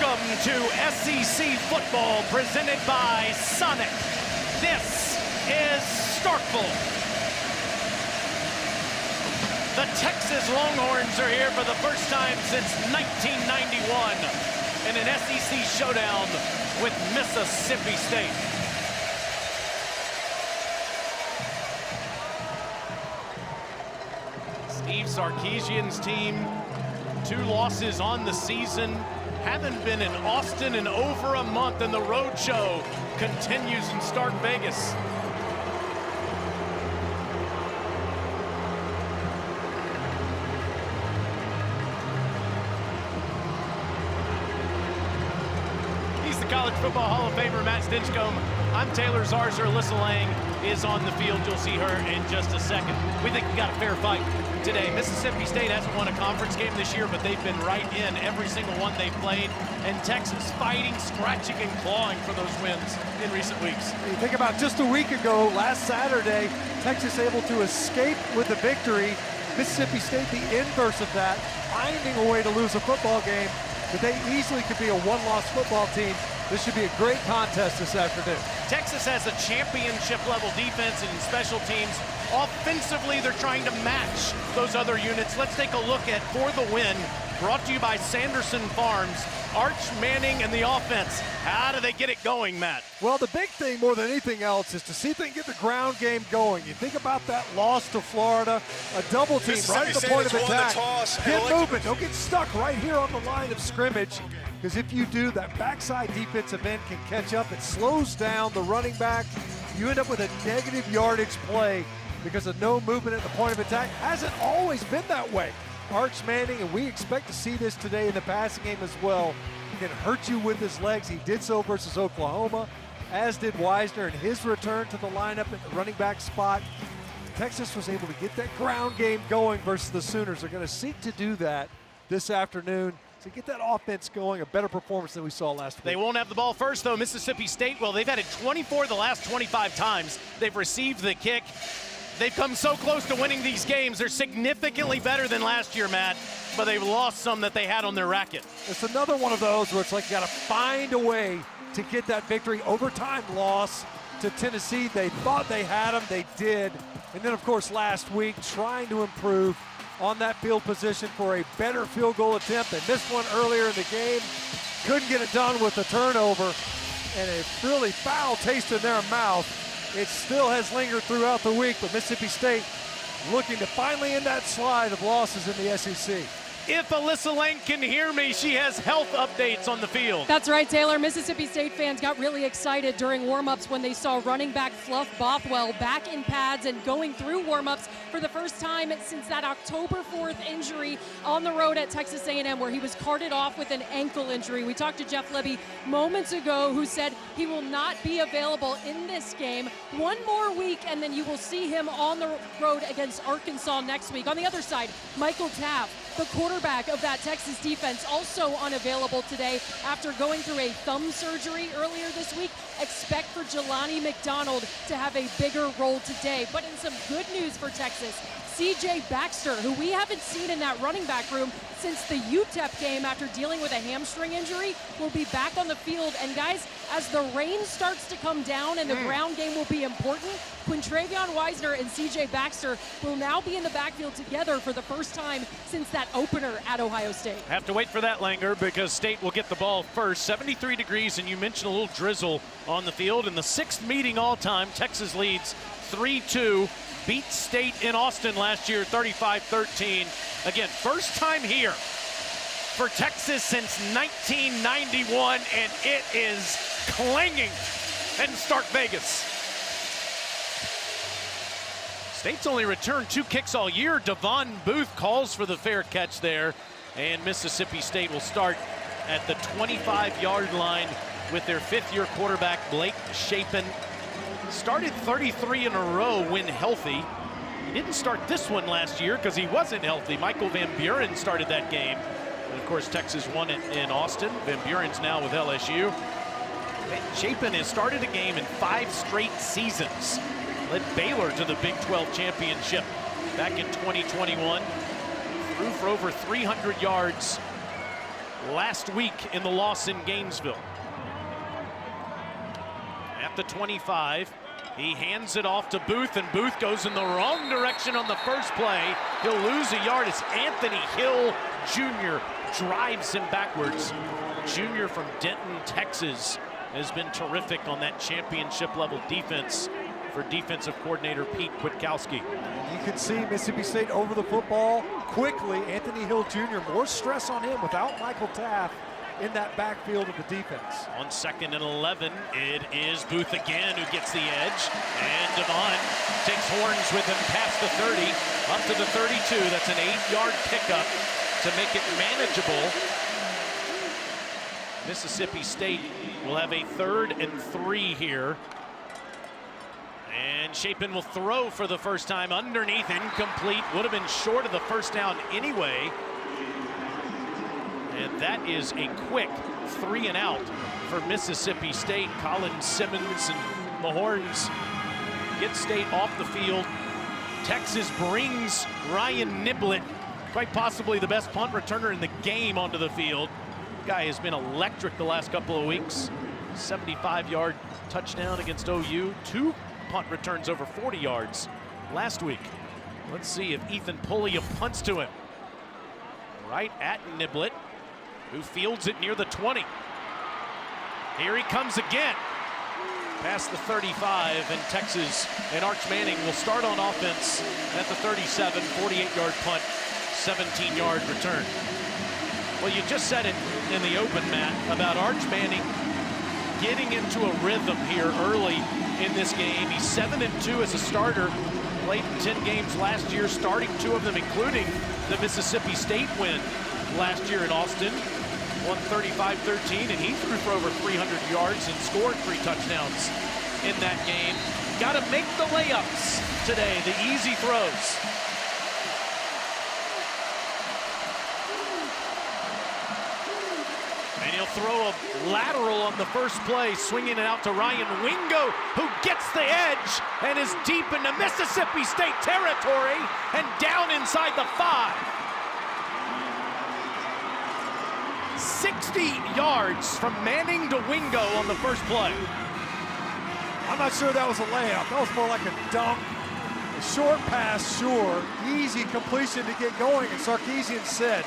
Welcome to SEC football presented by Sonic. This is Starkville. The Texas Longhorns are here for the first time since 1991 in an SEC showdown with Mississippi State. Steve Sarkisian's team, 2 losses on the season. Haven't been in Austin in over a month, and the road show continues in Stark Vegas. He's the College Football Hall of Famer, Matt Stinchcomb. I'm Taylor Zarzour. Alyssa Lang is on the field. You'll see her in just a second. We think we got a fair fight today. Mississippi State hasn't won a conference game this year, but they've been right in every single one they've played. And Texas fighting, scratching, and clawing for those wins in recent weeks. You think about just a week ago, last Saturday, Texas able to escape with the victory. Mississippi State, the inverse of that, finding a way to lose a football game, but they easily could be a one-loss football team. This should be a great contest this afternoon. Texas has a championship-level defense and in special teams. Offensively, they're trying to match those other units. Let's take a look at For the Win, brought to you by Sanderson Farms. Arch Manning and the offense. How do they get it going, Matt? Well, the big thing more than anything else is to see if they can get the ground game going. You think about that loss to Florida, a double team right at the point of attack. Get moving, don't get stuck right here on the line of scrimmage. Because if you do, that backside defensive end can catch up. It slows down the running back. You end up with a negative yardage play because of no movement at the point of attack. Hasn't always been that way. Arch Manning, and we expect to see this today in the passing game as well, can hurt you with his legs. He did so versus Oklahoma, as did Wisner in his return to the lineup at the running back spot. Texas was able to get that ground game going versus the Sooners. They're going to seek to do that this afternoon to get that offense going, a better performance than we saw last week. They won't have the ball first, though. Mississippi State, well, they've had it 24 the last 25 times they've received the kick. They've come so close to winning these games. They're significantly better than last year, Matt, but they've lost some that they had on their racket. It's another one of those where it's like you got to find a way to get that victory. Overtime loss to Tennessee. They thought they had them. They did. And then, of course, last week, trying to improve on that field position for a better field goal attempt. They missed one earlier in the game. Couldn't get it done with the turnover. And a really foul taste in their mouth. It still has lingered throughout the week, but Mississippi State looking to finally end that slide of losses in the SEC. If Alyssa Lang can hear me, she has health updates on the field. That's right, Taylor. Mississippi State fans got really excited during warm-ups when they saw running back Fluff Bothwell back in pads and going through warm-ups for the first time since that October 4th injury on the road at Texas A&M where he was carted off with an ankle injury. We talked to Jeff Lebby moments ago who said he will not be available in this game. One more week and then you will see him on the road against Arkansas next week. On the other side, Michael Taft, the quarterback of that Texas defense, also unavailable today after going through a thumb surgery earlier this week. Expect for Jelani McDonald to have a bigger role today. But in some good news for Texas, C.J. Baxter, who we haven't seen in that running back room since the UTEP game after dealing with a hamstring injury, will be back on the field. And guys, as the rain starts to come down and the ground game will be important, Quintravion Wisner and C.J. Baxter will now be in the backfield together for the first time since that opener at Ohio State. Have to wait for that, Langer, because State will get the ball first. 73 degrees, and you mentioned a little drizzle on the field. In the 6th meeting all time, Texas leads 3-2. Beat State in Austin last year, 35-13. Again, first time here for Texas since 1991, and it is clanging in Stark Vegas. State's only returned 2 kicks all year. Devon Booth calls for the fair catch there, and Mississippi State will start at the 25-yard line with their 5th-year quarterback, Blake Shapen. Started 33 in a row when healthy. He didn't start this one last year because he wasn't healthy. Michael Van Buren started that game. And of course, Texas won it in Austin. Van Buren's now with LSU. Shapen has started a game in 5 straight seasons. Led Baylor to the Big 12 championship back in 2021. Threw for over 300 yards last week in the loss in Gainesville. At the 25, he hands it off to Booth, and Booth goes in the wrong direction on the first play. He'll lose a yard as Anthony Hill Jr. drives him backwards. Jr. from Denton, Texas, has been terrific on that championship-level defense for defensive coordinator Pete Kwiatkowski. You can see Mississippi State over the football quickly. Anthony Hill Jr., more stress on him without Michael Taft in that backfield of the defense. On 2nd and 11, it is Booth again who gets the edge, and Devon takes horns with him past the 30, up to the 32. That's an 8-yard pickup to make it manageable. Mississippi State will have a 3rd and 3 here. And Chapin will throw for the first time underneath, incomplete. Would have been short of the first down anyway. And that is a quick 3 and out for Mississippi State. Colin Simmons and the Horns get State off the field. Texas brings Ryan Niblett, quite possibly the best punt returner in the game, onto the field. Guy has been electric the last couple of weeks. 75-yard touchdown against OU. 2 punt returns over 40 yards last week. Let's see if Ethan Pullia punts to him. Right at Niblett, who fields it near the 20. Here he comes again. Past the 35, and Texas and Arch Manning will start on offense at the 37, 48-yard punt, 17-yard return. Well, you just said it in the open, Matt, about Arch Manning getting into a rhythm here early in this game. He's 7-2 as a starter, played in 10 games last year, starting 2 of them, including the Mississippi State win last year in Austin. Won 35-13, and he threw for over 300 yards and scored 3 touchdowns in that game. Got to make the layups today, the easy throws. And he'll throw a lateral on the first play, swinging it out to Ryan Wingo, who gets the edge and is deep into Mississippi State territory and down inside the 5. 60 yards from Manning to Wingo on the first play. I'm not sure that was a layup. That was more like a dunk. A short pass, sure. Easy completion to get going. And Sarkisian said,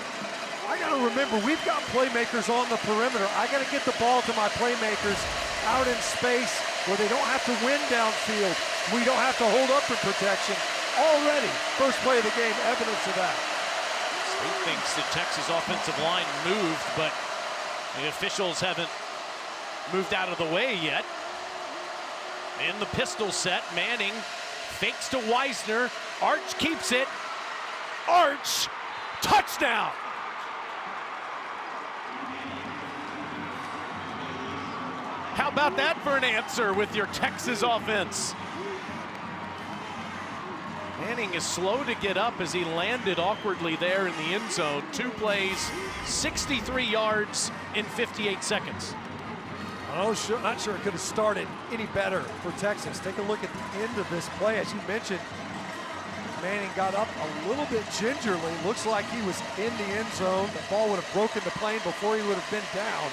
I got to remember, we've got playmakers on the perimeter. I got to get the ball to my playmakers out in space where they don't have to win downfield. We don't have to hold up in protection. Already, first play of the game, evidence of that. State thinks the Texas offensive line moved, but the officials haven't moved out of the way yet. In the pistol set, Manning fakes to Weisner. Arch keeps it. Arch, touchdown! How about that for an answer with your Texas offense? Manning is slow to get up as he landed awkwardly there in the end zone. 2 plays, 63 yards in 58 seconds. Not sure it could have started any better for Texas. Take a look at the end of this play. As you mentioned, Manning got up a little bit gingerly. Looks like he was in the end zone. The ball would have broken the plane before he would have been down.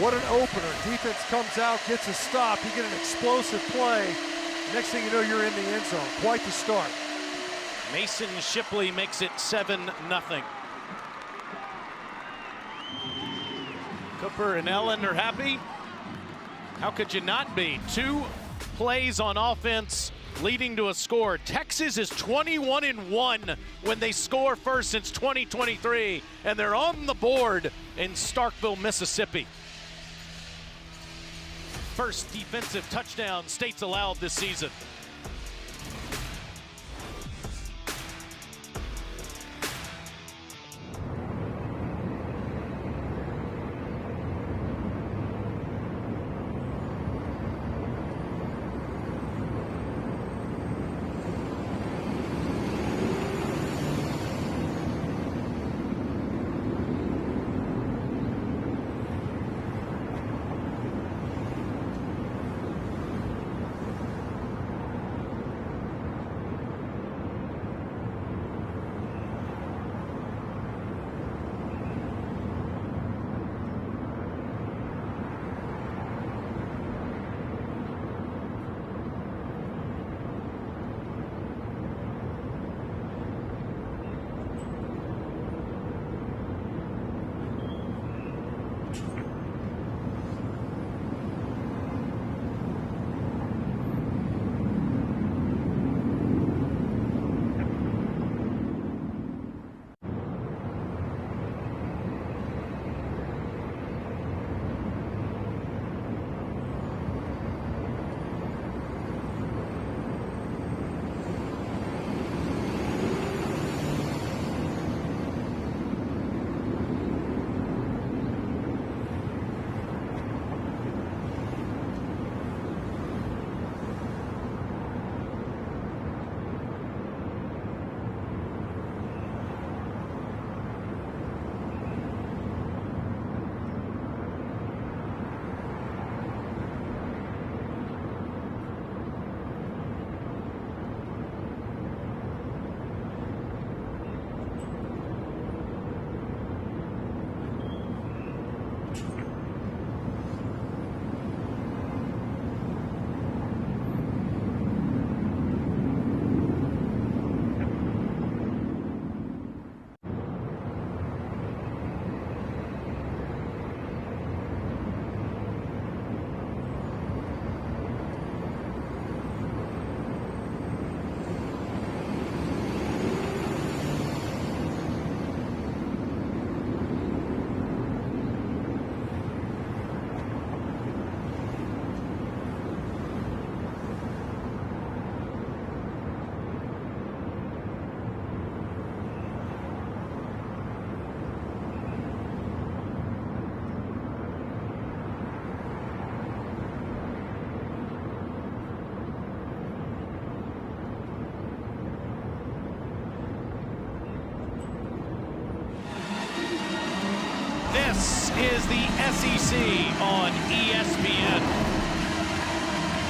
What an opener. Defense comes out, gets a stop. You get an explosive play. Next thing you know, you're in the end zone. Quite the start. Mason Shipley makes it 7-0. Cooper and Ellen are happy. How could you not be? 2 plays on offense leading to a score. Texas is 21-1 when they score first since 2023, and they're on the board in Starkville, Mississippi. First defensive touchdown State's allowed this season. is the SEC on ESPN.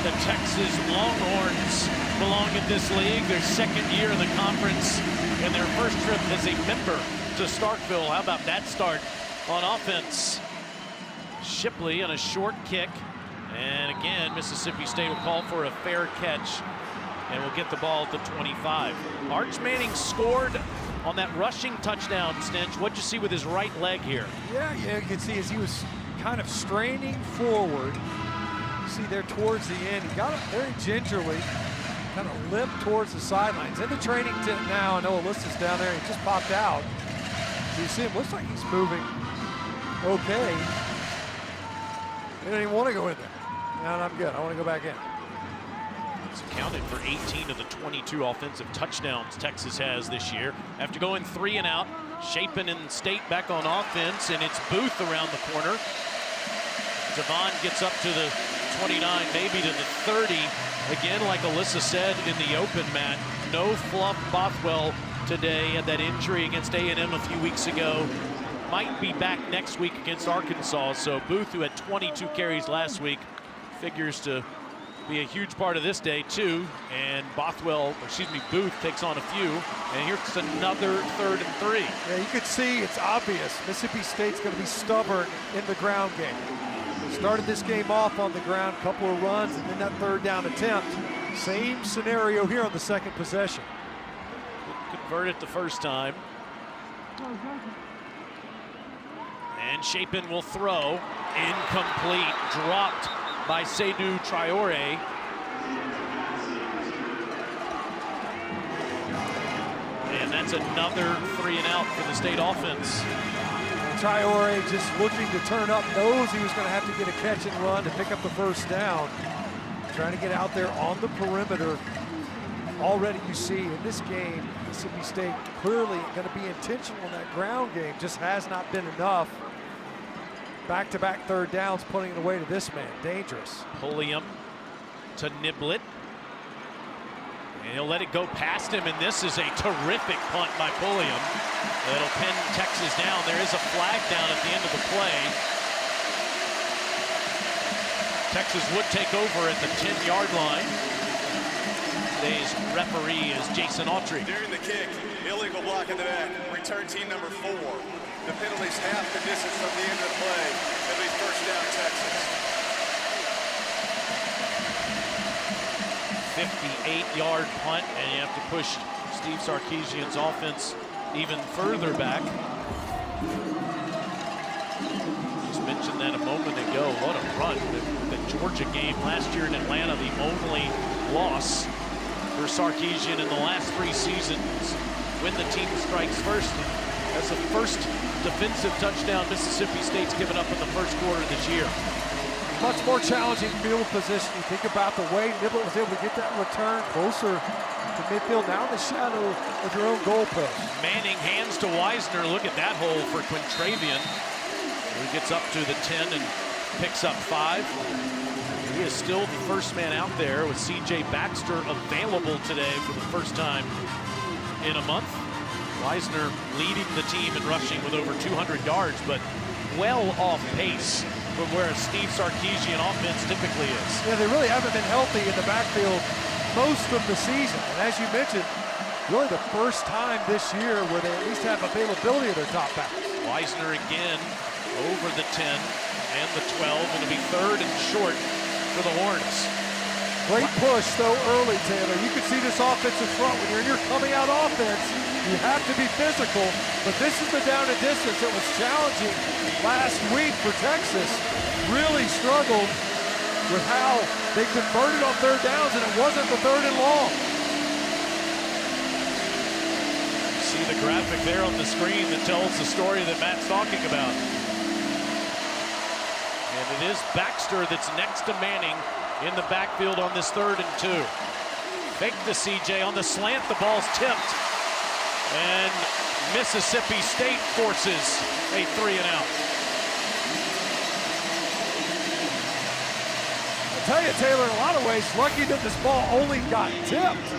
The Texas Longhorns belong in this league, their second year in the conference, and their first trip as a member to Starkville. How about that start on offense? Shipley on a short kick, and again, Mississippi State will call for a fair catch, and will get the ball at the 25. Arch Manning scored on that rushing touchdown, Stinch. What'd you see with his right leg here? Yeah, you can see as he was kind of straining forward. You see there towards the end, he got it very gingerly, kind of limped towards the sidelines. In the training tent now, I know Alyssa's down there, he just popped out. You see him, looks like he's moving okay. He didn't even want to go in there. No, I'm good, I want to go back in. It's accounted for 18 of the 22 offensive touchdowns Texas has this year. After going 3 and out, Chapin and State back on offense, and it's Booth around the corner. Devon gets up to the 29, maybe to the 30. Again, like Alyssa said in the open, Matt, no Fluff Bothwell today. Had that injury against A&M a few weeks ago. Might be back next week against Arkansas. So Booth, who had 22 carries last week, figures to be a huge part of this day too. And Booth takes on a few. And here's another 3rd and 3. Yeah, you could see it's obvious. Mississippi State's going to be stubborn in the ground game. They started this game off on the ground, couple of runs, and then that 3rd down attempt. Same scenario here on the second possession. Didn't convert it the first time. And Chapin will throw. Incomplete. Dropped by Seydou Traoré. And that's another 3 and out for the State offense. Traoré just looking to turn up, knows he was going to have to get a catch and run to pick up the first down. Trying to get out there on the perimeter. Already you see in this game, Mississippi State clearly going to be intentional in that ground game. Just has not been enough. Back-to-back 3rd downs, putting it away to this man. Dangerous. Pulliam to Niblett. And he'll let it go past him, and this is a terrific punt by Pulliam. That'll pin Texas down. There is a flag down at the end of the play. Texas would take over at the 10-yard line. Today's referee is Jason Autry. During the kick, illegal block in the back. Return team number 4. The penalty's half the distance from the end of the play. It'll be 1st down, Texas. 58-yard punt, and you have to push Steve Sarkisian's offense even further back. Just mentioned that a moment ago. What a run. The Georgia game last year in Atlanta, the only loss for Sarkisian in the last 3 seasons. When the team strikes first. That's the first defensive touchdown Mississippi State's given up in the first quarter this year. Much more challenging field position. You think about the way Niblett was able to get that return closer to midfield, now in the shadow of your own goalpost. Manning hands to Wisner. Look at that hole for Quintravian. He gets up to the 10 and picks up 5. He is still the first man out there with C.J. Baxter available today for the first time in a month. Wisner leading the team in rushing with over 200 yards, but well off pace from where a Steve Sarkisian offense typically is. Yeah, they really haven't been healthy in the backfield most of the season. And as you mentioned, really the first time this year where they at least have availability of their top backs. Wisner again over the 10 and the 12. It'll be 3rd and short for the Horns. Great push, though, early, Taylor. You can see this offensive front. When you're in your coming-out offense, you have to be physical. But this is the down and distance that was challenging last week for Texas. Really struggled with how they converted on 3rd downs, and it wasn't the 3rd and long. See the graphic there on the screen that tells the story that Matt's talking about. And it is Baxter that's next to Manning in the backfield on this 3rd and 2. Fake to CJ on the slant, the ball's tipped. And Mississippi State forces a 3 and out. I'll tell you, Taylor, in a lot of ways, lucky that this ball only got tipped.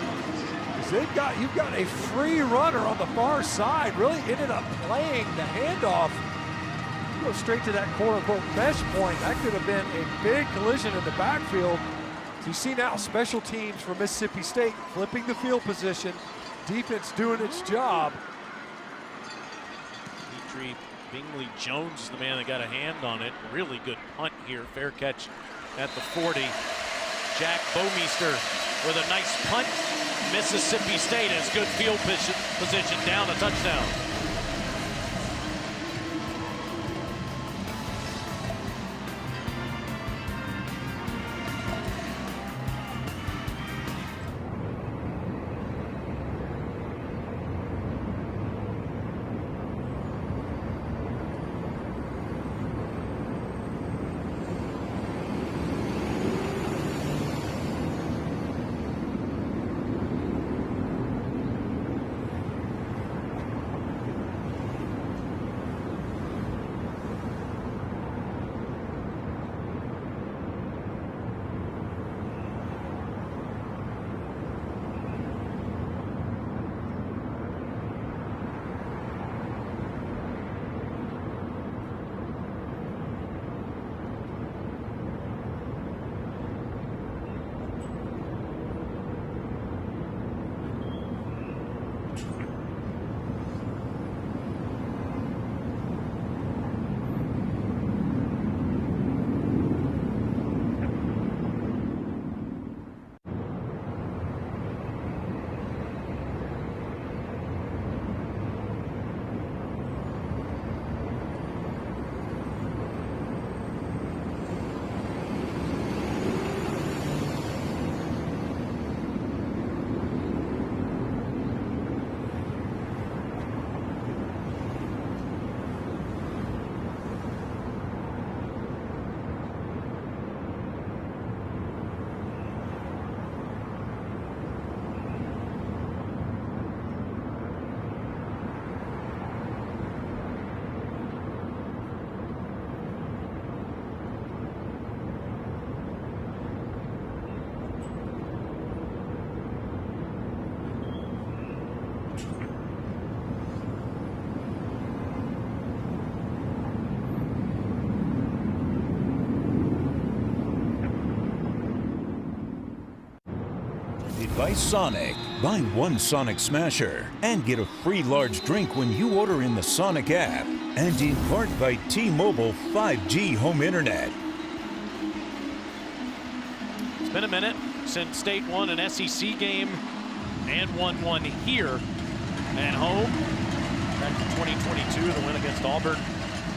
Because you've got a free runner on the far side, really ended up playing the handoff go straight to that quote-unquote mesh point. That could have been a big collision in the backfield. So you see now special teams for Mississippi State flipping the field position, defense doing its job. Petrie Bingley Jones is the man that got a hand on it. Really good punt here. Fair catch at the 40. Jack Bomeister with a nice punt. Mississippi State has good field position down a touchdown. By Sonic. Buy one Sonic Smasher and get a free large drink when you order in the Sonic app. And in part by T-Mobile 5G home internet. It's been a minute since State won an SEC game and won one here at home. Back in 2022, the win against Auburn.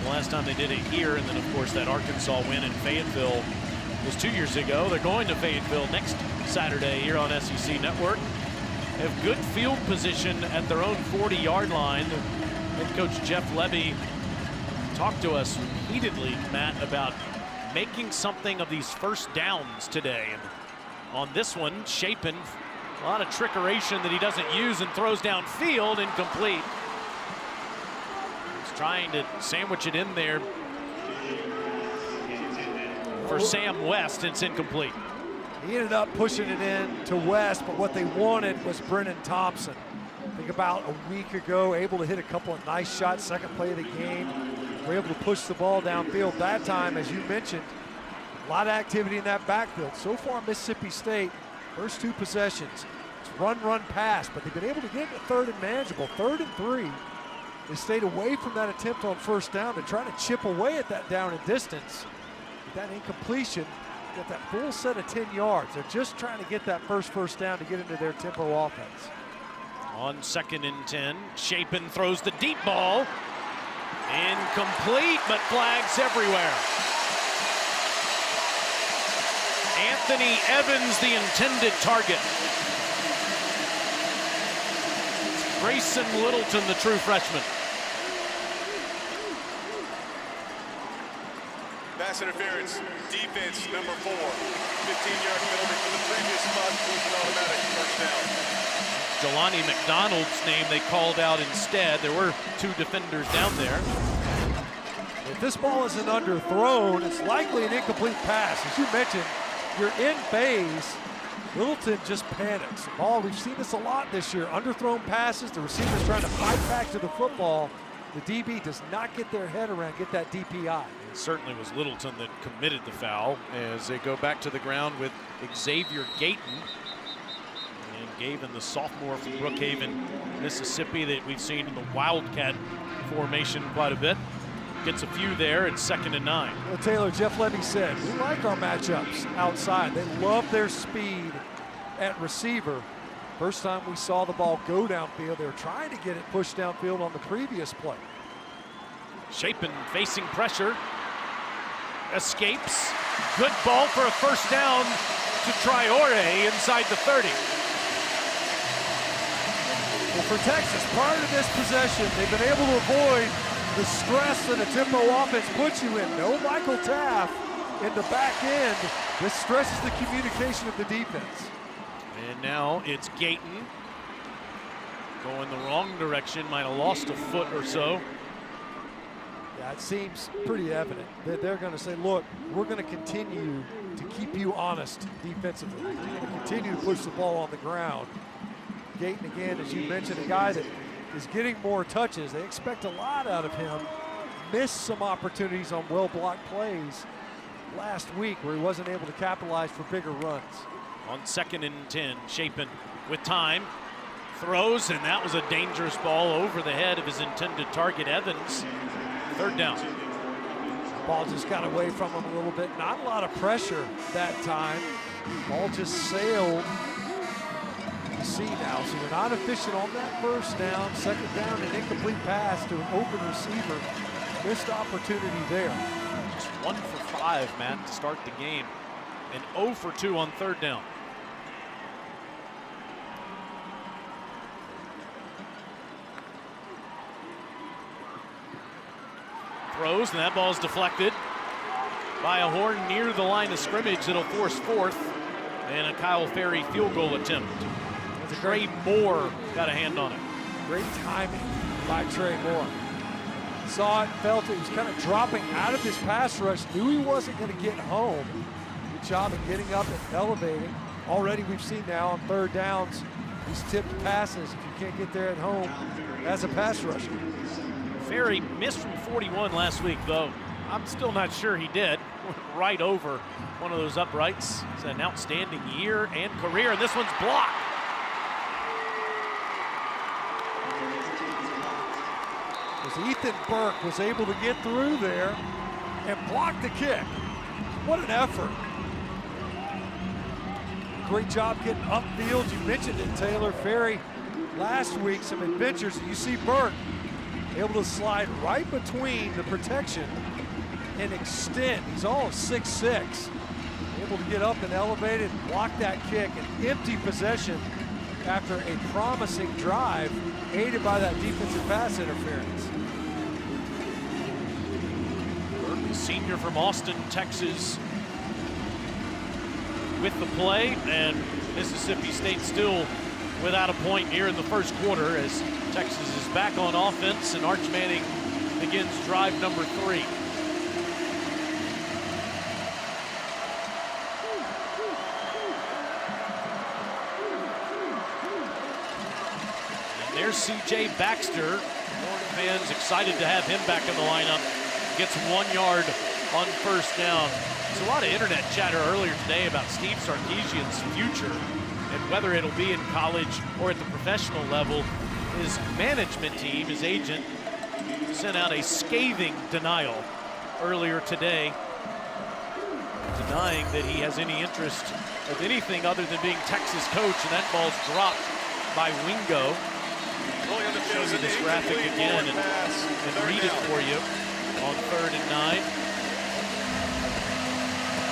The last time they did it here, and then of course that Arkansas win in Fayetteville was 2 years ago. They're going to Fayetteville next Saturday here on SEC Network. They have good field position at their own 40-yard line. Head coach Jeff Levy talked to us repeatedly, Matt, about making something of these first downs today. And on this one, Shapen, a lot of trickeration that he doesn't use and throws downfield, incomplete. He's trying to sandwich it in there for Sam West. It's incomplete. He ended up pushing it in to West, but what they wanted was Brennan Thompson. Think about a week ago, able to hit a couple of nice shots, second play of the game. We're able to push the ball downfield. That time, as you mentioned, a lot of activity in that backfield. So far, Mississippi State, first two possessions, it's run, run, pass, but they've been able to get to third and manageable, 3rd and 3. They stayed away from that attempt on first down to try to chip away at that down and distance. With that incompletion, get that full set of 10 yards. They're just trying to get that first down to get into their tempo offense. On 2nd and 10, Shapen throws the deep ball. Incomplete, but flags everywhere. Anthony Evans, the intended target. Grayson Littleton, the true freshman. Pass interference, defense number 4. 15-yard penalty for the previous spot, an automatic first down. Jelani McDonald's name they called out instead. There were 2 defenders down there. If this ball isn't underthrown, it's likely an incomplete pass. As you mentioned, you're in phase. Littleton just panics. We've seen this a lot this year. Underthrown passes, the receiver's trying to fight back to the football. the DB does not get their head around, get that DPI. It certainly was Littleton that committed the foul as they go back to the ground with Xavier Gayton. And Gavin, the sophomore from Brookhaven, Mississippi, that we've seen in the Wildcat formation quite a bit. Gets a few there. It's 2nd and 9. Well, Taylor, Jeff Levy said, we like our matchups outside. They love their speed at receiver. First time we saw the ball go downfield, they were trying to get it pushed downfield on the previous play. Chapin facing pressure. Escapes. Good ball for a first down to Traore inside the 30. Well, for Texas, prior to this possession, they've been able to avoid the stress that a tempo offense puts you in. No Michael Taft in the back end. This stresses the communication of the defense. And now it's Gayton going the wrong direction. Might have lost a foot or so. Yeah, it seems pretty evident that they're going to say, look, we're going to continue to keep you honest defensively. We're going to continue to push the ball on the ground. Gayton, again, as you mentioned, a guy that is getting more touches. They expect a lot out of him. Missed some opportunities on well-blocked plays last week where he wasn't able to capitalize for bigger runs. On 2nd and 10, Chapin with time. Throws, and that was a dangerous ball over the head of his intended target, Evans. 3rd down. Ball just got away from him a little bit. Not a lot of pressure that time. Ball just sailed. You see now, so we're not efficient on that first down. 2nd down, an incomplete pass to an open receiver. Missed opportunity there. Just 1 for 5, Matt, to start the game. And 0 for 2 on 3rd down. Throws, and that ball's deflected by a horn near the line of scrimmage that'll force 4th, and a Kyle Ferry field goal attempt. Trey Moore got a hand on it. Great timing by Trey Moore. Saw it, felt it, he was kind of dropping out of his pass rush, knew he wasn't going to get home. Good job of getting up and elevating. Already we've seen now on 3rd downs, these tipped passes, if you can't get there at home, as a pass rusher. Ferry missed from 41 last week, though. I'm still not sure he did. Went right over one of those uprights. It's an outstanding year and career, and this one's blocked. As Ethan Burke was able to get through there and block the kick. What an effort. Great job getting upfield. You mentioned it, Taylor. Ferry last week, some adventures. You see Burke able to slide right between the protection and extend. He's all of 6'6". Able to get up and elevate it, block that kick, an empty possession after a promising drive, aided by that defensive pass interference. Burke, senior from Austin, Texas, with the play, and Mississippi State still without a point here in the first quarter as Texas is back on offense and Arch Manning begins drive number 3. And there's C.J. Baxter. Horned fans excited to have him back in the lineup. Gets 1 yard on first down. There's a lot of internet chatter earlier today about Steve Sarkisian's future and whether it'll be in college or at the professional level. His management team, his agent, sent out a scathing denial earlier today, denying that he has any interest of anything other than being Texas coach, and that ball's dropped by Wingo. I'll show you this graphic again and read it for you on 3rd and 9.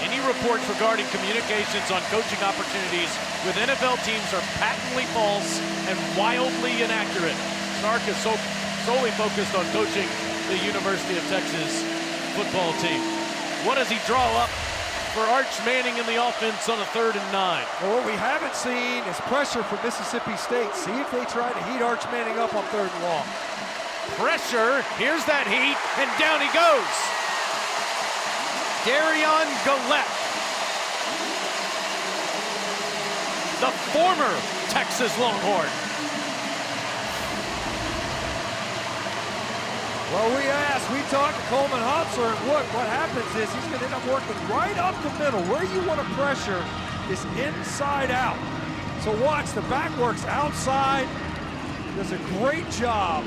Any reports regarding communications on coaching opportunities with NFL teams are patently false and wildly inaccurate. Sark is solely focused on coaching the University of Texas football team. What does he draw up for Arch Manning in the offense on a 3rd and 9? Well, what we haven't seen is pressure from Mississippi State. See if they try to heat Arch Manning up on 3rd and long. Pressure, here's that heat, and down he goes. Darion Gillette, the former Texas Longhorn. Well, we talked to Coleman Hopsler, and look, what happens is he's going to end up working right up the middle. Where you want to pressure is inside out. So watch, the back works outside. Does a great job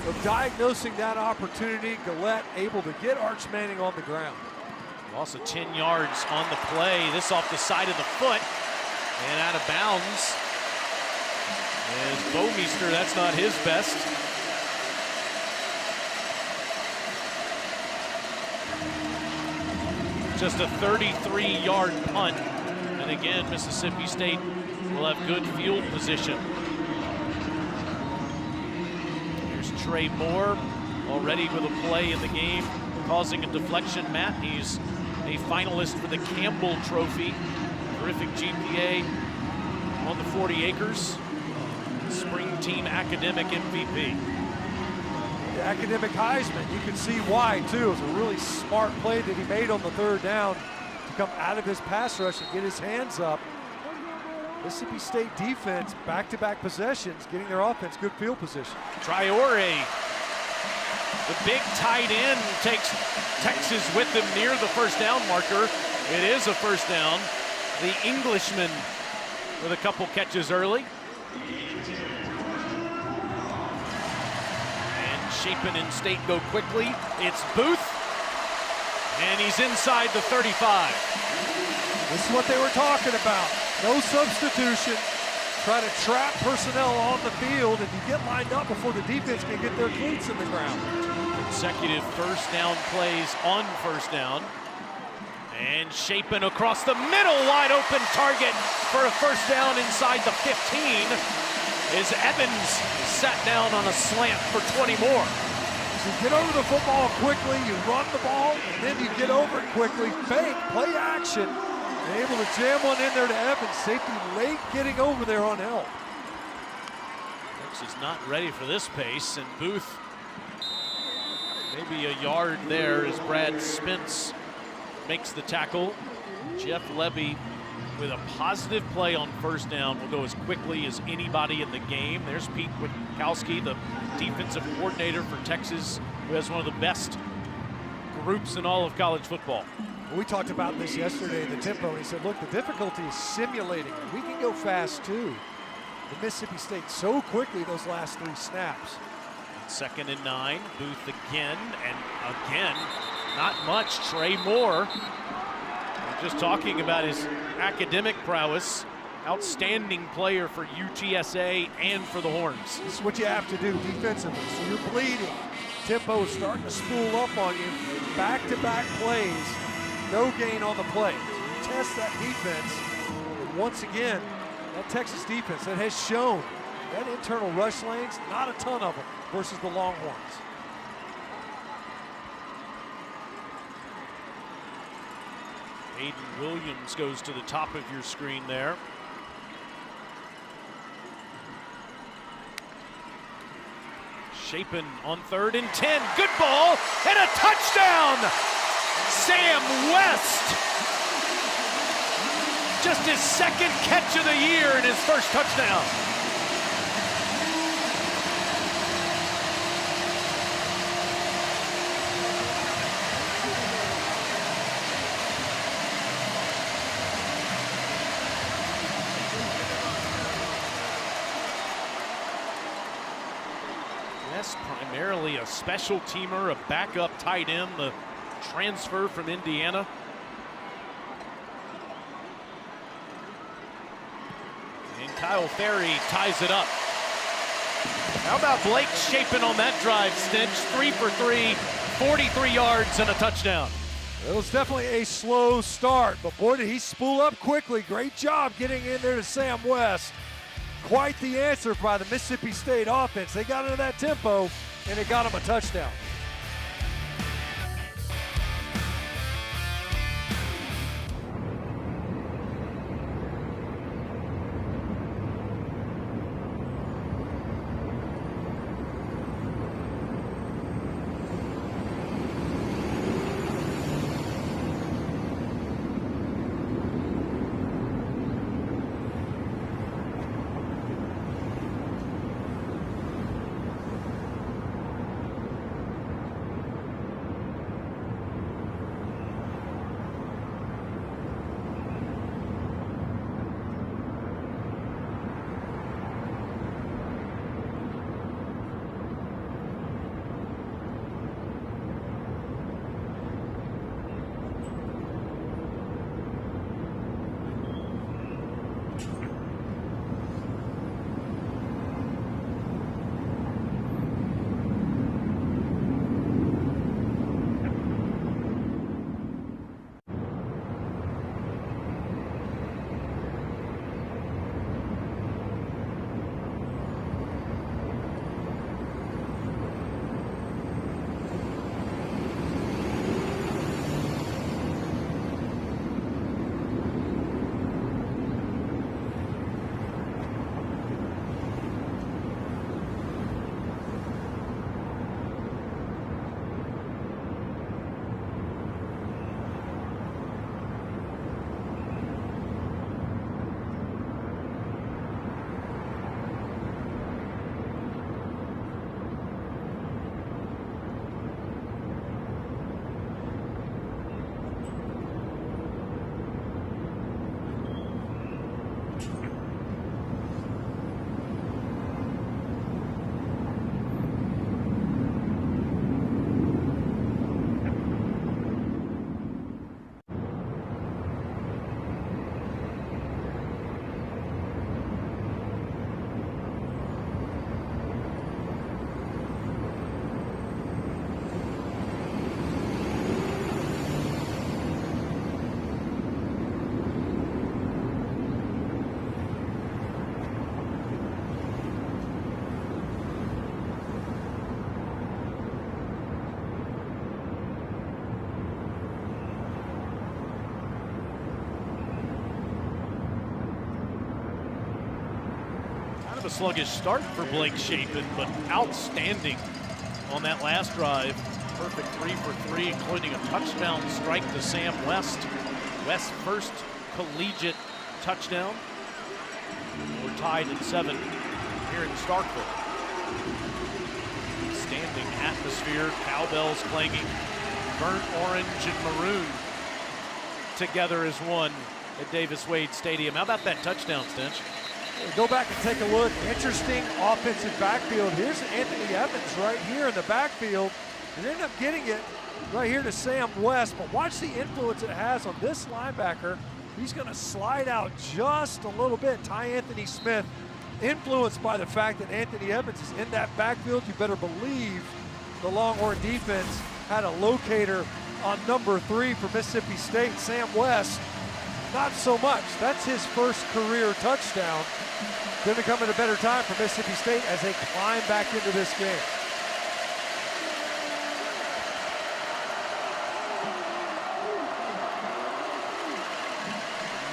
of diagnosing that opportunity. Galette able to get Arch Manning on the ground. Loss of 10 yards on the play. This off the side of the foot and out of bounds. As Bomeister, that's not his best. Just a 33-yard punt. And again, Mississippi State will have good field position. Here's Trey Moore, already with a play in the game, causing a deflection. Matt, he's a finalist for the Campbell Trophy. Terrific GPA on the 40 acres. Spring team academic MVP. The academic Heisman, you can see why too. It was a really smart play that he made on the third down to come out of his pass rush and get his hands up. Mississippi State defense, back-to-back possessions, getting their offense good field position. Traore, the big tight end, takes Texas with him near the first down marker. It is a first down. The Englishman with a couple catches early. And Shapen and State go quickly. It's Booth, and he's inside the 35. This is what they were talking about. No substitution. Try to trap personnel on the field, and you get lined up before the defense can get their cleats in the ground. Consecutive first down plays on first down. And Shapen across the middle, wide open target for a first down inside the 15. Is Evans sat down on a slant for 20 more. So you get over the football quickly, you run the ball, and then you get over it quickly, fake, play action, and able to jam one in there to Evans. Safety late getting over there on help. Texas not ready for this pace, and Booth maybe a yard there as Brad Spence makes the tackle. Jeff Levy with a positive play on first down will go as quickly as anybody in the game. There's Pete Witkowski, the defensive coordinator for Texas, who has one of the best groups in all of college football. We talked about this yesterday, the tempo, and he said, look, the difficulty is simulating. We can go fast too. The Mississippi State so quickly those last 3 snaps. 2nd and 9, Booth again, and again, not much. Trey Moore, we're just talking about his academic prowess. Outstanding player for UTSA and for the Horns. This is what you have to do defensively. So you're bleeding. Tempo is starting to spool up on you. Back-to-back plays, no gain on the play. So you test that defense. And once again, that Texas defense that has shown that internal rush lanes, not a ton of them versus the Longhorns. Aiden Williams goes to the top of your screen there. Shapen on 3rd and 10. Good ball and a touchdown! Sam West. Just his 2nd catch of the year and his first touchdown. West primarily a special teamer, a backup tight end, the transfer from Indiana. And Kyle Ferry ties it up. How about Blake Shapen on that drive, Stinch? 3 for 3, 43 yards and a touchdown. It was definitely a slow start, but boy, did he spool up quickly. Great job getting in there to Sam West. Quite the answer by the Mississippi State offense. They got into that tempo, and it got them a touchdown. a sluggish start for Blake Shapen, but outstanding on that last drive. Perfect 3 for 3, including a touchdown strike to Sam West. West's first collegiate touchdown. We're tied at 7 here in Starkville. Standing atmosphere, cowbells clanging, burnt orange and maroon together as one at Davis Wade Stadium. How about that touchdown, Stench? Go back and take a look. Interesting offensive backfield. Here's Anthony Evans right here in the backfield. And ended up getting it right here to Sam West. But watch the influence it has on this linebacker. He's going to slide out just a little bit. Ty Anthony Smith, influenced by the fact that Anthony Evans is in that backfield. You better believe the Longhorn defense had a locator on number 3 for Mississippi State, Sam West. Not so much. That's his first career touchdown. Going to come at a better time for Mississippi State as they climb back into this game.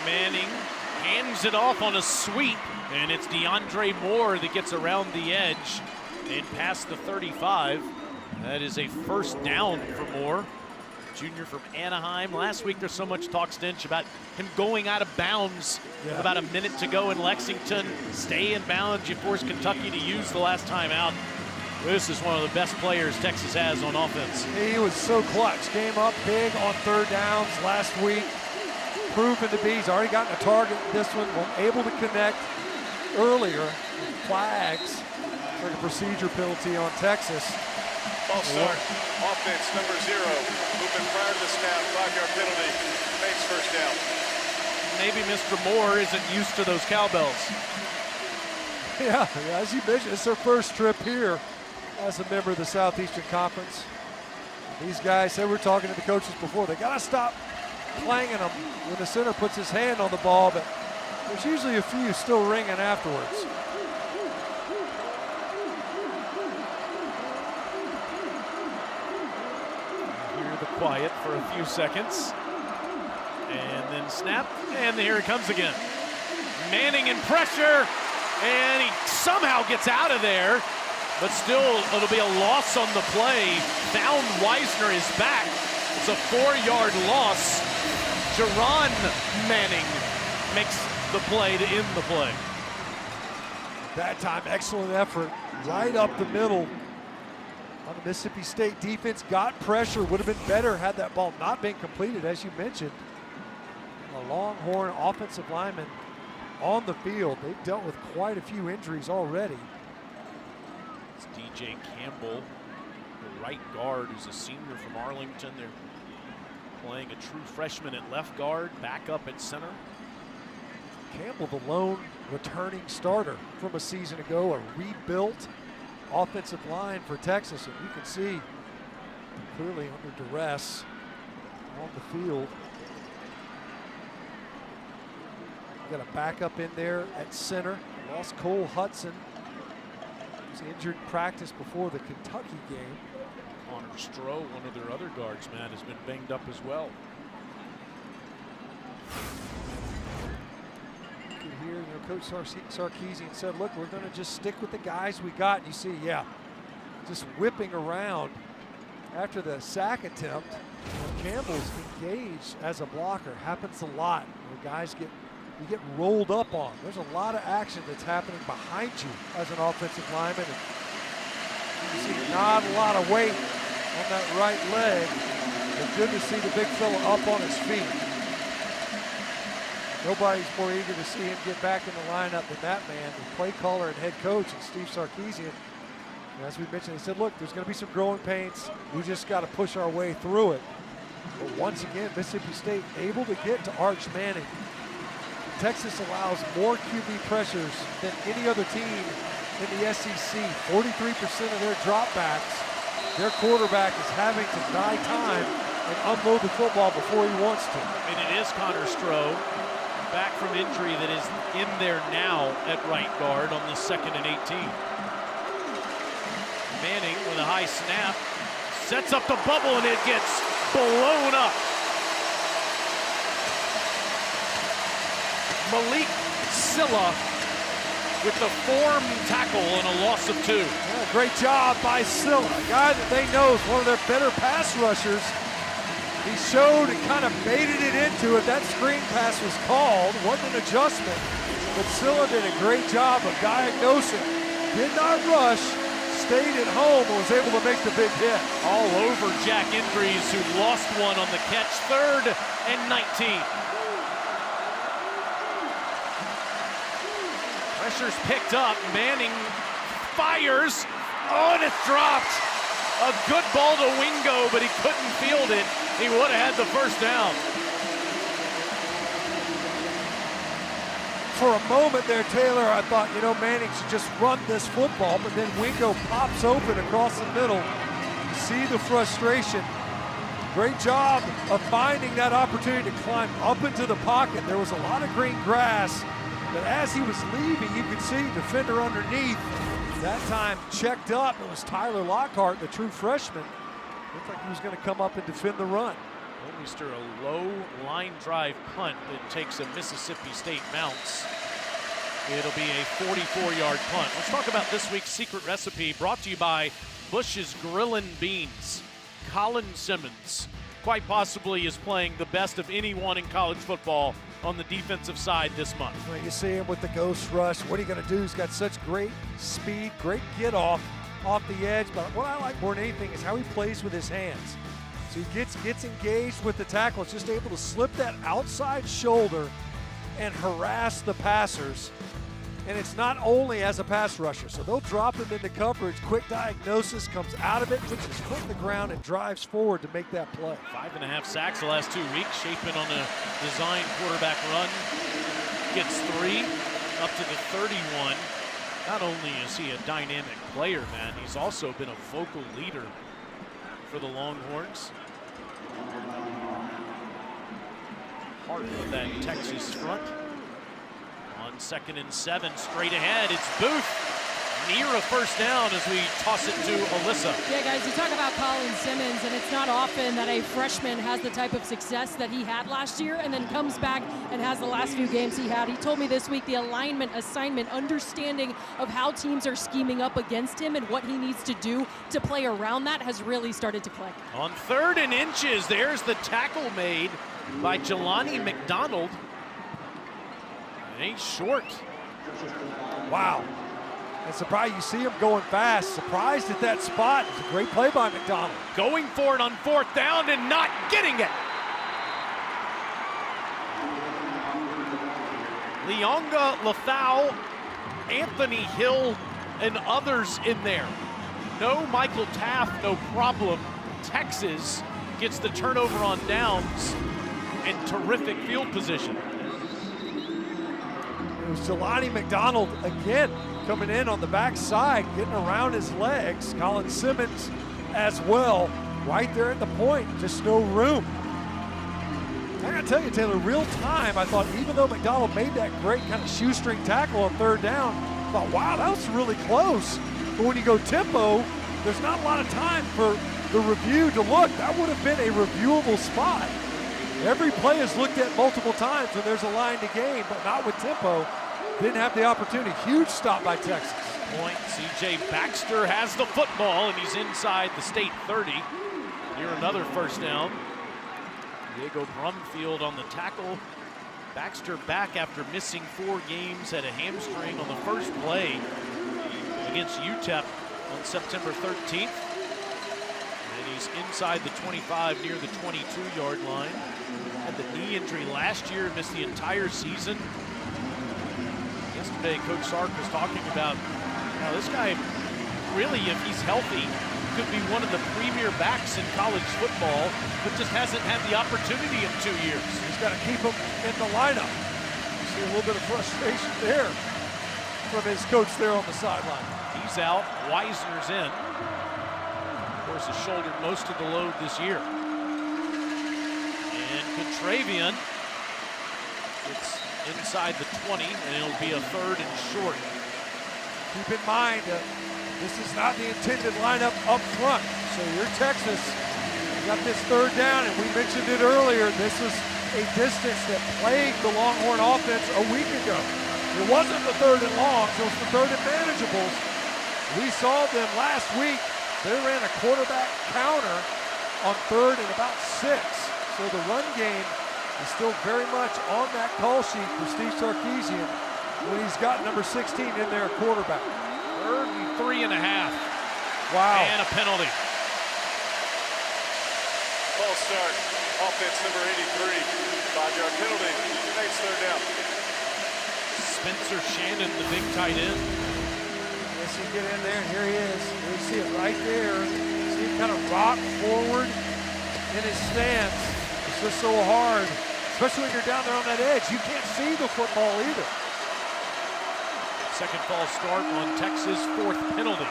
Manning hands it off on a sweep, and it's DeAndre Moore that gets around the edge and past the 35. That is a first down for Moore, junior from Anaheim. Last week there's so much talk, Stench, about him going out of bounds with about a minute to go in Lexington. Stay in bounds. You forced Kentucky to use the last time out. This is one of the best players Texas has on offense. He was so clutch. Came up big on third downs last week. Proven to be. He's already gotten a target this one. Able to connect earlier. Flags for the procedure penalty on Texas. False start. Offense number 0. Movement prior to the snap. 5-yard penalty. Makes first down. Maybe Mr. Moore isn't used to those cowbells. Yeah, as you mentioned, it's their first trip here as a member of the Southeastern Conference. These guys said, we're talking to the coaches before, they got to stop clanging them when the center puts his hand on the ball, but there's usually a few still ringing afterwards. Hear the quiet for a few seconds. And then snap, and here it comes again. Manning in pressure, and he somehow gets out of there, but still it'll be a loss on the play. Found Wisner is back. It's a 4-yard loss. Jerron Manning makes the play to end the play. That time, excellent effort right up the middle on the Mississippi State defense. Got pressure, would have been better had that ball not been completed, as you mentioned. A Longhorn offensive lineman on the field. They've dealt with quite a few injuries already. It's DJ Campbell, the right guard, who's a senior from Arlington. They're playing a true freshman at left guard, back up at center. Campbell, the lone returning starter from a season ago, a rebuilt offensive line for Texas, and you can see clearly under duress on the field. Got a backup in there at center. Lost Cole Hudson. He was injured in practice before the Kentucky game. Connor Stroh, one of their other guards, Matt, has been banged up as well. You could hear, Coach Sarkisian said, look, we're going to just stick with the guys we got. And you see, yeah, just whipping around after the sack attempt. Campbell's engaged as a blocker. Happens a lot where guys you get rolled up on. There's a lot of action that's happening behind you as an offensive lineman. And you see not a lot of weight on that right leg. But good to see the big fella up on his feet. Nobody's more eager to see him get back in the lineup than that man, the play caller and head coach, and Steve Sarkisian. And as we mentioned, he said, look, there's going to be some growing pains. We just got to push our way through it. But once again, Mississippi State able to get to Arch Manning. Texas allows more QB pressures than any other team in the SEC. 43% of their dropbacks, their quarterback is having to buy time and unload the football before he wants to. And it is Connor Stroh, back from injury, that is in there now at right guard on the 2nd and 18. Manning with a high snap, sets up the bubble, and it gets blown up. Malik Silla with the form tackle and a loss of 2. Yeah, great job by Silla, a guy that they know is one of their better pass rushers. He showed and kind of baited it into it. That screen pass was called, wasn't an adjustment, but Silla did a great job of diagnosing. Did not rush, stayed at home, and was able to make the big hit. All over Jack Indries, who lost one on the catch. 3rd and 19. Pressure's picked up. Manning fires. Oh, and it's dropped. A good ball to Wingo, but he couldn't field it. He would have had the first down. For a moment there, Taylor, I thought, Manning should just run this football, but then Wingo pops open across the middle. See the frustration. Great job of finding that opportunity to climb up into the pocket. There was a lot of green grass, but as he was leaving, you could see defender underneath. That time checked up. It was Tyler Lockhart, the true freshman. Looked like he was going to come up and defend the run. Mr. a low line drive punt that takes a Mississippi State bounce. It'll be a 44-yard punt. Let's talk about this week's secret recipe, brought to you by Bush's Grillin' Beans. Colin Simmons quite possibly is playing the best of anyone in college football on the defensive side this month. Well, you see him with the ghost rush. What are you going to do? He's got such great speed, great get off the edge. But what I like more than anything is how he plays with his hands. So he gets engaged with the tackle. It's just able to slip that outside shoulder and harass the passers. And it's not only as a pass rusher. So they'll drop him into coverage. Quick diagnosis, comes out of it, puts his foot in the ground, and drives forward to make that play. 5.5 sacks the last 2 weeks. Shapen on a design quarterback run. Gets 3 up to the 31. Not only is he a dynamic player, man, he's also been a vocal leader for the Longhorns. Heart of that Texas front. On 2nd and 7, straight ahead, it's Booth. Near a first down as we toss it to Alyssa. Yeah, guys, you talk about Colin Simmons, and it's not often that a freshman has the type of success that he had last year and then comes back and has the last few games he had. He told me this week the alignment, assignment, understanding of how teams are scheming up against him and what he needs to do to play around that has really started to click. On 3rd and inches, there's the tackle made by Jelani McDonald. And he's short. Wow. And surprised you see him going fast. Surprised at that spot. It's a great play by McDonald. Going for it on 4th down and not getting it. Leonga Lafau, Anthony Hill, and others in there. No Michael Taft, no problem. Texas gets the turnover on downs and terrific field position. It was Jelani McDonald again coming in on the backside, getting around his legs. Colin Simmons as well, right there at the point, just no room. I gotta tell you, Taylor, real time, I thought even though McDonald made that great kind of shoestring tackle on 3rd down, I thought, wow, that was really close. But when you go tempo, there's not a lot of time for the review to look. That would have been a reviewable spot. Every play is looked at multiple times when there's a line to gain, but not with tempo. Didn't have the opportunity. Huge stop by Texas. Point, C.J. Baxter has the football, and he's inside the state 30. Here another first down. Diego Brumfield on the tackle. Baxter back after missing 4 games, had a hamstring on the first play against UTEP on September 13th. And he's inside the 25, near the 22-yard line. Had the knee injury last year, missed the entire season. Yesterday, Coach Sark was talking about how this guy, really, if he's healthy, could be one of the premier backs in college football, but just hasn't had the opportunity in 2 years. He's got to keep him in the lineup. You see a little bit of frustration there from his coach there on the sideline. He's out, Weisner's in. Of course, has shouldered most of the load this year. And Contravian, it's inside the 20, and it'll be a 3rd and short. Keep in mind, this is not the intended lineup up front. So you're Texas, you got this 3rd down, and we mentioned it earlier, this was a distance that plagued the Longhorn offense a week ago. It wasn't the third and longs, it was the third and manageables. We saw them last week. They ran a quarterback counter on third and about 6. So the run game is still very much on that call sheet for Steve Sarkisian when he's got number 16 in there, quarterback. 3rd and 3.5. Wow. And a penalty. False start. Offense number 83. 5-yard penalty. Next third down. Spencer Shannon, the big tight end. Yes, he get in there, and here he is. You see it right there. See him kind of rock forward in his stance. It's just so hard, especially when you're down there on that edge. You can't see the football either. Second false start on Texas, 4th penalty.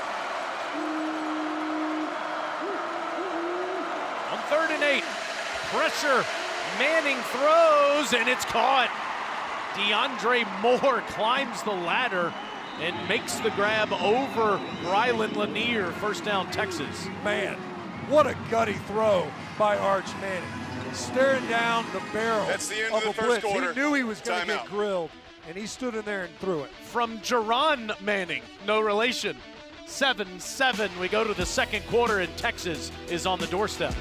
On 3rd and 8, pressure. Manning throws, and it's caught. DeAndre Moore climbs the ladder and makes the grab over Rylan Lanier. First down, Texas. Man, what a gutty throw by Arch Manning. Staring down the barrel That's the end of of a the first blitz. quarter. He knew he was going to get Timeout. grilled, and he stood in there and threw it. From Jerron Manning, no relation. 7-7, we go to the second quarter, and Texas is on the doorstep.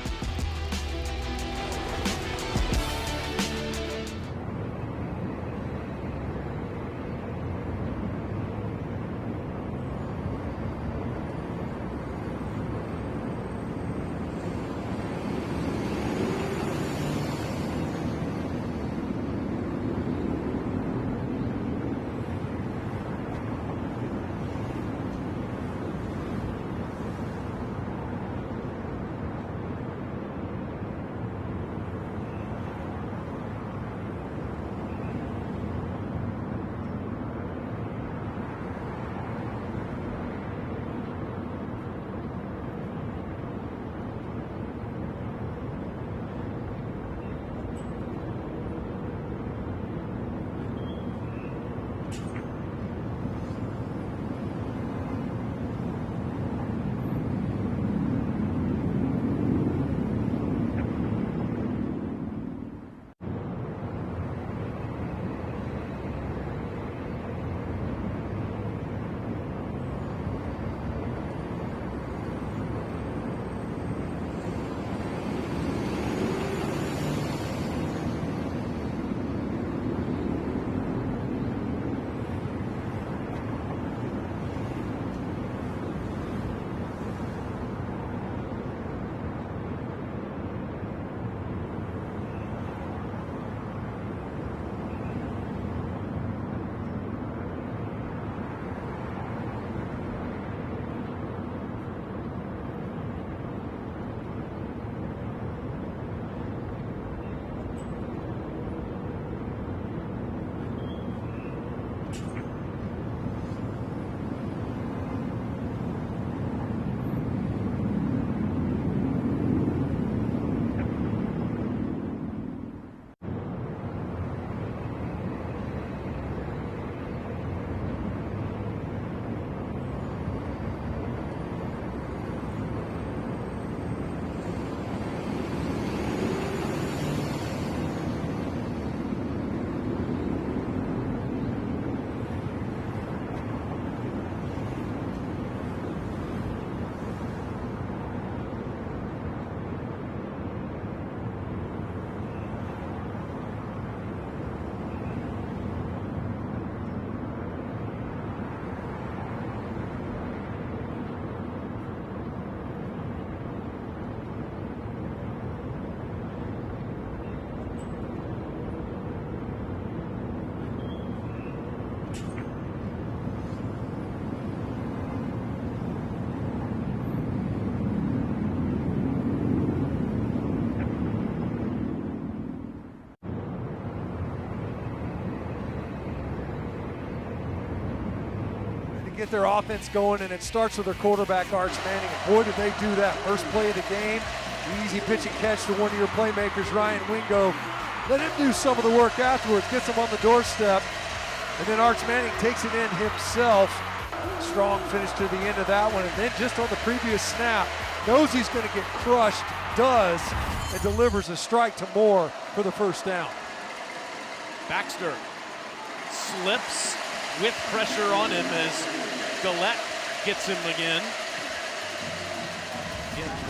Get their offense going, and it starts with their quarterback, Arch Manning. And boy, did they do that. First play of the game, easy pitch and catch to one of your playmakers, Ryan Wingo. Let him do some of the work afterwards, gets him on the doorstep, and then Arch Manning takes it in himself. Strong finish to the end of that one, and then just on the previous snap, knows he's going to get crushed, does, and delivers a strike to Moore for the first down. Baxter slips with pressure on him as Gillette gets him again.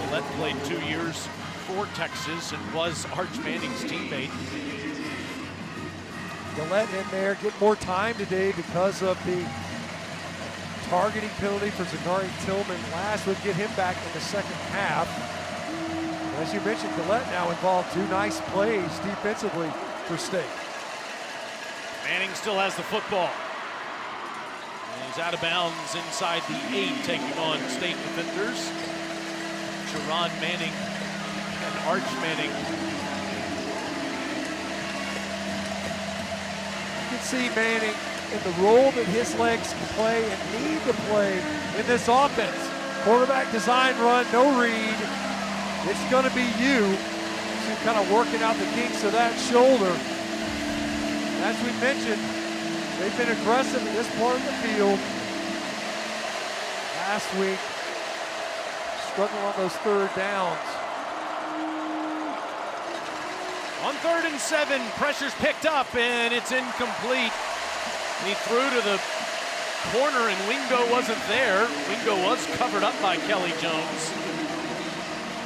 Gillette played 2 years for Texas and was Arch Manning's teammate. Gillette in there, get more time today because of the targeting penalty for Zachary Tillman last would get him back in the second half. As you mentioned, Gillette now involved 2 nice plays defensively for State. Manning still has the football. And he's out of bounds inside the 8, taking on State defenders. Jerron Manning and Arch Manning. You can see Manning in the role that his legs can play and need to play in this offense. Quarterback design run, no read. It's going to be you. So you're kind of working out the kinks of that shoulder. As we mentioned, they've been aggressive in this part of the field. Last week, struggling on those third downs. On 3rd and 7, pressure's picked up and it's incomplete. He threw to the corner and Wingo wasn't there. Wingo was covered up by Kelly Jones.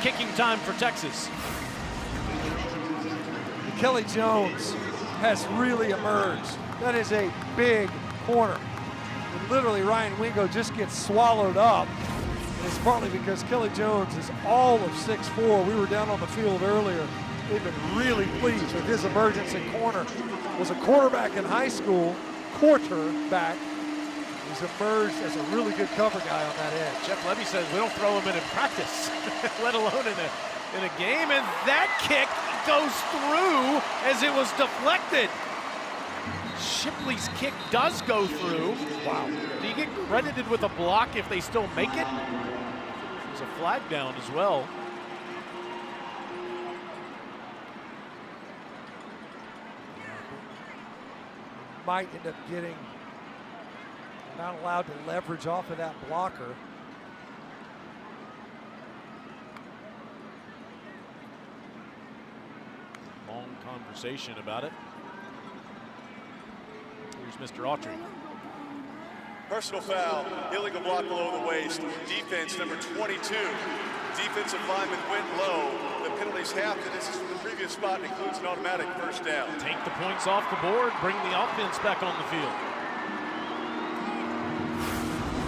Kicking time for Texas. Kelly Jones has really emerged. That is a big corner. And literally Ryan Wingo just gets swallowed up. And it's partly because Kelly Jones is all of 6'4". We were down on the field earlier. They've been really pleased with his emergence in corner. Was a quarterback in high school, quarterback. He's emerged as a really good cover guy on that edge. Jeff Levy says we don't throw him in practice, let alone in a game. And that kick goes through as it was deflected. Shipley's kick does go through. Wow. Do you get credited with a block if they still make it? There's a flag down as well. Might end up getting, not allowed to leverage off of that blocker. Long conversation about it. Here's Mr. Autry. Personal foul, illegal block below the waist. Defense number 22. Defensive lineman went low. The penalty's half the distance from the previous spot and includes an automatic first down. Take the points off the board, bring the offense back on the field.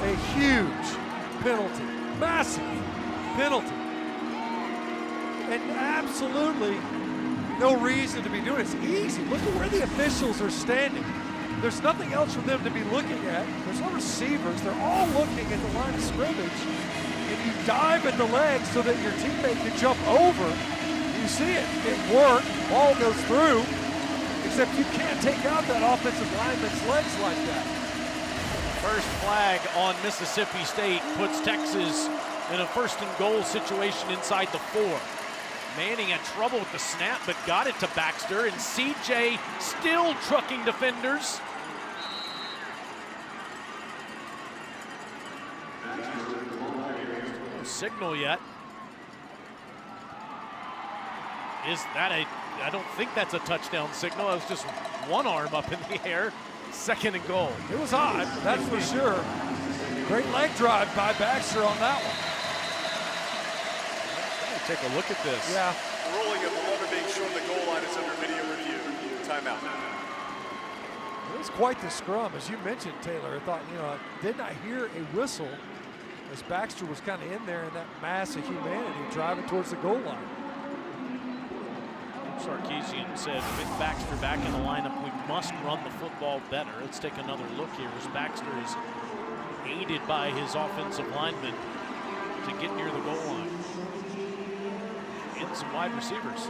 A huge penalty, massive penalty. And absolutely no reason to be doing it. It's easy. Look at where the officials are standing. There's nothing else for them to be looking at. There's no receivers. They're all looking at the line of scrimmage. And you dive in the legs so that your teammate can jump over. You see it. It worked. Ball goes through. Except you can't take out that offensive lineman's legs like that. First flag on Mississippi State puts Texas in a 1st and goal situation inside the 4. Manning had trouble with the snap, but got it to Baxter, and CJ still trucking defenders. No signal yet. Is that I don't think that's a touchdown signal. It was just one arm up in the air. 2nd and goal. It was odd, that's for sure. Great leg drive by Baxter on that one. Take a look at this. Yeah. Ruling of the runner being shown the goal line is under video review. Timeout. It was quite the scrum, as you mentioned, Taylor. I thought, didn't I hear a whistle as Baxter was kind of in there in that mass of humanity driving towards the goal line. Sarkisian said with Baxter back in the lineup, we must run the football better. Let's take another look here as Baxter is aided by his offensive lineman to get near the goal line. And some wide receivers.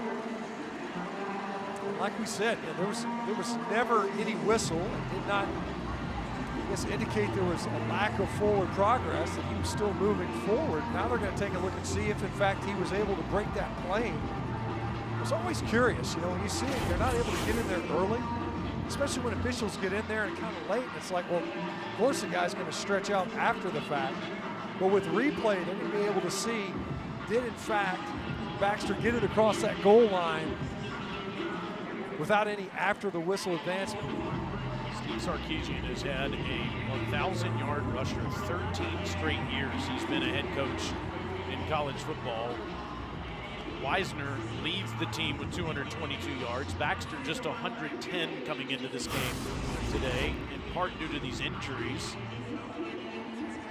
Like we said, there was never any whistle. It did not, I guess, indicate there was a lack of forward progress, that he was still moving forward. Now they're going to take a look and see if, in fact, he was able to break that plane. I was always curious, when you see it, they're not able to get in there early, especially when officials get in there and kind of late. And it's like, well, of course the guy's going to stretch out after the fact. But with replay, they're going to be able to see, did, in fact, Baxter get it across that goal line without any after the whistle advancement. Steve Sarkisian has had a 1,000-yard rusher 13 straight years. He's been a head coach in college football. Weisner leads the team with 222 yards. Baxter just 110 coming into this game today, in part due to these injuries.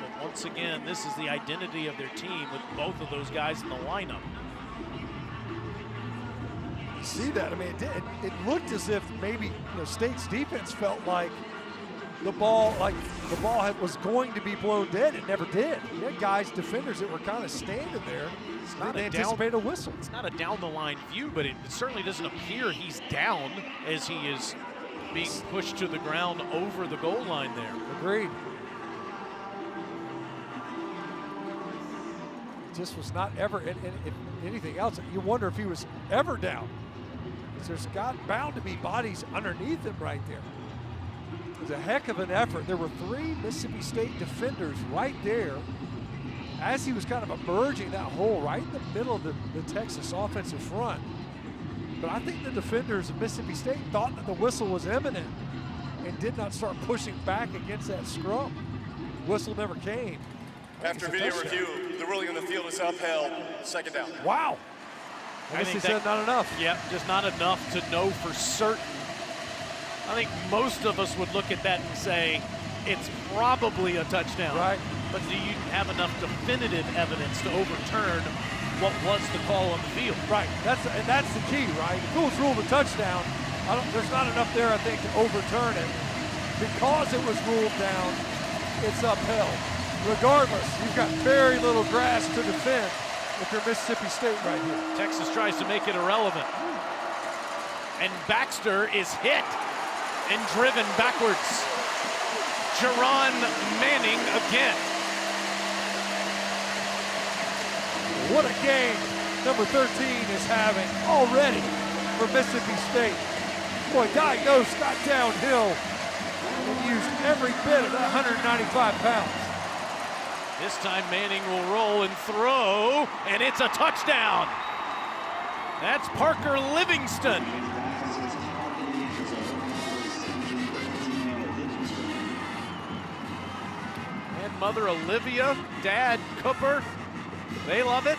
But once again, this is the identity of their team with both of those guys in the lineup. You see that? I mean, it looked as if maybe State's defense felt like the ball was going to be blown dead. It never did. You had guys, defenders, that were kind of standing there. It's not they anticipate a whistle. It's not a down-the-line view, but it certainly doesn't appear he's down as he is being pushed to the ground over the goal line there. Agreed. Just was not ever, and anything else, you wonder if he was ever down. There's bound to be bodies underneath him right there. It was a heck of an effort. There were 3 Mississippi State defenders right there as he was kind of emerging that hole right in the middle of the Texas offensive front. But I think the defenders of Mississippi State thought that the whistle was imminent and did not start pushing back against that scrum. Whistle never came. After video review, the ruling on the field is upheld. Second down. Wow. I guess he said not enough. Yeah, just not enough to know for certain. I think most of us would look at that and say it's probably a touchdown. Right. But do you have enough definitive evidence to overturn what was the call on the field? Right. That's the key, right? If it was ruled a touchdown, there's not enough there, I think, to overturn it. Because it was ruled down, it's upheld. Regardless, you've got very little grass to defend if you're Mississippi State right here. Texas tries to make it irrelevant. And Baxter is hit and driven backwards. Jerron Manning again. What a game number 13 is having already for Mississippi State. Boy, diagnosed, got downhill, and used every bit of that 195 pounds. This time Manning will roll and throw, and it's a touchdown. That's Parker Livingston. And mother Olivia, dad Cooper, they love it.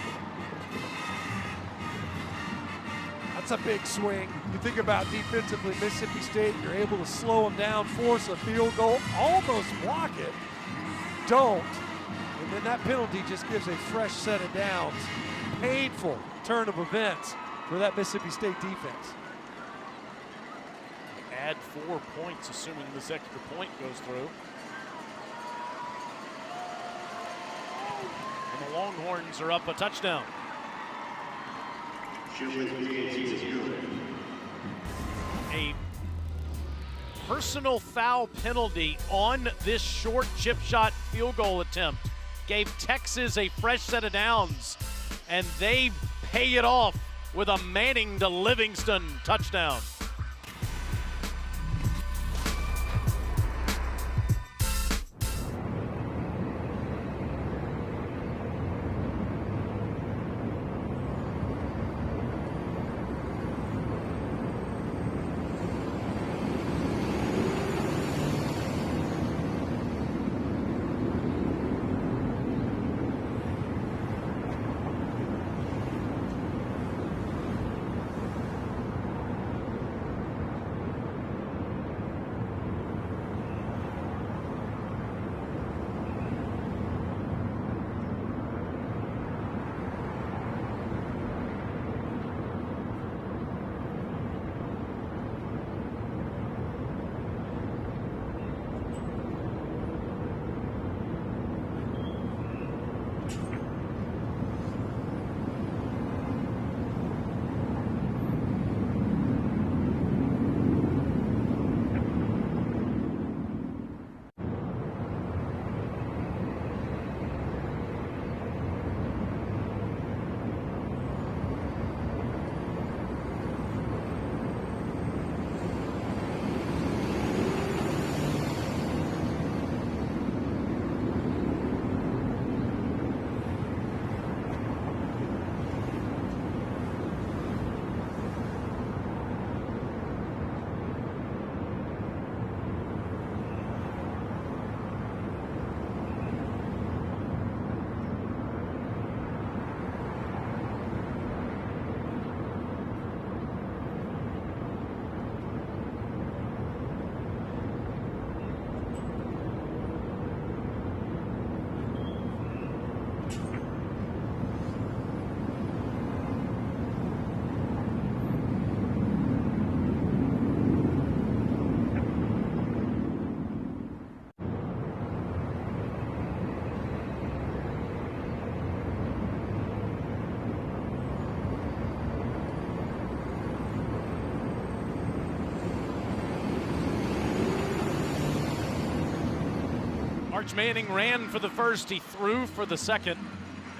That's a big swing. You think about defensively, Mississippi State, you're able to slow them down, force a field goal, almost block it. Don't. And then that penalty just gives a fresh set of downs. Painful turn of events for that Mississippi State defense. Add 4 points, assuming this extra point goes through. And the Longhorns are up a touchdown. A personal foul penalty on this short chip shot field goal attempt gave Texas a fresh set of downs, and they pay it off with a Manning to Livingston touchdown. Arch Manning ran for the first, he threw for the second,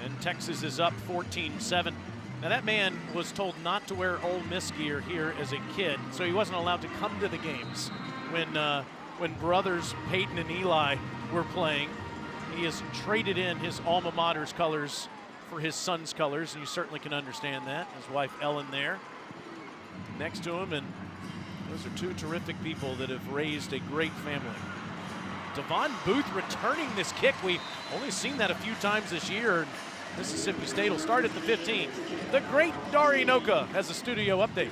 and Texas is up 14-7. Now that man was told not to wear Ole Miss gear here as a kid, so he wasn't allowed to come to the games when brothers Peyton and Eli were playing. He has traded in his alma mater's colors for his son's colors, and you certainly can understand that. His wife Ellen there next to him, and those are two terrific people that have raised a great family. Devon Booth returning this kick. We've only seen that a few times this year. Mississippi State will start at the 15. The great Dari Noka has a studio update.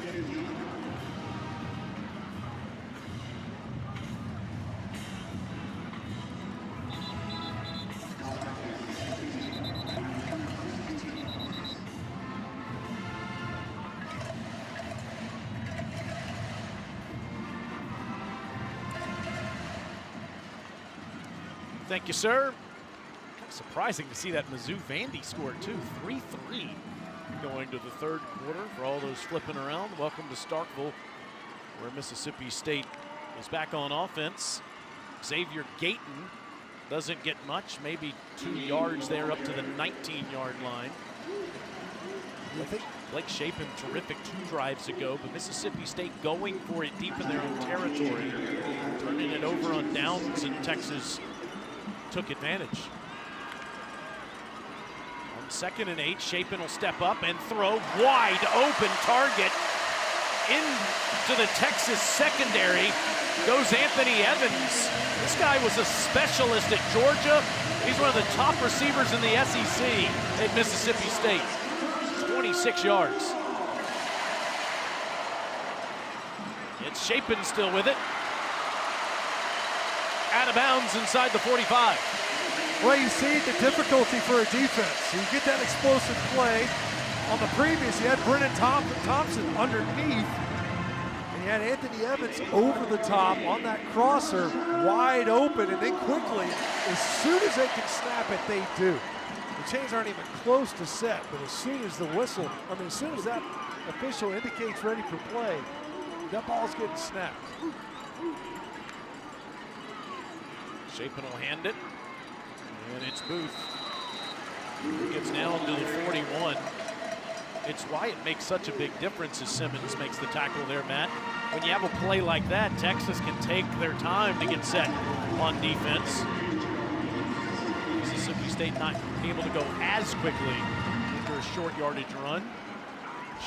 Thank you, sir. Kind of surprising to see that Mizzou Vandy score too. 3-3 going to the third quarter for all those flipping around. Welcome to Starkville, where Mississippi State is back on offense. Xavier Gayton doesn't get much, maybe 2 yards there up to the 19-yard line. I think Blake Shapen, terrific 2 drives ago, but Mississippi State going for it deep in their own territory, turning it over on downs, and Texas took advantage. On 2nd and 8, Shapen will step up and throw. Wide open target into the Texas secondary goes Anthony Evans. This guy was a specialist at Georgia. He's one of the top receivers in the SEC at Mississippi State. 26 yards. It's Shapen still with it. Out of bounds inside the 45. Well, you see the difficulty for a defense. You get that explosive play. On the previous, you had Brennan Thompson underneath, and you had Anthony Evans over the top on that crosser, wide open, and then quickly, as soon as they can snap it, they do. The chains aren't even close to set, but as soon as the whistle, as soon as that official indicates ready for play, that ball's getting snapped. Shapen will hand it, and it's Booth who gets now into the 41. It's why it makes such a big difference as Simmons makes the tackle there, Matt. When you have a play like that, Texas can take their time to get set on defense. Mississippi State not able to go as quickly after a short yardage run.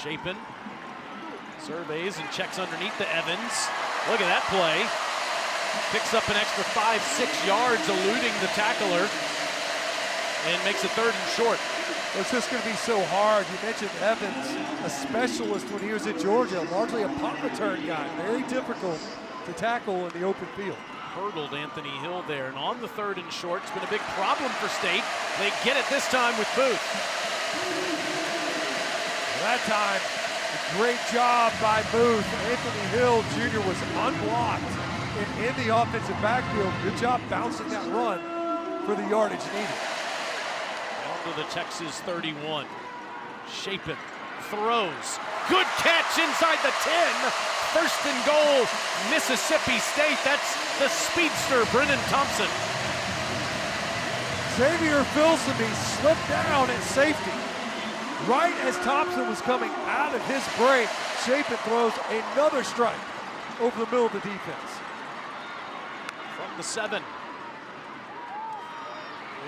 Shapen surveys and checks underneath to Evans. Look at that play. Picks up an extra 5-6 yards, eluding the tackler, and makes it 3rd and short. It's just going to be so hard. You mentioned Evans, a specialist when he was at Georgia, largely a punt return guy. Very difficult to tackle in the open field. Hurdled Anthony Hill there, and on the 3rd and short, it's been a big problem for State. They get it this time with Booth. That time, a great job by Booth. Anthony Hill Jr. was unblocked in the offensive backfield. Good job bouncing that run for the yardage needed. Down to the Texas 31. Shapen throws. Good catch inside the 10. 1st and goal, Mississippi State. That's the speedster, Brennan Thompson. Xavier Filsaime slipped down at safety. Right as Thompson was coming out of his break, Shapen throws another strike over the middle of the defense. From the 7.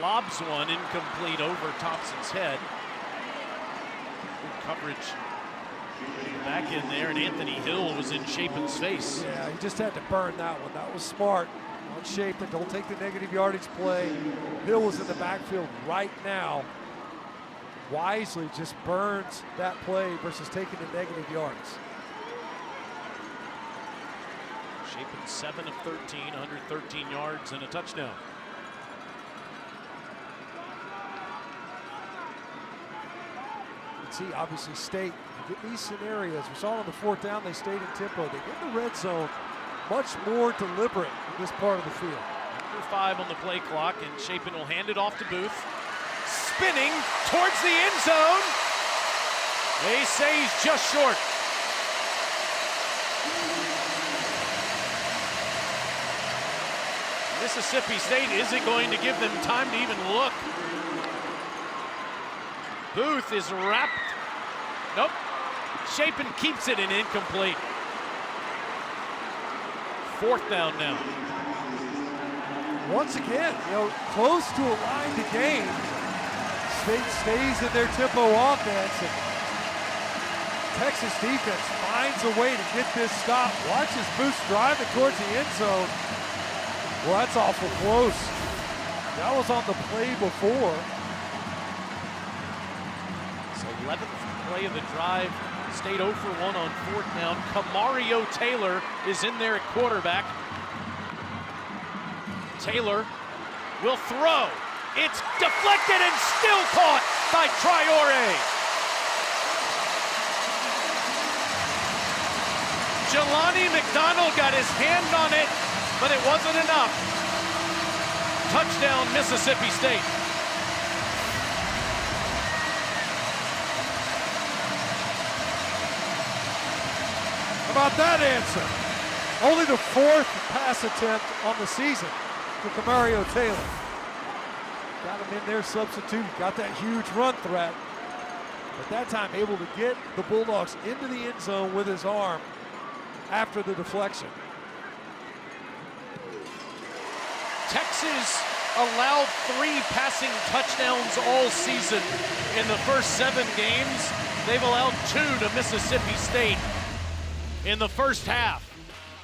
Lobs one incomplete over Thompson's head. Good coverage back in there, and Anthony Hill was in Shapen's face. Yeah, he just had to burn that one. That was smart on Shapen. Don't take the negative yardage play. Hill was in the backfield right now. Wisely just burns that play versus taking the negative yards. Shapen 7 of 13, 113 yards and a touchdown. You can see, obviously, State, you get these scenarios. We saw on the 4th down, they stayed in tempo. They get in the red zone, much more deliberate in this part of the field. Number 5 on the play clock, and Shapen will hand it off to Booth. Spinning towards the end zone. They say he's just short. Mississippi State isn't going to give them time to even look. Booth is wrapped. Nope. Shapen keeps it and incomplete. 4th down now. Once again, close to a line to gain. State stays in their tempo offense, and Texas defense finds a way to get this stop. Watch as Booth driving towards the end zone. Well, that's awful close. That was on the play before. So 11th play of the drive. State 0 for 1 on 4th down. Camario Taylor is in there at quarterback. Taylor will throw. It's deflected and still caught by Traore. Jelani McDonald got his hand on it, but it wasn't enough. Touchdown, Mississippi State. How about that answer? Only the 4th pass attempt on the season for Camario Taylor. Got him in there, substitute, got that huge run threat. But that time able to get the Bulldogs into the end zone with his arm after the deflection. Texas allowed 3 passing touchdowns all season in the first 7 games. They've allowed 2 to Mississippi State in the first half.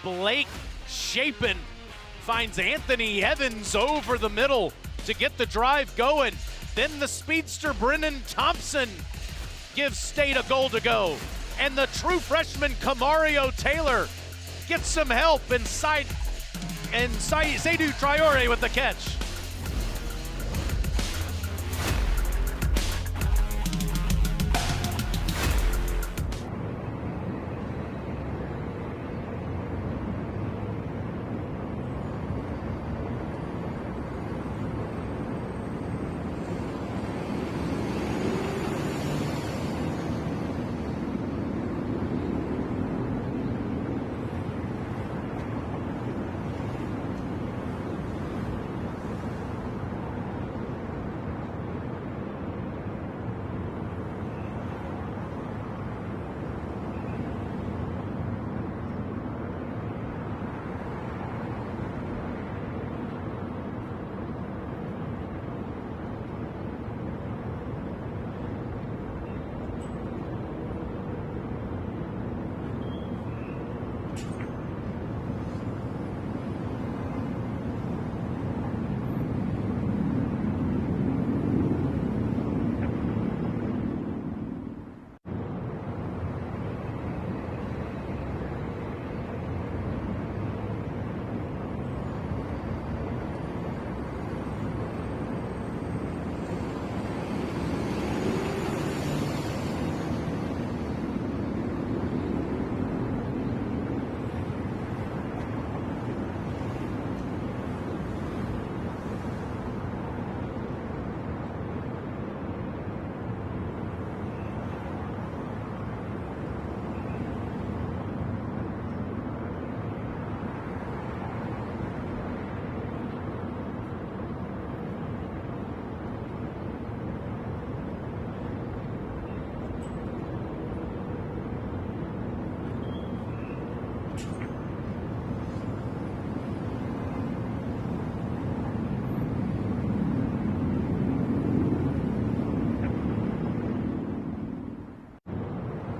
Blake Shapen finds Anthony Evans over the middle to get the drive going. Then the speedster Brennan Thompson gives State a goal to go. And the true freshman Camario Taylor gets some help and Seydou Traore with the catch.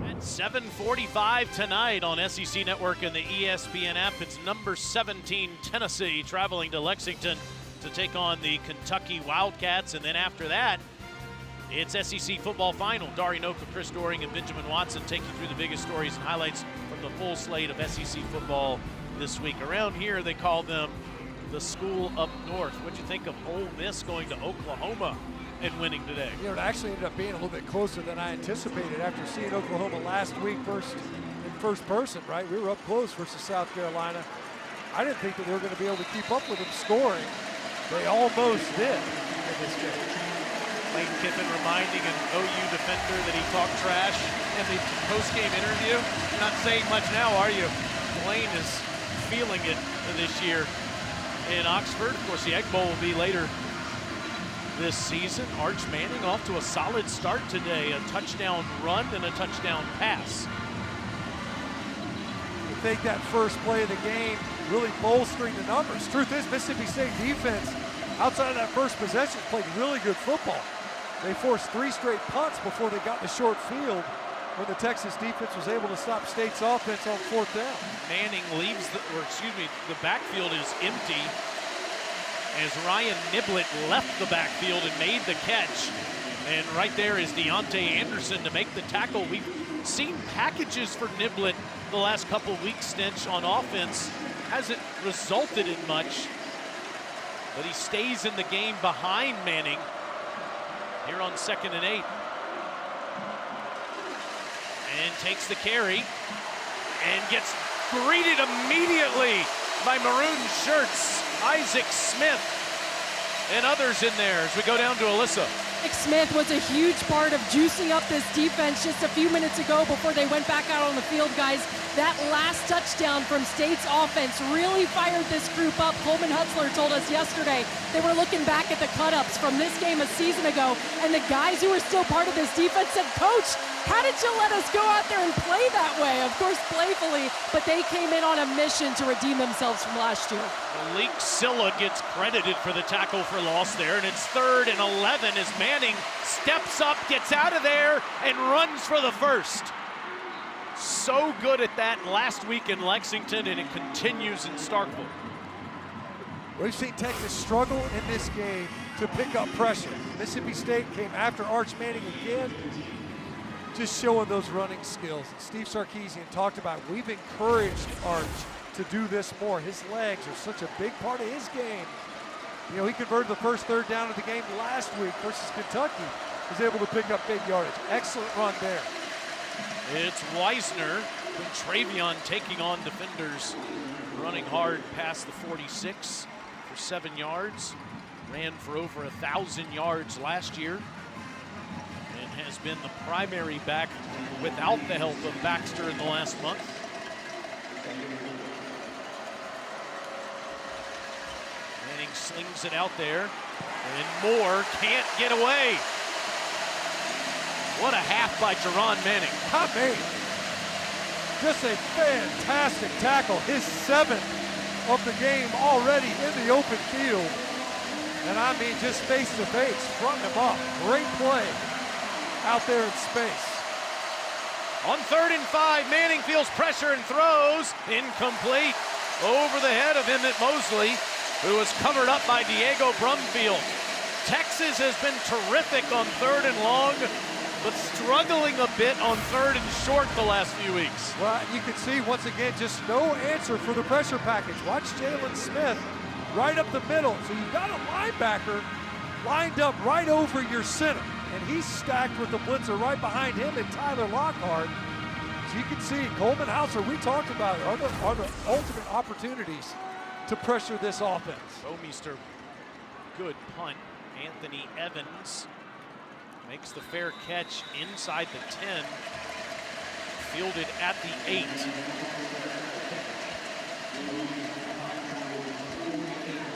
At 7:45 tonight on SEC Network and the ESPN app, it's number 17 Tennessee traveling to Lexington to take on the Kentucky Wildcats. And then after that, it's SEC football final. Dari Noka, Chris Doering, and Benjamin Watson take you through the biggest stories and highlights from the full slate of SEC football this week. Around here, they call them the School Up North. What'd you think of Ole Miss going to Oklahoma and winning today? You know, it actually ended up being a little bit closer than I anticipated after seeing Oklahoma last week in first person, right? We were up close versus South Carolina. I didn't think that they were going to be able to keep up with them scoring. They almost did in this game. Lane Kiffin reminding an OU defender that he talked trash in the post-game interview. You're not saying much now, are you? Lane is feeling it this year. in Oxford. Of course, the Egg Bowl will be later this season. Arch Manning off to a solid start today. A touchdown run and a touchdown pass. You think that first play of the game really bolstering the numbers. Truth is, Mississippi State defense, outside of that first possession, played really good football. They forced 3 straight punts before they got in the short field when the Texas defense was able to stop State's offense on 4th down. Manning leaves, the backfield is empty as Ryan Niblett left the backfield and made the catch. And right there is Deontay Anderson to make the tackle. We've seen packages for Niblett the last couple weeks, Stinch, on offense. Hasn't resulted in much, but he stays in the game behind Manning here on 2nd and 8. And takes the carry and gets greeted immediately by maroon shirts, Isaac Smith and others in there as we go down to Alyssa. Nick Smith was a huge part of juicing up this defense just a few minutes ago before they went back out on the field, guys. That last touchdown from State's offense really fired this group up. Coleman Hutzler told us yesterday they were looking back at the cut-ups from this game a season ago, and the guys who were still part of this defense said, "Coach, how did you let us go out there and play that way?" Of course, playfully, but they came in on a mission to redeem themselves from last year. Malik Silla gets credited for the tackle for loss there, and it's 3rd and 11 as Manning steps up, gets out of there, and runs for the first. So good at that last week in Lexington, and it continues in Starkville. We've seen Texas struggle in this game to pick up pressure. Mississippi State came after Arch Manning again, just showing those running skills. Steve Sarkisian talked about, we've encouraged Arch to do this more. His legs are such a big part of his game. You know, he converted the first 3rd down of the game last week versus Kentucky. Was able to pick up big yardage. Excellent run there. It's Weisner from Travion taking on defenders, running hard past the 46 for 7 yards. Ran for over 1,000 yards last year and has been the primary back without the help of Baxter in the last month. Manning slings it out there, and Moore can't get away. What a half by Jerron Manning. Not me. Just a fantastic tackle. His 7th of the game already in the open field. And I mean, just face to face, fronting him up. Great play out there in space. On 3rd and 5, Manning feels pressure and throws. Incomplete. Over the head of Emmett Mosley, who was covered up by Diego Brumfield. Texas has been terrific on 3rd and long, but struggling a bit on 3rd and short the last few weeks. Well, you can see, once again, just no answer for the pressure package. Watch Jalen Smith right up the middle. So you've got a linebacker lined up right over your center, and he's stacked with the blitzer right behind him and Tyler Lockhart. As you can see, Coleman Hauser, we talked about it, are the ultimate opportunities to pressure this offense. Bomeister, good punt. Anthony Evans makes the fair catch inside the 10, fielded at the 8.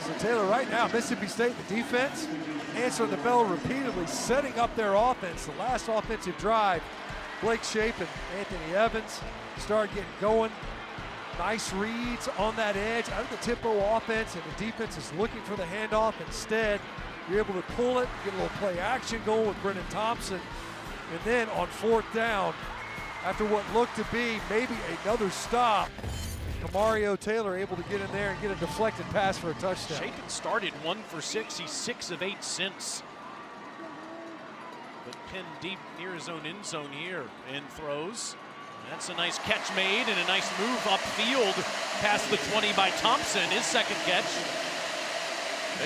So Taylor, right now, Mississippi State, the defense, answering the bell repeatedly, setting up their offense. The last offensive drive, Blake Shape and Anthony Evans started getting going. Nice reads on that edge, out of the tempo offense, and the defense is looking for the handoff. Instead, you're able to pull it, get a little play action going with Brennan Thompson. And then on 4th down, after what looked to be maybe another stop, Kamario Taylor able to get in there and get a deflected pass for a touchdown. Shapen started 1 for 6. He's 6 of 8 since. But pinned deep near his own end zone here and throws. That's a nice catch made and a nice move upfield past the 20 by Thompson, his 2nd catch.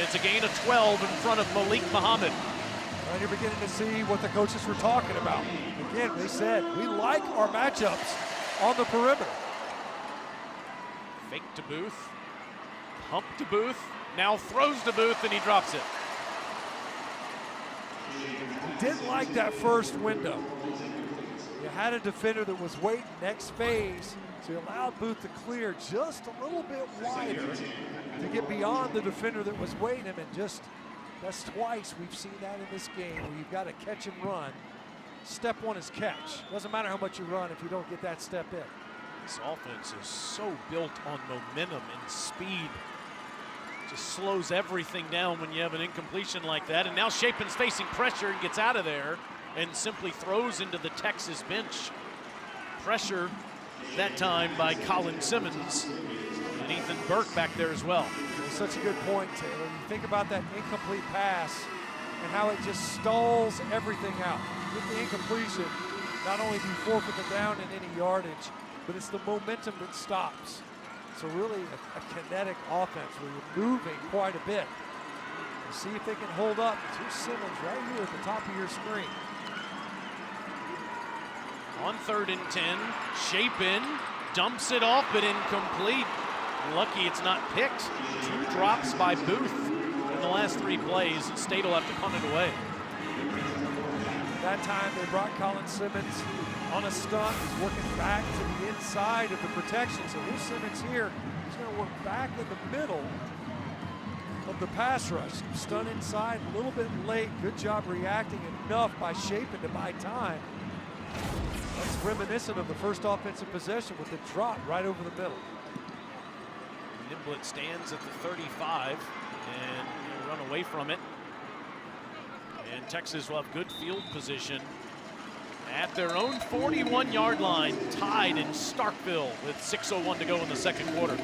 It's a gain of 12 in front of Malik Muhammad. And you're beginning to see what the coaches were talking about. Again, they said, we like our matchups on the perimeter. Fake to Booth, pump to Booth, now throws to Booth and he drops it. Didn't like that first window. You had a defender that was waiting next phase, so you allowed Booth to clear just a little bit wider to get beyond the defender that was waiting him, and just, that's twice we've seen that in this game where you've got to catch and run. Step one is catch. Doesn't matter how much you run if you don't get that step in. This offense is so built on momentum and speed. Just slows everything down when you have an incompletion like that. And now Shapen's facing pressure and gets out of there and simply throws into the Texas bench. Pressure that time by Colin Simmons, and Ethan Burke back there as well. Such a good point, Taylor. You think about that incomplete pass and how it just stalls everything out. With the incompletion, not only do you forfeit the down in any yardage, but it's the momentum that stops. So really a kinetic offense where you're moving quite a bit. We'll see if they can hold up. Here's Simmons right here at the top of your screen. On 3rd and 10, Shapen dumps it off, but incomplete. Lucky it's not picked. 2 drops by Booth in the last 3 plays, and State will have to punt it away. That time they brought Colin Simmons on a stunt. He's working back to the inside of the protection. So here's Simmons here. He's going to work back in the middle of the pass rush. Stunt inside, a little bit late. Good job reacting enough by Shapen to buy time. That's reminiscent of the first offensive possession with the drop right over the middle. Niblett stands at the 35 and he'll run away from it. And Texas will have good field position at their own 41-yard line, tied in Starkville with 6:01 to go in the second quarter.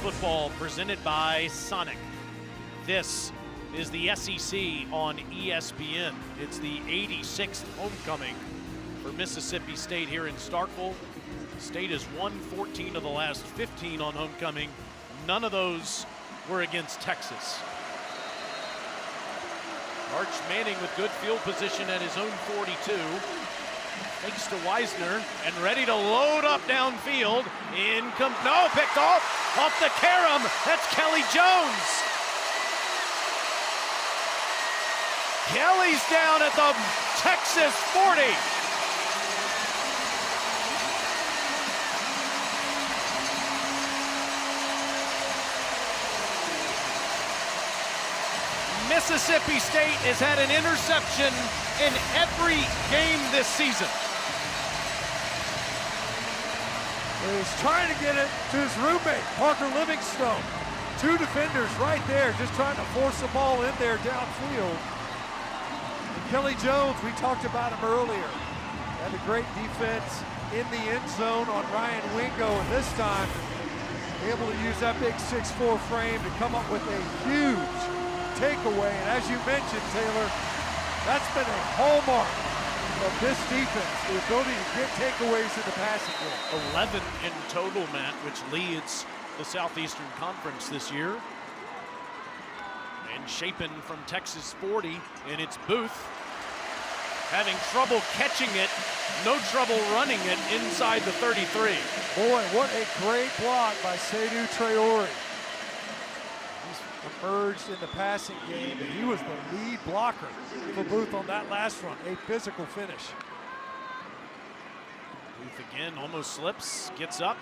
Football presented by Sonic. This is the SEC on ESPN. It's the 86th homecoming for Mississippi State here in Starkville. State has won 14 of the last 15 on homecoming. None of those were against Texas. Arch Manning with good field position at his own 42. Fakes to Wisner and ready to load up downfield. No, picked off the carom. That's Kelly Jones. Kelly's down at the Texas 40. Mississippi State has had an interception in every game this season. He's trying to get it to his roommate, Parker Livingstone. Two defenders right there, just trying to force the ball in there downfield. And Kelly Jones, we talked about him earlier. Had a great defense in the end zone on Ryan Wingo, and this time able to use that big 6'4" frame to come up with a huge takeaway. And as you mentioned, Taylor, that's been a hallmark of this defense, the ability to get takeaways in the passing game. 11 in total, Matt, which leads the Southeastern Conference this year. And Chapin from Texas 40, and it's Booth having trouble catching it, no trouble running it inside the 33. Boy, what a great block by Seydou Traore. Emerged in the passing game, and he was the lead blocker for Booth on that last run. A physical finish. Booth again almost slips, gets up.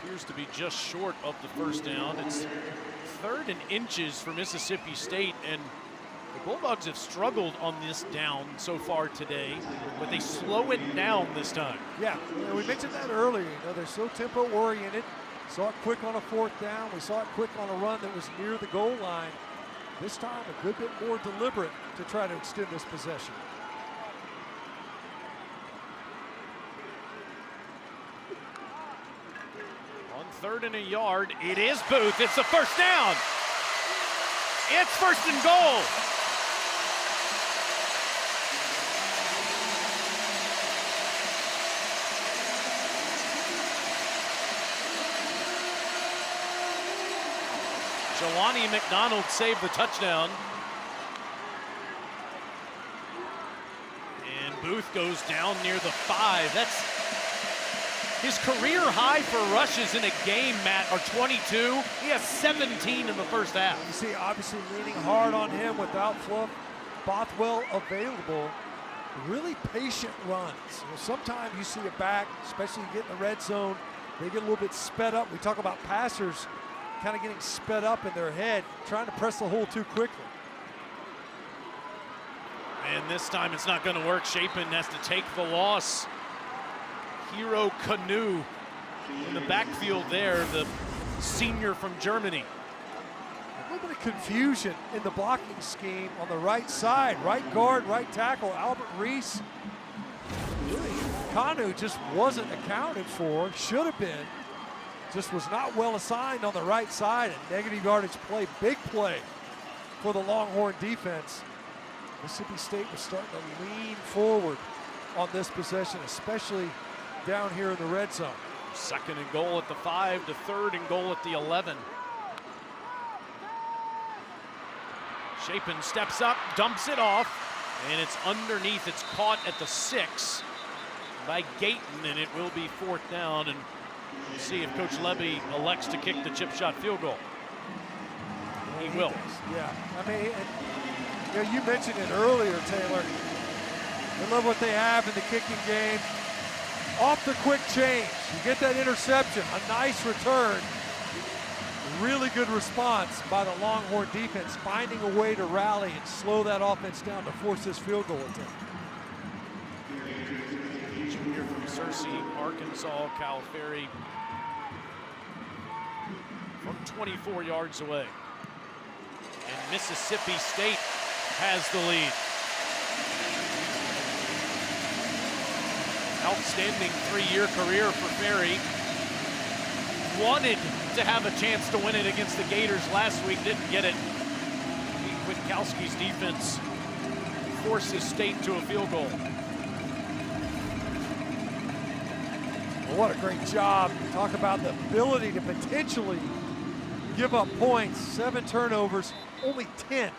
Appears to be just short of the first down. It's 3rd and inches for Mississippi State, and the Bulldogs have struggled on this down so far today, but they slow it down this time. Yeah, we mentioned that earlier. You know, they're so tempo oriented. Saw it quick on a 4th down. We saw it quick on a run that was near the goal line. This time a good bit more deliberate to try to extend this possession. On 3rd and a yard, it is Booth. It's the first down. It's 1st and goal. Jelani McDonald saved the touchdown. And Booth goes down near the 5. That's his career high for rushes in a game, Matt, are 22. He has 17 in the first half. You see, obviously leaning hard on him without Fluff Bothwell available. Really patient runs. You know, sometimes you see a back, especially you get in the red zone, they get a little bit sped up. We talk about passers kind of getting sped up in their head, trying to press the hole too quickly. And this time it's not going to work. Chapin has to take the loss. Hero Kanu in the backfield there, the senior from Germany. A little bit of confusion in the blocking scheme on the right side. Right guard, right tackle, Albert Reese. Really, Kanu just wasn't accounted for, should have been. Just was not well assigned on the right side, and negative yardage play, big play for the Longhorn defense. Mississippi State was starting to lean forward on this possession, especially down here in the red zone. 2nd and goal at the 5 to 3rd and goal at the 11. Chapin steps up, dumps it off, and it's underneath. It's caught at the 6 by Gayton, and it will be 4th down. And we'll see if Coach Levy elects to kick the chip shot field goal. He will. Yeah, I mean, and, you know, you mentioned it earlier, Taylor. I love what they have in the kicking game. Off the quick change, you get that interception, a nice return. Really good response by the Longhorn defense, finding a way to rally and slow that offense down to force this field goal attempt. Junior from Searcy, Arkansas, Cal Ferry, from 24 yards away. And Mississippi State has the lead. Outstanding 3-year career for Ferry. Wanted to have a chance to win it against the Gators last week, didn't get it. Kwiatkowski's defense forces State to a field goal. Well, what a great job. Talk about the ability to potentially give up points. 7 turnovers, only 10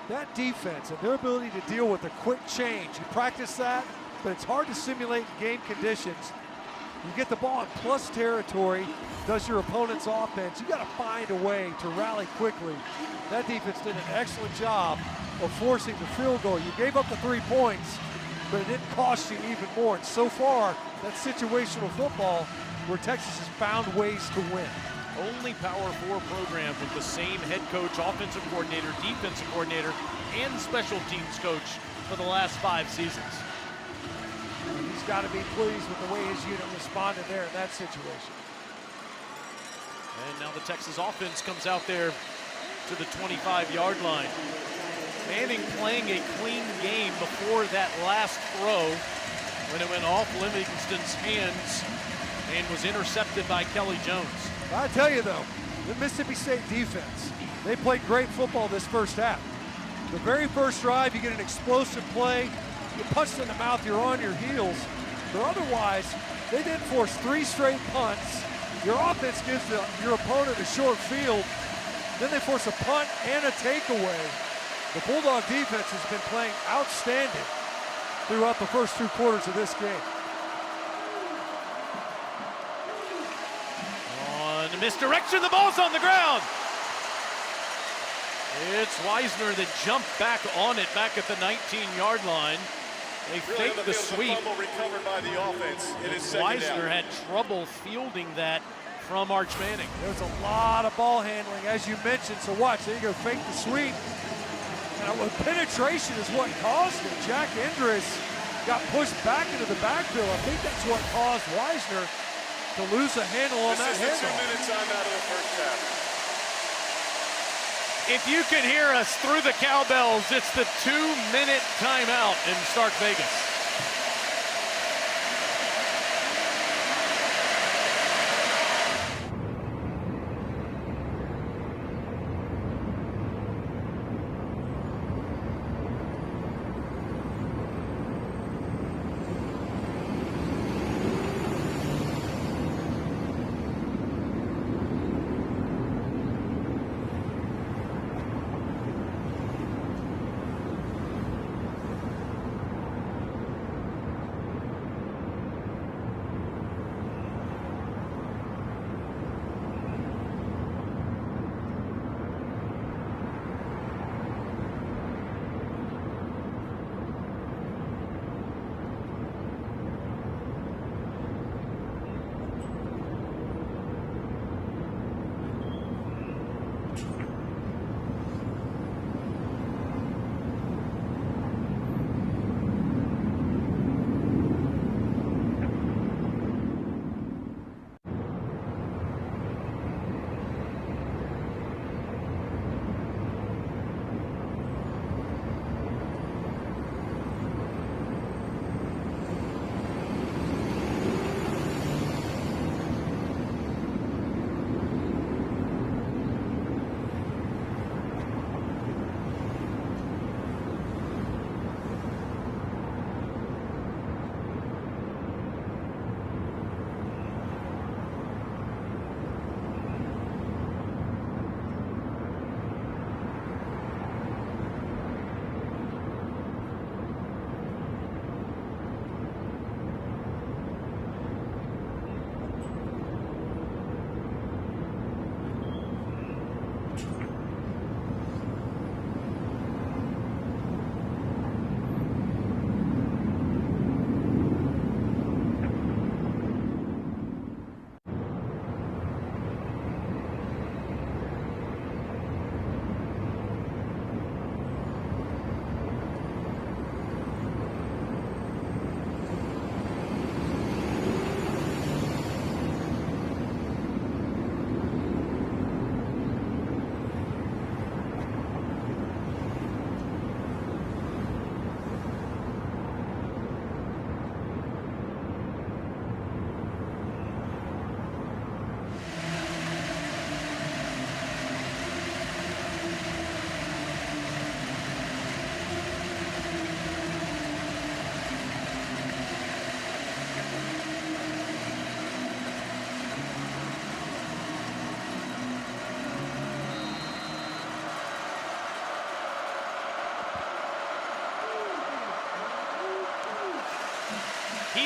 that defense and their ability to deal with a quick change, you practice that, but it's hard to simulate in game conditions. You get the ball in plus territory, does your opponent's offense, you got to find a way to rally quickly. That defense did an excellent job of forcing the field goal. You gave up the 3 points, but it didn't cost you even more. And so far, that's situational football where Texas has found ways to win. Only Power 4 program with the same head coach, offensive coordinator, defensive coordinator, and special teams coach for the last 5 seasons. He's got to be pleased with the way his unit responded there in that situation. And now the Texas offense comes out there to the 25-yard line. Manning playing a clean game before that last throw when it went off Livingston's hands and was intercepted by Kelly Jones. I tell you though, the Mississippi State defense, they played great football this first half. The very first drive, you get an explosive play, you punched in the mouth, you're on your heels. But otherwise, they didn't force 3 straight punts. Your offense gives your opponent a short field. Then they force a punt and a takeaway. The Bulldog defense has been playing outstanding throughout the first 2 quarters of this game. On misdirection, the ball's on the ground. It's Wisner that jumped back on it back at the 19-yard line. They faked the sweep. Recovered by the offense. It is second Wisner down. had trouble fielding that from Arch Manning. There's a lot of ball handling, as you mentioned. So watch, there you go, fake the sweep. And penetration is what caused it. Jack Endress got pushed back into the backfield. I think that's what caused Wisner to lose a handle on that This is the handoff. 2-minute timeout of the first half. If you can hear us through the cowbells, it's the 2-minute timeout in Stark Vegas.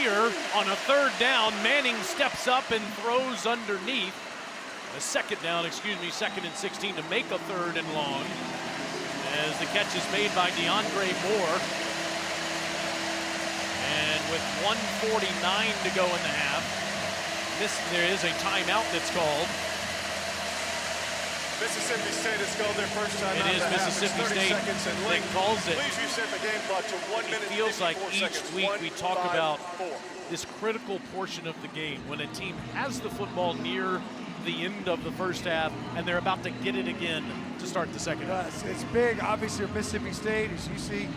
here on a third down. Manning steps up and throws underneath. A second down, second and 16 to make a third and long. As the catch is made by DeAndre Moore. And with 1:49 to go in the half, there is a timeout that's called. Mississippi State has called their first time out. It is Mississippi State that calls it. Please reset the game clock to 1 minute. It feels like each week we talk about this critical portion of the game when a team has the football near the end of the first half and they're about to get it again to start the second half. It's big, obviously, for Mississippi State, as you see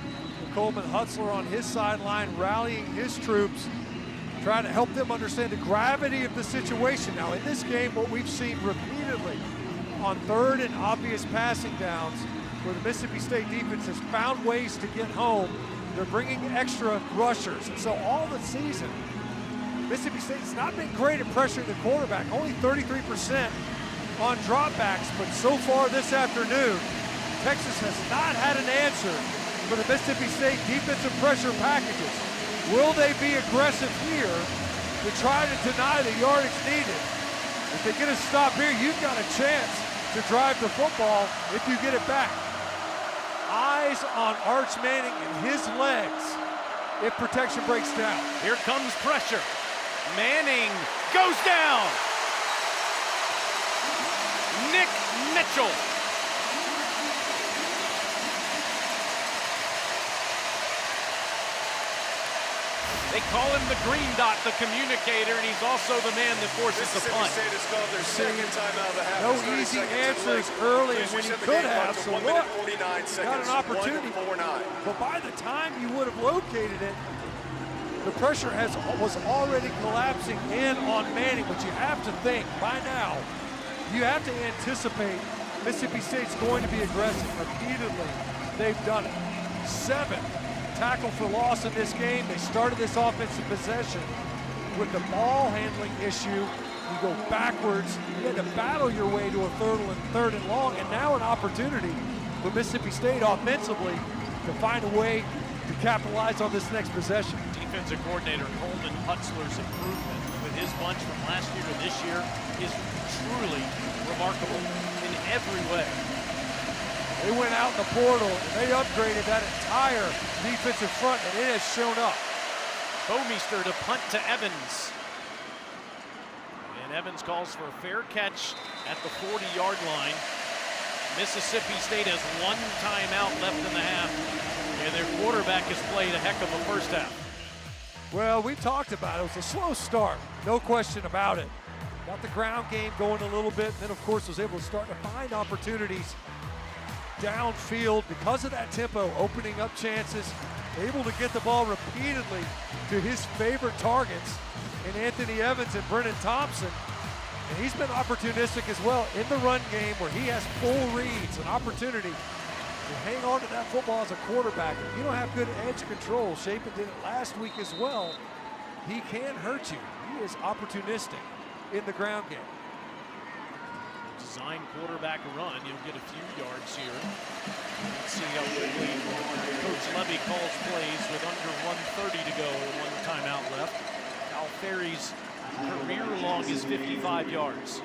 Coleman Hutzler on his sideline rallying his troops, trying to help them understand the gravity of the situation. Now, in this game, what we've seen repeatedly on third and obvious passing downs, where the Mississippi State defense has found ways to get home, they're bringing extra rushers. And so all the season, Mississippi State's not been great at pressuring the quarterback, only 33% on dropbacks, but so far this afternoon, Texas has not had an answer for the Mississippi State defensive pressure packages. Will they be aggressive here to try to deny the yardage needed? If they get a stop here, you've got a chance to drive the football if you get it back. Eyes on Arch Manning and his legs if protection breaks down. Here comes pressure. Manning goes down. Nick Mitchell. They call him the green dot, the communicator, and he's also the man that forces the punt. Mississippi State has called their second timeout of the half. No easy answers early when you could have, so look, got an opportunity. But by the time you would have located it, the pressure was already collapsing in on Manning, but you have to think, by now, you have to anticipate Mississippi State's going to be aggressive. Repeatedly, they've done it. 7 tackle for loss in this game. They started this offensive possession with the ball handling issue. You go backwards, you had to battle your way to a third and long, and now an opportunity for Mississippi State offensively to find a way to capitalize on this next possession. Defensive coordinator Coleman Hutzler's improvement with his bunch from last year to this year is truly remarkable in every way. They went out in the portal and they upgraded that entire defensive front, and it has shown up. Bomeister to punt to Evans. And Evans calls for a fair catch at the 40-yard line. Mississippi State has 1 timeout left in the half, and their quarterback has played a heck of a first half. Well, we talked about it. It was a slow start, no question about it. Got the ground game going a little bit, and then of course was able to start to find opportunities downfield because of that tempo, opening up chances, able to get the ball repeatedly to his favorite targets in Anthony Evans and Brennan Thompson. And he's been opportunistic as well in the run game where he has full reads, an opportunity to hang on to that football as a quarterback. If you don't have good edge control, Shapen did it last week as well, he can hurt you. He is opportunistic in the ground game. Design quarterback run, you'll get a few yards here. Let's see how quickly Coach Levy calls plays with under 1:30 to go and 1 timeout left. Cal Ferry's career long is 55 yards.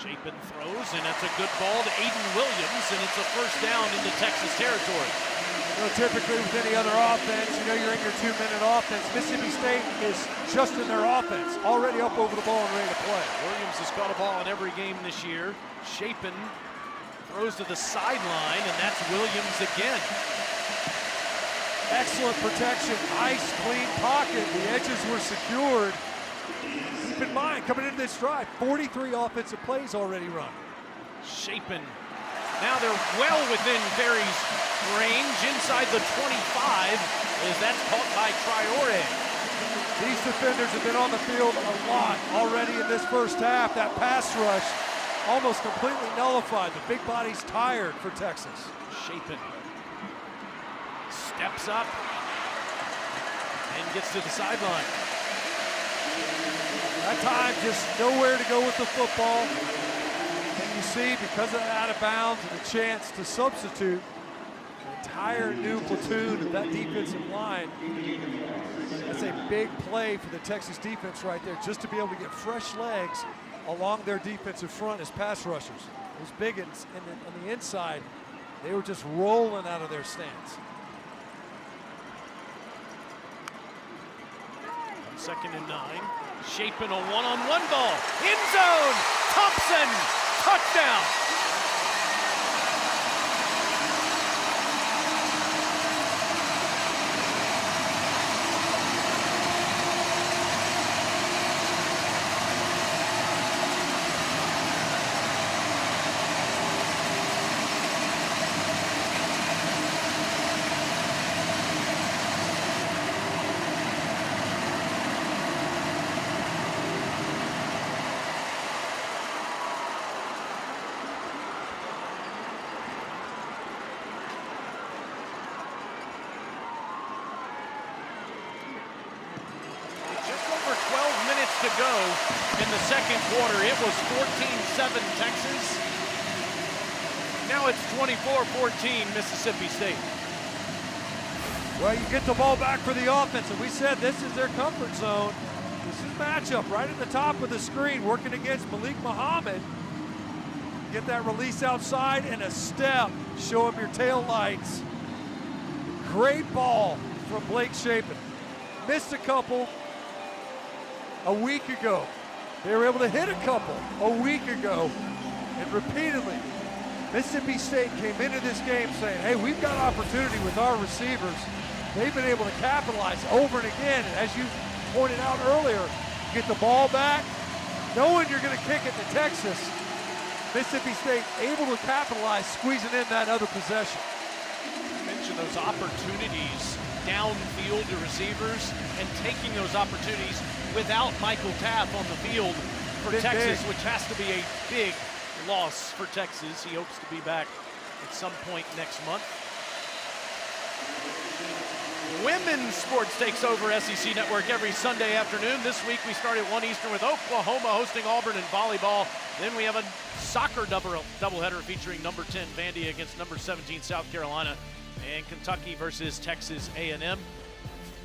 Shapen throws, and that's a good ball to Aiden Williams, and it's a first down into Texas territory. You know, typically with any other offense, you know you're in your 2-minute offense. Mississippi State is just in their offense, already up over the ball and ready to play. Williams has caught a ball in every game this year. Shapen throws to the sideline, and that's Williams again. Excellent protection, nice clean pocket. The edges were secured. Keep in mind, coming into this drive, 43 offensive plays already run. Shapen. Now they're well within Ferry's range, inside the 25, as that's caught by Traore. These defenders have been on the field a lot already in this first half. That pass rush almost completely nullified. The big body's tired for Texas. Shapen steps up and gets to the sideline. That time, just nowhere to go with the football. And you see, because of that out of bounds and the chance to substitute, Entire new platoon of that defensive line. That's a big play for the Texas defense right there, just to be able to get fresh legs along their defensive front as pass rushers. Those big ones on the inside, they were just rolling out of their stance. 2nd and 9. Shaping a one-on-one ball. End zone. Thompson. Touchdown. To go in the second quarter. It was 14-7 Texas. Now it's 24-14 Mississippi State. Well, you get the ball back for the offense, and we said this is their comfort zone. This is matchup right at the top of the screen, working against Malik Muhammad. Get that release outside and a step. Show him your tail lights. Great ball from Blake Shapen. Missed a couple a week ago. They were able to hit a couple a week ago, and repeatedly Mississippi State came into this game saying, hey, we've got opportunity with our receivers. They've been able to capitalize over and again, and as you pointed out earlier, get the ball back, knowing you're going to kick it to Texas. Mississippi State able to capitalize, squeezing in that other possession. Mention those opportunities downfield to receivers and taking those opportunities without Michael Taft on the field for Texas, which has to be a big loss for Texas. He hopes to be back at some point next month. Women's sports takes over SEC Network every Sunday afternoon. This week we start at 1 Eastern with Oklahoma hosting Auburn in volleyball. Then we have a soccer doubleheader featuring number 10 Vandy against number 17 South Carolina, and Kentucky versus Texas A&M.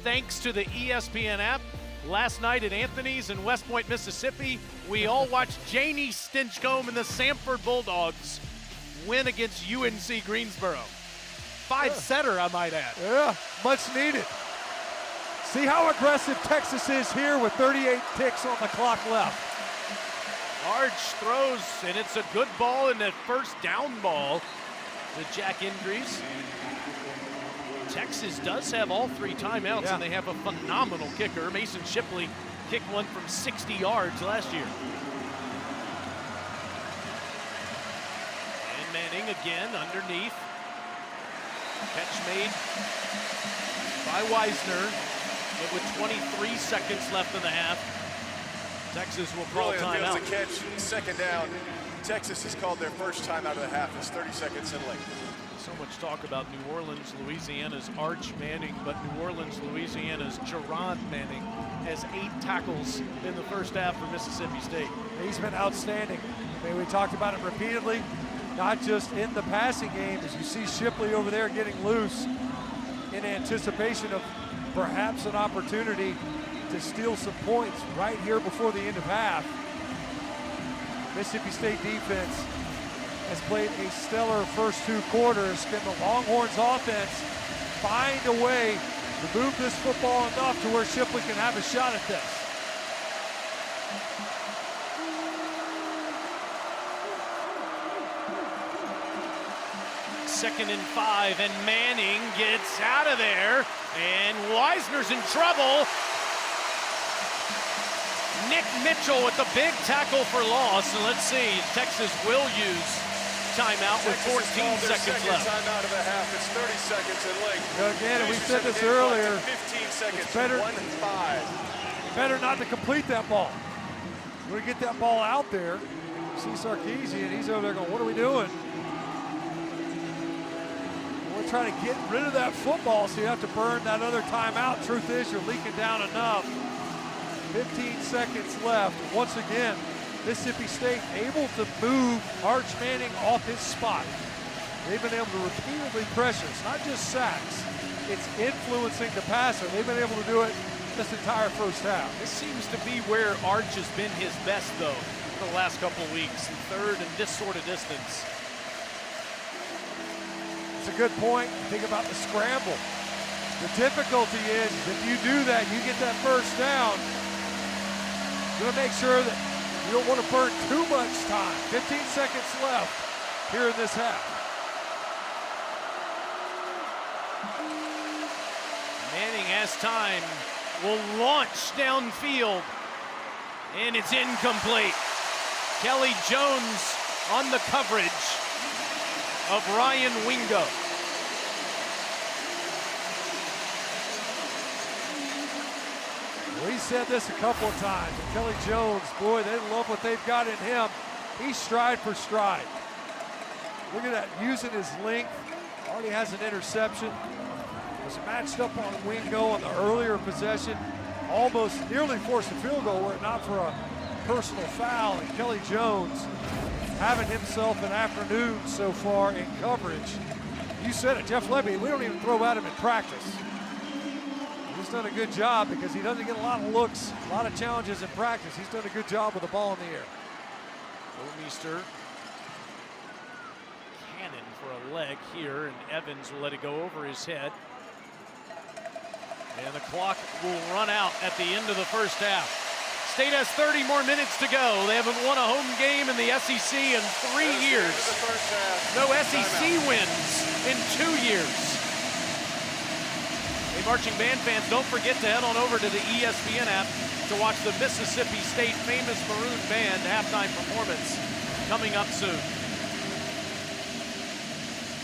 Thanks to the ESPN app, last night at Anthony's in West Point, Mississippi, we all watched Janie Stinchcomb and the Samford Bulldogs win against UNC Greensboro. 5-setter, I might add. Yeah, much needed. See how aggressive Texas is here with 38 ticks on the clock left. Arch throws, and it's a good ball in that first down ball to Jack Ingries. Texas does have all 3 timeouts, and they have a phenomenal kicker. Mason Shipley kicked one from 60 yards last year. And Manning again underneath. Catch made by Wisner, but with 23 seconds left in the half. Texas will call timeout. The catch, 2nd down. Texas has called their first timeout of the half. It's 30 seconds in late. So much talk about New Orleans, Louisiana's Arch Manning, but New Orleans, Louisiana's Jerron Manning has 8 tackles in the first half for Mississippi State. He's been outstanding. I mean, we talked about it repeatedly, not just in the passing game, as you see Shipley over there getting loose in anticipation of perhaps an opportunity to steal some points right here before the end of half. Mississippi State defense has played a stellar first 2 quarters. Can the Longhorns offense find a way to move this football enough to where Shipley can have a shot at this? Second and 5, and Manning gets out of there, and Wisner's in trouble. Nick Mitchell with the big tackle for loss, and let's see, Texas will use timeout with 14 seconds left. Timeout of the half. It's 30 seconds in length. Again, we said this earlier. 15 seconds. It's better, 1-5. better not to complete that ball. We're gonna get that ball out there. See Sarkisian, he's over there going, what are we doing? We're trying to get rid of that football, so you have to burn that other timeout. Truth is, you're leaking down enough. 15 seconds left. Once again, Mississippi State able to move Arch Manning off his spot. They've been able to repeatedly pressure. It's not just sacks. It's influencing the passer. They've been able to do it this entire first half. This seems to be where Arch has been his best, though, for the last couple of weeks. Third and this sort of distance. It's a good point. Think about the scramble. The difficulty is if you do that, you get that first down, you're going to make sure that you don't want to burn too much time. 15 seconds left here in this half. Manning has time, will launch downfield, and it's incomplete. Kelly Jones on the coverage of Ryan Wingo. We said this a couple of times. And Kelly Jones, boy, they love what they've got in him. He's stride for stride. Look at that, using his length. Already has an interception. Was matched up on Wingo on the earlier possession. Almost nearly forced a field goal were it not for a personal foul. And Kelly Jones having himself an afternoon so far in coverage. You said it, Jeff Lebby, we don't even throw at him in practice. He's done a good job because he doesn't get a lot of looks, a lot of challenges in practice. He's done a good job with the ball in the air. Burmeister cannon for a leg here, and Evans will let it go over his head. And the clock will run out at the end of the first half. State has 30 more minutes to go. They haven't won a home game in the SEC in 3 years. No SEC wins in 2 years. Hey, marching band fans, don't forget to head on over to the ESPN app to watch the Mississippi State famous Maroon Band halftime performance coming up soon.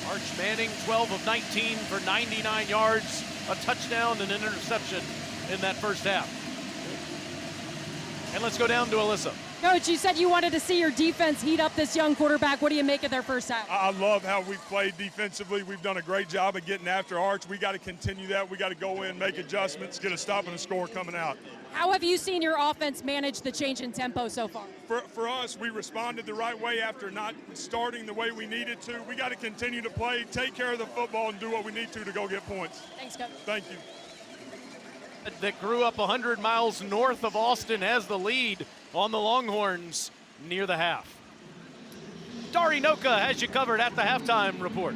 Arch Manning, 12 of 19 for 99 yards, a touchdown and an interception in that first half. And let's go down to Alyssa. Coach, you said you wanted to see your defense heat up this young quarterback. What do you make of their first half? I love how we've played defensively. We've done a great job of getting after Arch. We got to continue that. We got to go in, make adjustments, get a stop and a score coming out. How have you seen your offense manage the change in tempo so far? For us, we responded the right way after not starting the way we needed to. We got to continue to play, take care of the football, and do what we need to go get points. Thanks, Coach. Thank you. That grew up 100 miles north of Austin has the lead on the Longhorns near the half. Dari Noka has you covered at the halftime report.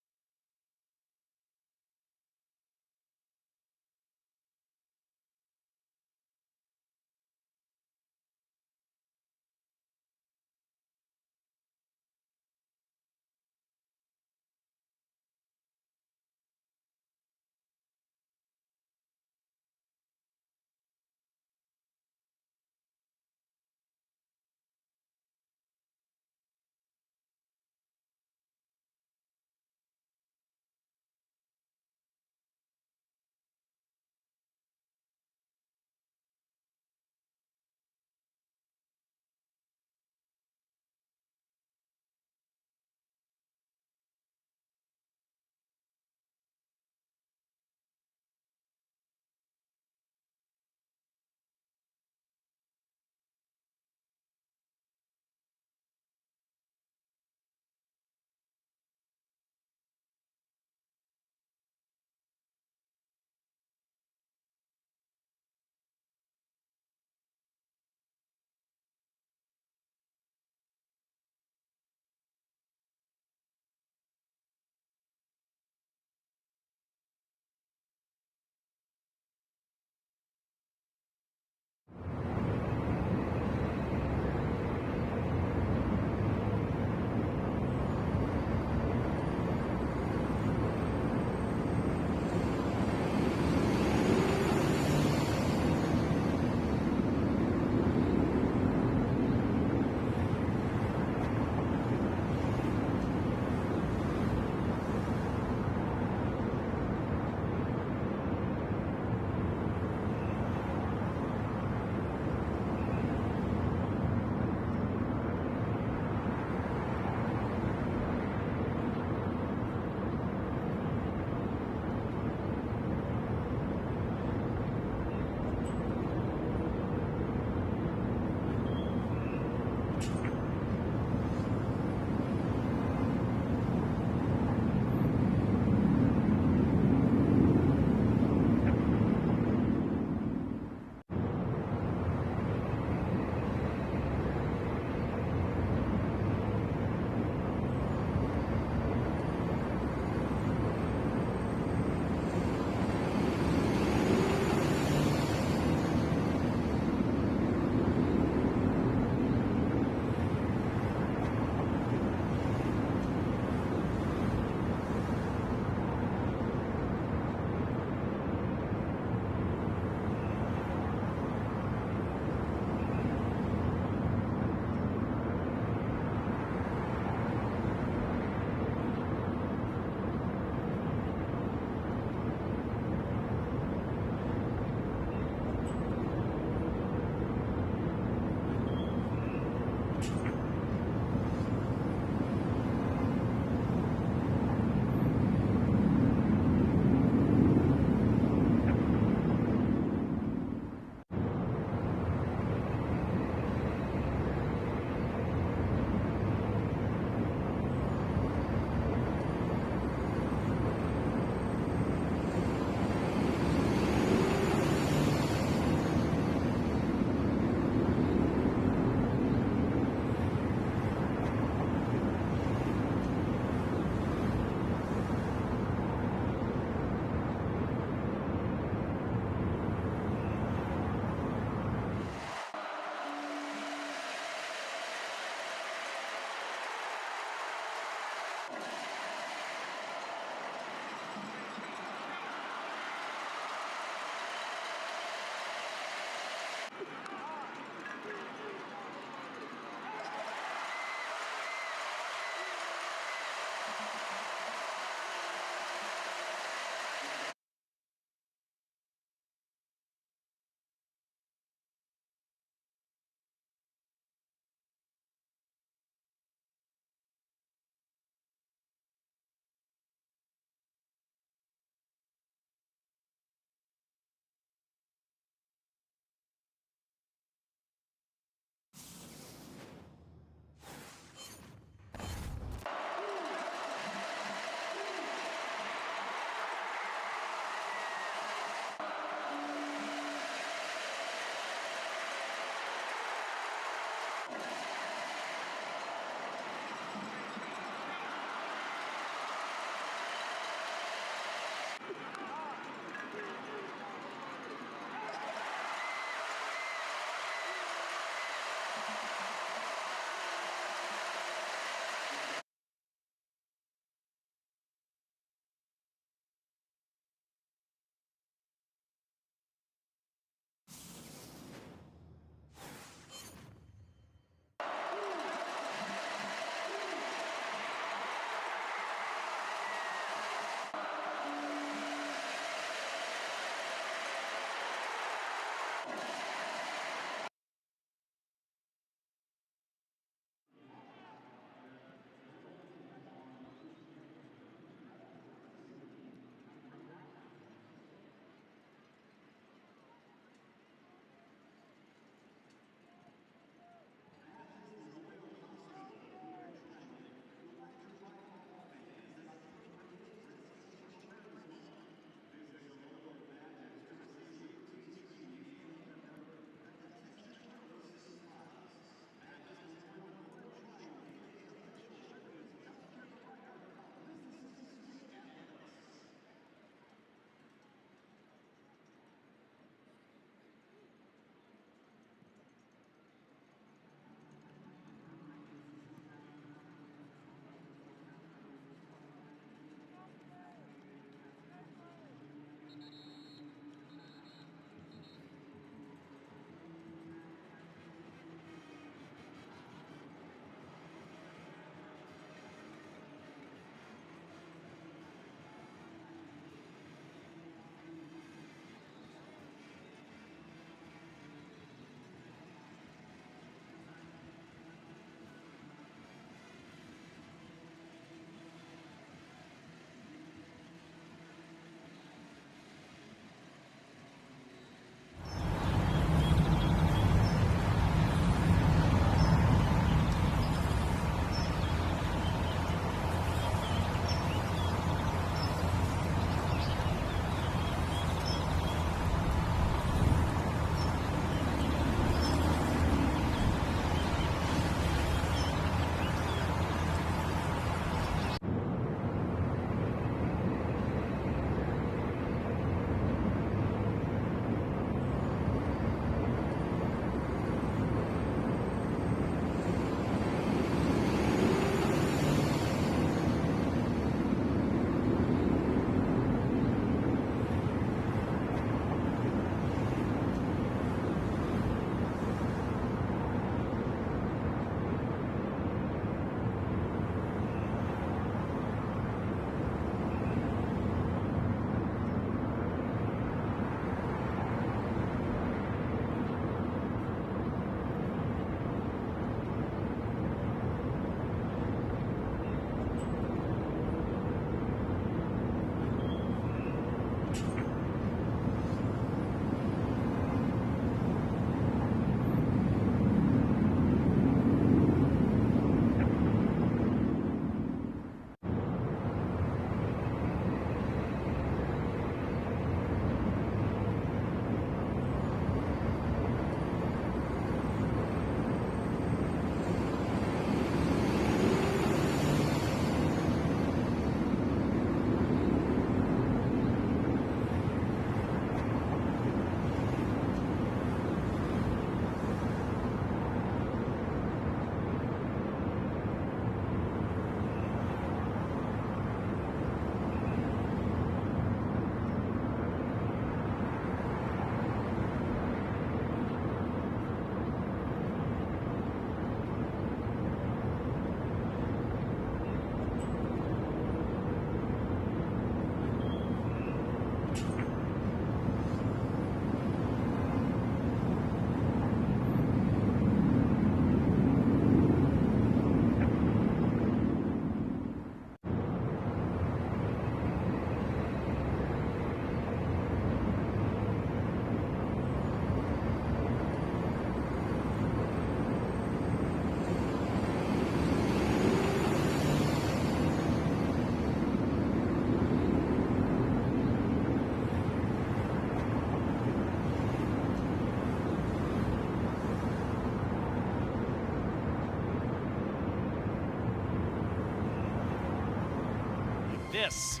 This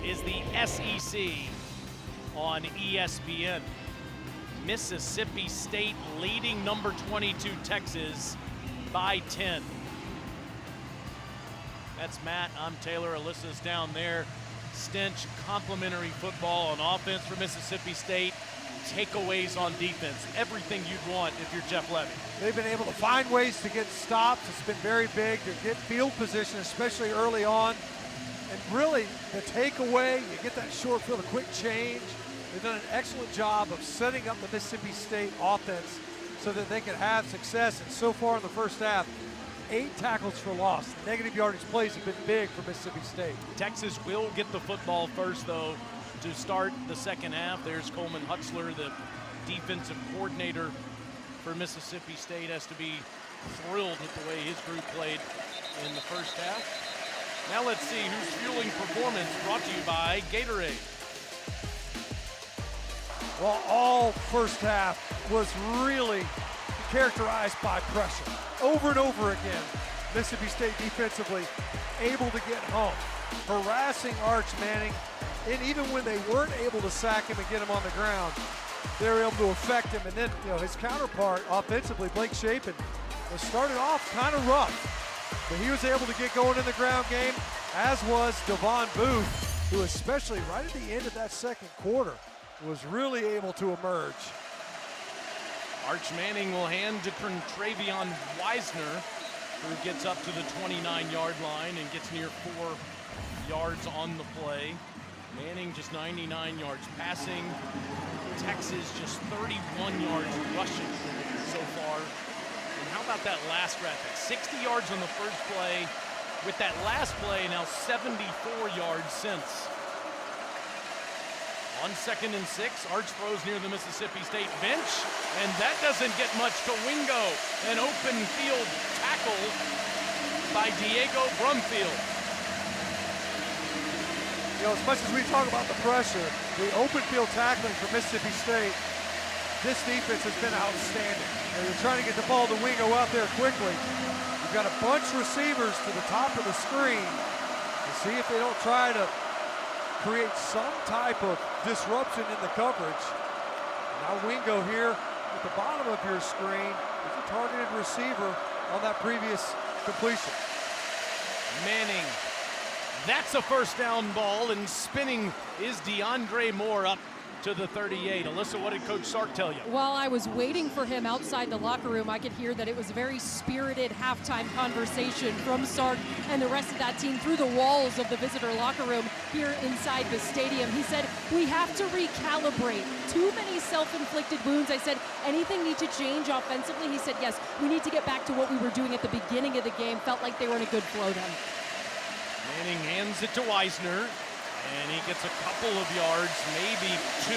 is the SEC on ESPN. Mississippi State leading number 22 Texas by 10. That's Matt, I'm Taylor, Alyssa's down there. Stench, complimentary football on offense for Mississippi State. Takeaways on defense, everything you'd want if you're Jeff Levy. They've been able to find ways to get stops. It's been very big to get field position, especially early on. And really, the takeaway, you get that short field, a quick change. They've done an excellent job of setting up the Mississippi State offense so that they can have success. And so far in the first half, 8 tackles for loss. Negative yardage plays have been big for Mississippi State. Texas will get the football first, though, to start the second half. There's Coleman Hutzler, the defensive coordinator for Mississippi State, has to be thrilled with the way his group played in the first half. Now let's see who's fueling performance, brought to you by Gatorade. Well, all first half was really characterized by pressure. Over and over again, Mississippi State defensively able to get home, harassing Arch Manning. And even when they weren't able to sack him and get him on the ground, they were able to affect him. And then, his counterpart offensively, Blake Shapen, was started off kind of rough, but he was able to get going in the ground game, as was Devon Booth, who especially right at the end of that second quarter was really able to emerge. Arch Manning will hand to Travion Wisner, who gets up to the 29-yard line and gets near 4 yards on the play. Manning just 99 yards passing. Texas just 31 yards rushing so far. And how about that last graphic? 60 yards on the first play. With that last play, now 74 yards since. On 2nd and 6, Arch throws near the Mississippi State bench, and that doesn't get much to Wingo. An open field tackle by Diego Brumfield. As much as we talk about the pressure, the open field tackling for Mississippi State, this defense has been outstanding. They're trying to get the ball to Wingo out there quickly. You've got a bunch of receivers to the top of the screen to see if they don't try to create some type of disruption in the coverage. Now Wingo here at the bottom of your screen is a targeted receiver on that previous completion. Manning. That's a first down ball, and spinning is DeAndre Moore up to the 38. Alyssa, what did Coach Sark tell you? While I was waiting for him outside the locker room, I could hear that it was a very spirited halftime conversation from Sark and the rest of that team through the walls of the visitor locker room here inside the stadium. He said, we have to recalibrate. Too many self-inflicted wounds. I said, anything need to change offensively? He said, yes, we need to get back to what we were doing at the beginning of the game. Felt like they were in a good flow then. Manning hands it to Wisner, and he gets a couple of yards, maybe 2,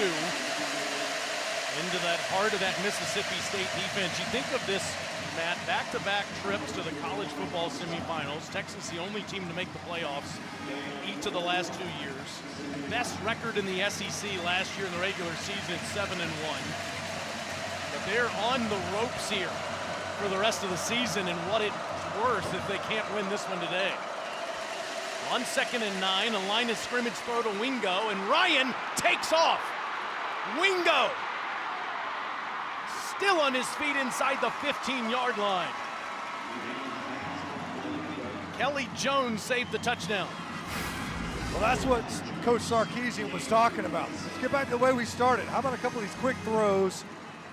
into that heart of that Mississippi State defense. You think of this, Matt, back-to-back trips to the college football semifinals. Texas, the only team to make the playoffs each of the last 2 years. Best record in the SEC last year in the regular season, 7-1. But they're on the ropes here for the rest of the season, and what it's worth if they can't win this one today. On 2nd and 9, a line of scrimmage throw to Wingo, and Ryan takes off. Wingo still on his feet inside the 15-yard line. Kelly Jones saved the touchdown. Well, that's what Coach Sarkisian was talking about. Let's get back to the way we started. How about a couple of these quick throws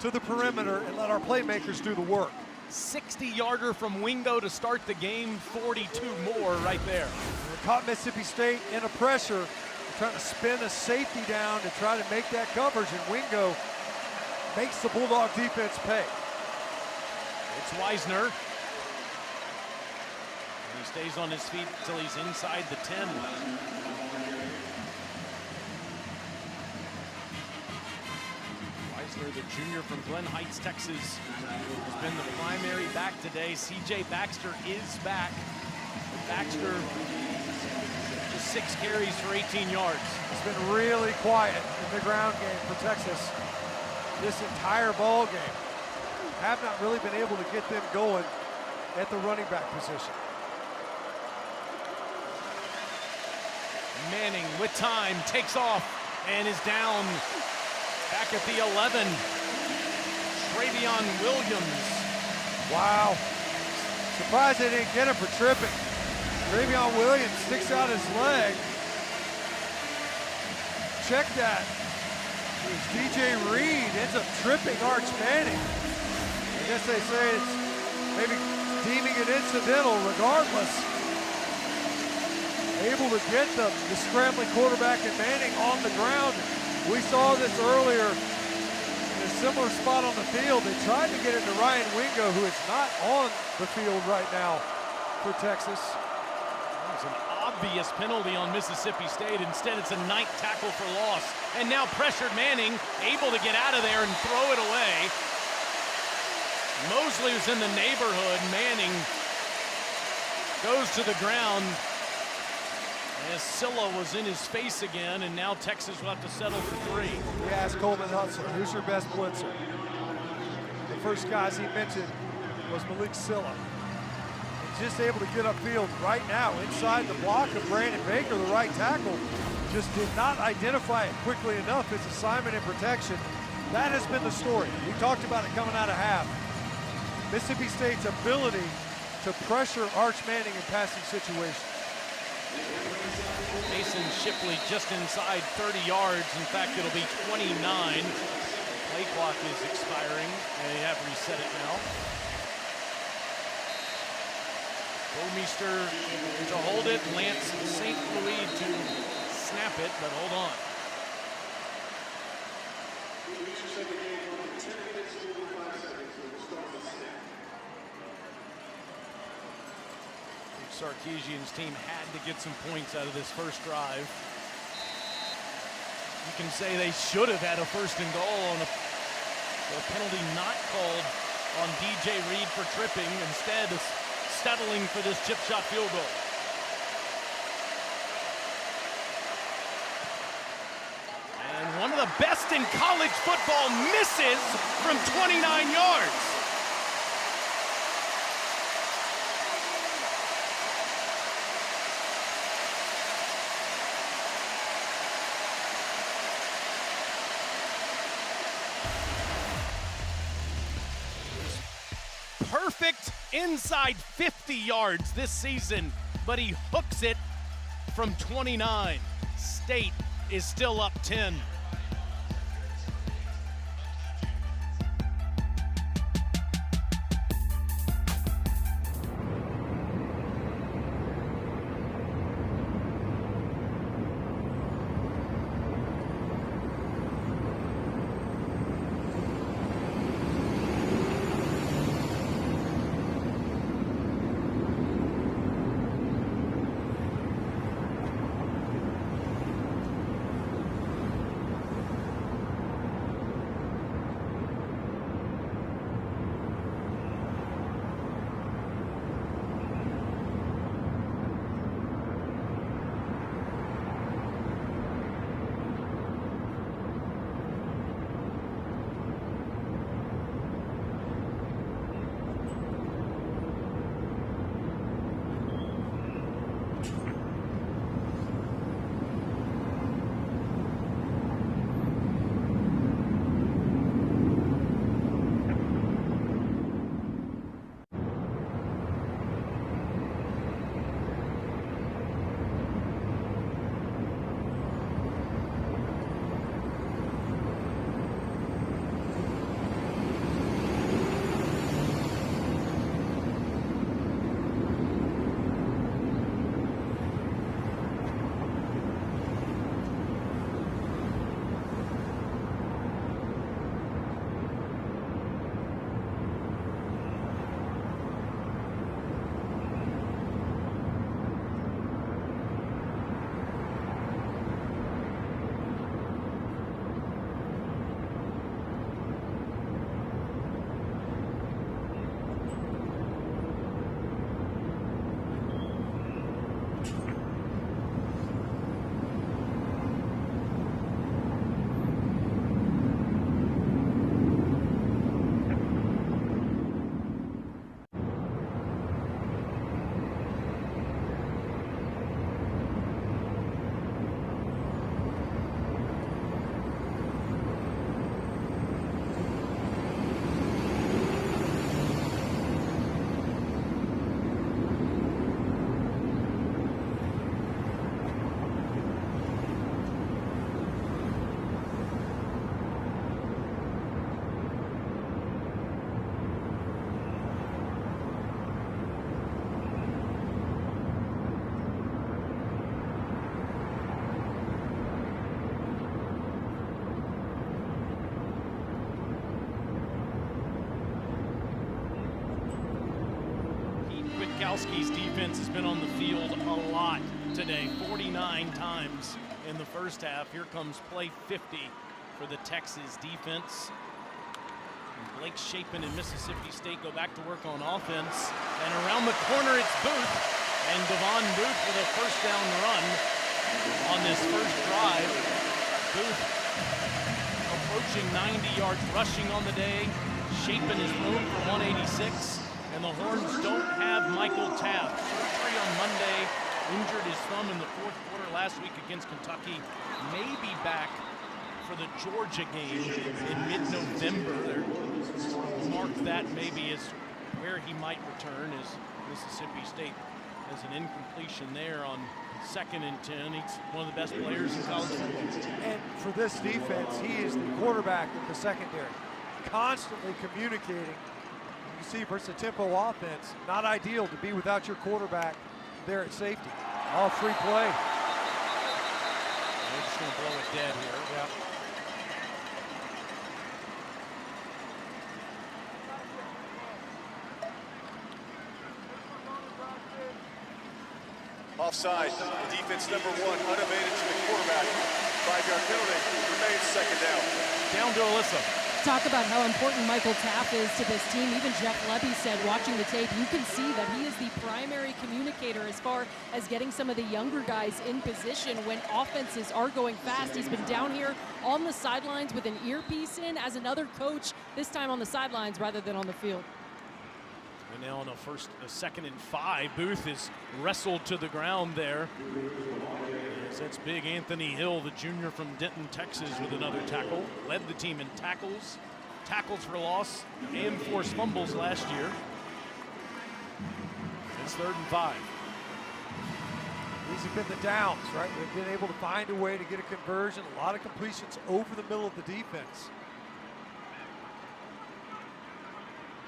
to the perimeter and let our playmakers do the work? 60-yarder from Wingo to start the game, 42 more right there. They caught Mississippi State in a pressure. They're trying to spin a safety down to try to make that coverage, and Wingo makes the Bulldog defense pay. It's Wisner. And he stays on his feet until he's inside the 10. The junior from Glen Heights, Texas, has been the primary back today. C.J. Baxter is back. Baxter, just 6 carries for 18 yards. It's been really quiet in the ground game for Texas this entire ball game. Have not really been able to get them going at the running back position. Manning with time, takes off, and is down back at the 11. Travion Williams. Wow. Surprised they didn't get him for tripping. Travion Williams sticks out his leg. Check that. DJ Reed ends up tripping Arch Manning. I guess they say it's maybe deeming it incidental. Regardless, able to get the scrambling quarterback and Manning on the ground. We saw this earlier in a similar spot on the field. They tried to get it to Ryan Wingo, who is not on the field right now for Texas. That was an obvious penalty on Mississippi State. Instead, it's a night tackle for loss. And now pressured Manning, able to get out of there and throw it away. Mosley was in the neighborhood. Manning goes to the ground as Silla was in his face again, and now Texas will have to settle for 3. He asked Coleman Hudson, who's your best blitzer? The first guys he mentioned was Malik Silla. He's just able to get upfield right now inside the block of Brandon Baker, the right tackle. Just did not identify it quickly enough. His assignment and protection. That has been the story. We talked about it coming out of half. Mississippi State's ability to pressure Arch Manning in passing situations. Mason Shipley just inside 30 yards. In fact, it'll be 29. Play clock is expiring. They have reset it now. Bomeister to hold it. Lance St. Louis to snap it, but hold on. Sarkisian's team had to get some points out of this first drive. You can say they should have had a 1st and goal on a penalty not called on DJ Reed for tripping, instead of settling for this chip shot field goal. And one of the best in college football misses from 29 yards. Perfect inside 50 yards this season, but he hooks it from 29. State is still up 10. Gostkowski's defense has been on the field a lot today, 49 times in the first half. Here comes play 50 for the Texas defense. And Blake Shapen and Mississippi State go back to work on offense. And around the corner, it's Booth. And Devon Booth with a first down run on this first drive. Booth approaching 90 yards rushing on the day. Shapen is thrown for 186. And the Horns don't have Michael Taft. Surgery on Monday, injured his thumb in the fourth quarter last week against Kentucky. May be back for the Georgia game in mid-November. They're marked that maybe as where he might return, as Mississippi State has an incompletion there on 2nd and 10. He's one of the best players in college football. And for this defense, he is the quarterback in the secondary, constantly communicating. You see versus a tempo offense, not ideal to be without your quarterback there at safety. All free play. They're just going to blow it dead here. Yeah. Offside, defense number 1, unabated to the quarterback. 5-yard penalty, remains 2nd down. Down to Alyssa. Talk about how important Michael Taft is to this team. Even Jeff Lebby said, watching the tape, you can see that he is the primary communicator as far as getting some of the younger guys in position when offenses are going fast. He's been down here on the sidelines with an earpiece in as another coach, this time on the sidelines rather than on the field. And now on a 2nd and 5, Booth is wrestled to the ground there. Yes, that's big Anthony Hill, the junior from Denton, Texas, with another tackle. Led the team in tackles for loss, and forced fumbles last year. It's 3rd and 5. These have been the downs, right? They've been able to find a way to get a conversion, a lot of completions over the middle of the defense.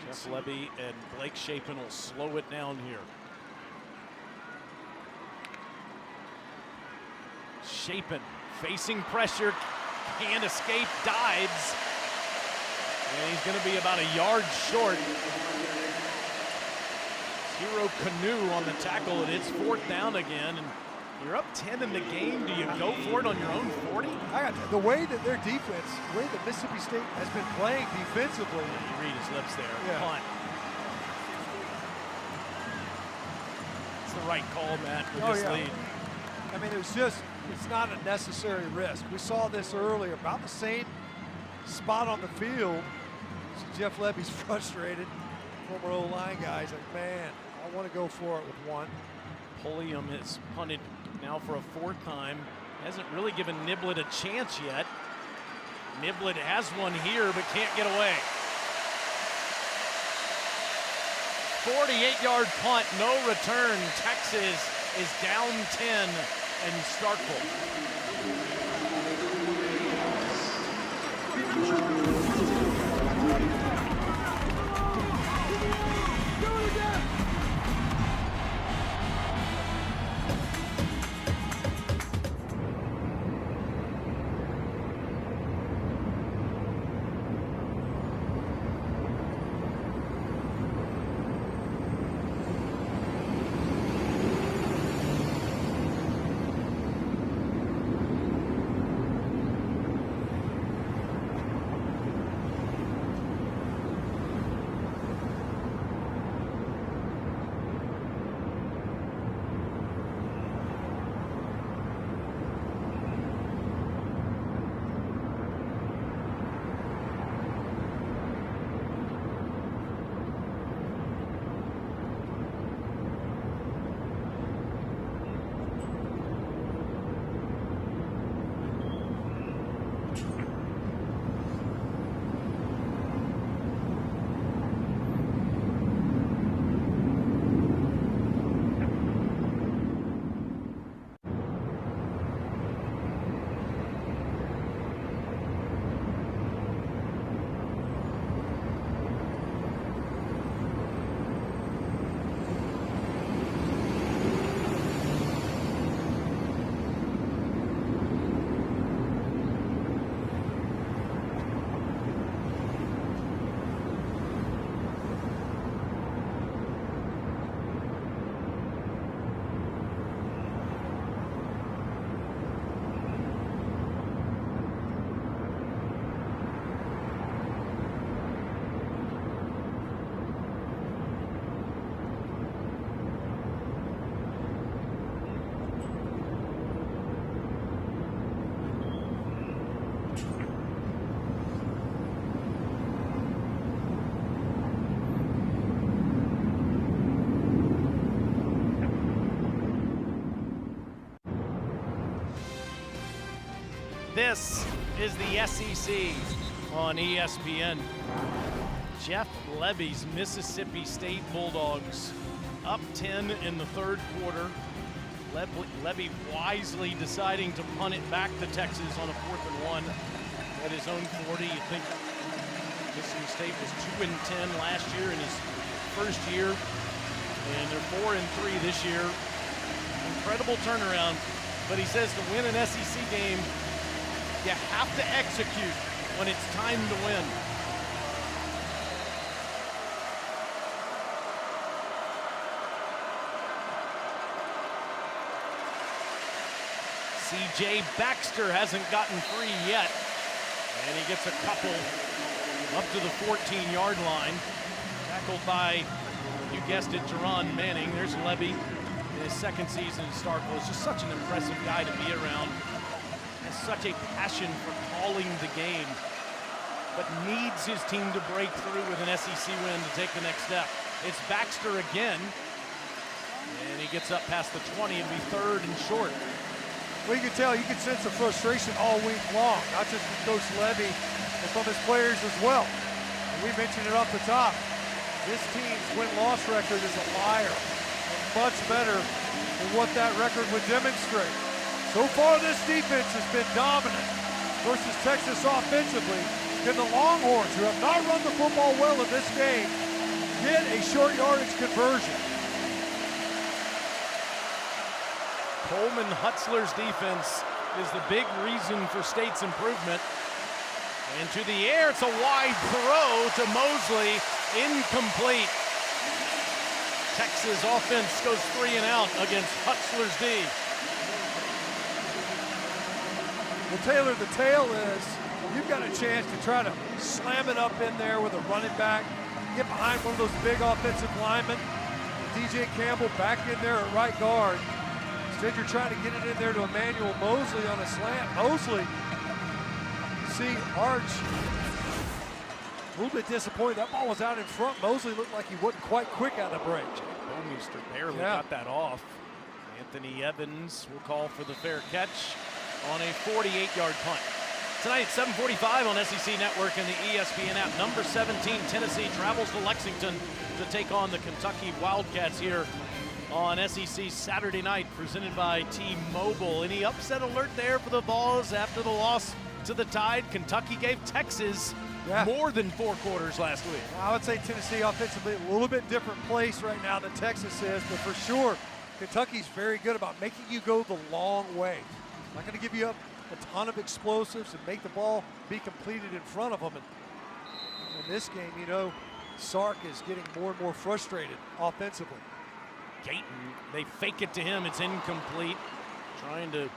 Jeff Lebby and Blake Shapen will slow it down here. Shapen facing pressure, can't escape, dives. And he's going to be about a yard short. Hero Canoe on the tackle, and it's 4th down again. And you're up 10 in the game. Do you go for it on your own 40? The way that their defense, the way that Mississippi State has been playing defensively. You read his lips there. Yeah. Punt. It's the right call, Matt, with this lead. I mean, it's not a necessary risk. We saw this earlier, about the same spot on the field. So Jeff Lebby's frustrated. Former O-line guys like, man, I want to go for it with one. Pulliam has punted now for a 4th time. Hasn't really given Niblett a chance yet. Niblett has one here, but can't get away. 48-yard punt, no return. Texas is down 10 in Starkville. This is the SEC on ESPN. Jeff Lebby's Mississippi State Bulldogs up 10 in the third quarter. Lebby wisely deciding to punt it back to Texas on a 4th and 1 at his own 40. You think Mississippi State was 2-10 last year in his first year, and they're 4-3 this year. Incredible turnaround, but he says to win an SEC game, you have to execute when it's time to win. C.J. Baxter hasn't gotten free yet, and he gets a couple up to the 14-yard line. Tackled by, you guessed it, Jerron Manning. There's Lebby in his second season at Starkville. He's just such an impressive guy to be around. Has such a passion for calling the game, but needs his team to break through with an SEC win to take the next step. It's Baxter again, and he gets up past the 20 and be 3rd and short. Well, you can tell, you can sense the frustration all week long, not just from Coach Lebby, but from his players as well. And we mentioned it off the top. This team's win-loss record is a liar, and much better than what that record would demonstrate. So far, this defense has been dominant versus Texas offensively. Can the Longhorns, who have not run the football well in this game, get a short yardage conversion? Coleman Hutzler's defense is the big reason for State's improvement. And to the air, it's a wide throw to Mosley, incomplete. Texas offense goes 3 and out against Hutzler's D. Well, Taylor, the tale is you've got a chance to try to slam it up in there with a running back, get behind one of those big offensive linemen. DJ Campbell back in there at right guard. Instead, you're trying to get it in there to Emmanuel Mosley on a slant. Mosley, see, Arch, a little bit disappointed. That ball was out in front. Mosley looked like he wasn't quite quick out of the break. Bowmeister barely got that off. Anthony Evans will call for the fair catch on a 48-yard punt. Tonight at 7:45 on SEC Network and the ESPN app. Number 17, Tennessee travels to Lexington to take on the Kentucky Wildcats here on SEC Saturday night, presented by T-Mobile. Any upset alert there for the Vols after the loss to the Tide? Kentucky gave Texas more than 4 quarters last week. I would say Tennessee offensively a little bit different place right now than Texas is, but for sure, Kentucky's very good about making you go the long way. Not going to give you up a ton of explosives and make the ball be completed in front of them. And in this game, you know, Sark is getting more and more frustrated offensively. Gayton, they fake it to him, it's incomplete. Trying to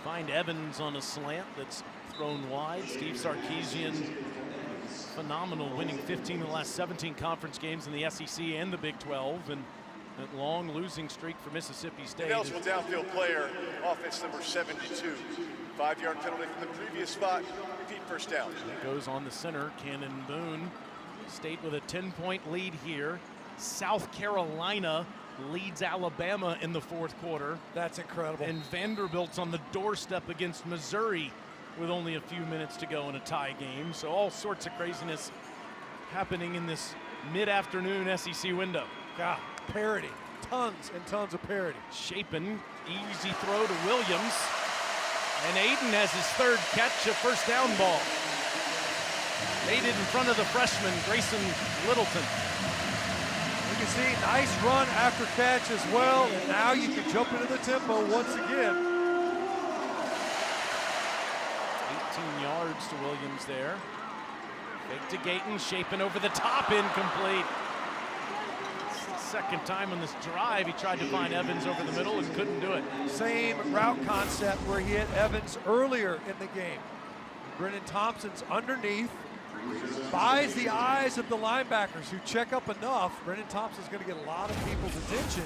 find Evans on a slant that's thrown wide. Steve Sarkisian, phenomenal, winning 15 of the last 17 conference games in the SEC and the Big 12, and that long losing streak for Mississippi State. An eligible downfield player, offense number 72. 5-yard penalty from the previous spot, repeat first down. That goes on the center, Cannon Boone. State with a 10-point lead here. South Carolina leads Alabama in the 4th quarter. That's incredible. And Vanderbilt's on the doorstep against Missouri with only a few minutes to go in a tie game. So all sorts of craziness happening in this mid-afternoon SEC window. God, parity. Tons and tons of parity. Shapen, easy throw to Williams. And Aiden has his 3rd catch, a first down ball. Made it in front of the freshman, Grayson Littleton. You can see nice run after catch as well, and now you can jump into the tempo once again. 18 yards to Williams there. Fake to Gayton, Shapen over the top, incomplete. It's the second time on this drive he tried to find Evans over the middle and couldn't do it. Same route concept where he hit Evans earlier in the game. Brennan Thompson's underneath, buys the eyes of the linebackers who check up enough. Brennan Thompson's going to get a lot of people's attention.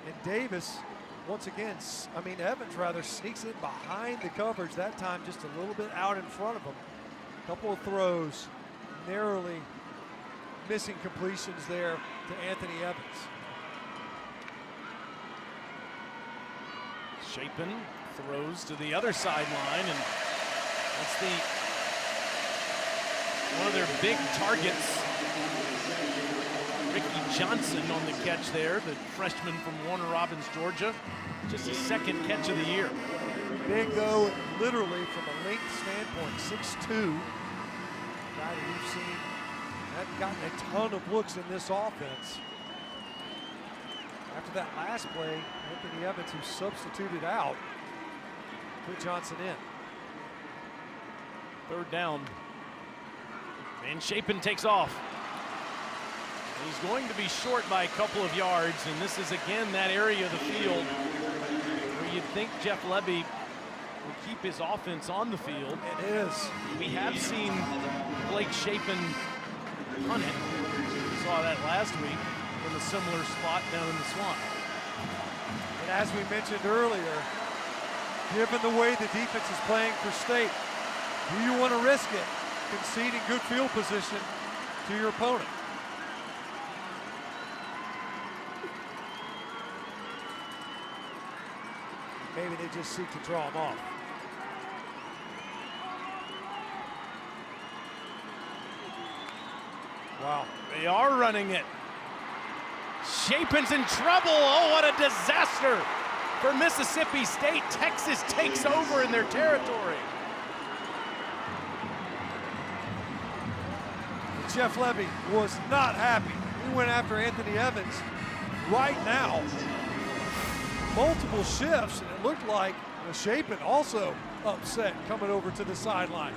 And Davis, once again, Evans rather, sneaks in behind the coverage, that time just a little bit out in front of him. A couple of throws, narrowly missing completions there to Anthony Evans. Shapen throws to the other sideline, and that's one of their big targets. Ricky Johnson on the catch there, the freshman from Warner Robins, Georgia. Just his second catch of the year. Big though, literally from a length standpoint, 6'2". Guy that we've seen hadn't gotten a ton of looks in this offense. After that last play, Anthony Evans, who substituted out, put Johnson in. Third down. And Shapen takes off. He's going to be short by a couple of yards, and this is again that area of the field where you'd think Jeff Lebby will keep his offense on the field. It is. We have seen Blake Shapen punt it. We saw that last week from a similar spot down in the swamp. And as we mentioned earlier, given the way the defense is playing for State, do you want to risk it, conceding good field position to your opponent? Maybe they just seek to draw him off. Wow. They are running it. Shapen's in trouble. Oh, what a disaster for Mississippi State. Texas takes over in their territory. Jeff Lebby was not happy. He went after Anthony Evans right now. Multiple shifts, and it looked like Shapen also upset coming over to the sideline.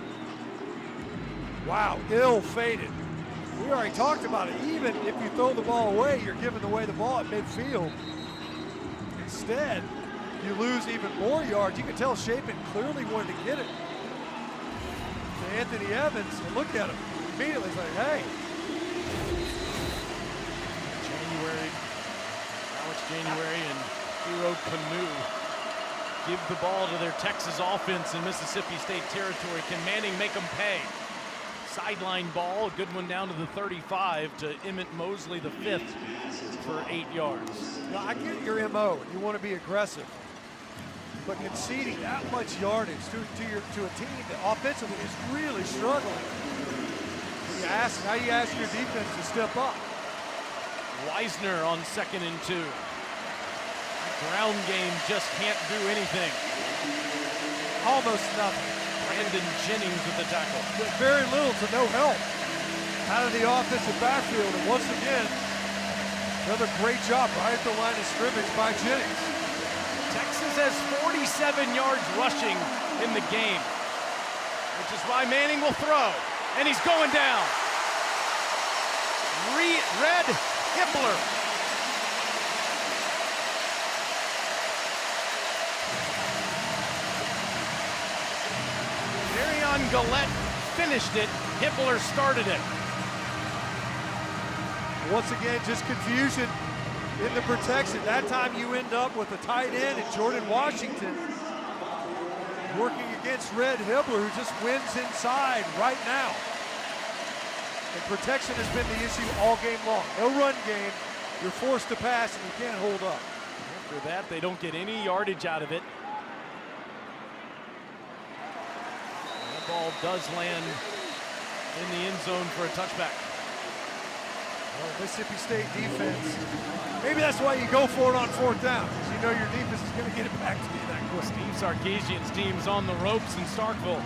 Wow, ill-fated. We already talked about it. Even if you throw the ball away, you're giving away the ball at midfield. Instead, you lose even more yards. You can tell Shapen clearly wanted to get it to Anthony Evans, and look at him. Immediately, he's like, hey. Alex January and Hero Canoe give the ball to their Texas offense in Mississippi State territory. Can Manning make them pay? Sideline ball, a good one down to the 35 to Emmett Mosley, the 5th, for 8 yards. Now, I get your MO. You want to be aggressive. But conceding that much yardage to a team that offensively is really struggling. Now you ask your defense to step up. Weisner on 2nd and 2. Ground game just can't do anything. Almost nothing. Brandon Jennings with the tackle. With very little to no help out of the offensive backfield. And once again, another great job right at the line of scrimmage by Jennings. Texas has 47 yards rushing in the game, which is why Manning will throw. And he's going down. Red Hippler. Marion Gillette finished it. Hippler started it. Once again, just confusion in the protection. That time you end up with a tight end and Jordan Washington working against Red Hippler, who just wins inside right now. And protection has been the issue all game long. No run game, you're forced to pass and you can't hold up. After that, they don't get any yardage out of it. That ball does land in the end zone for a touchback. Well, Mississippi State defense, maybe that's why you go for it on 4th down, because you know your defense is going to get it back to you that quick. Steve Sarkisian's team's on the ropes in Starkville.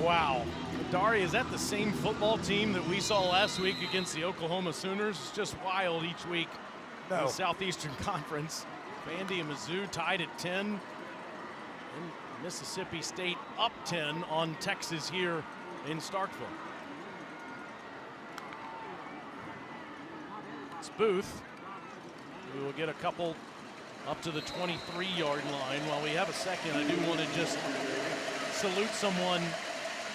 Wow. Dari, is that the same football team that we saw last week against the Oklahoma Sooners? It's just wild each week. No. In the Southeastern Conference. Vandy and Mizzou tied at 10. And Mississippi State up 10 on Texas here in Starkville. It's Booth. We will get a couple up to the 23-yard line. While we have a second, I do want to just salute someone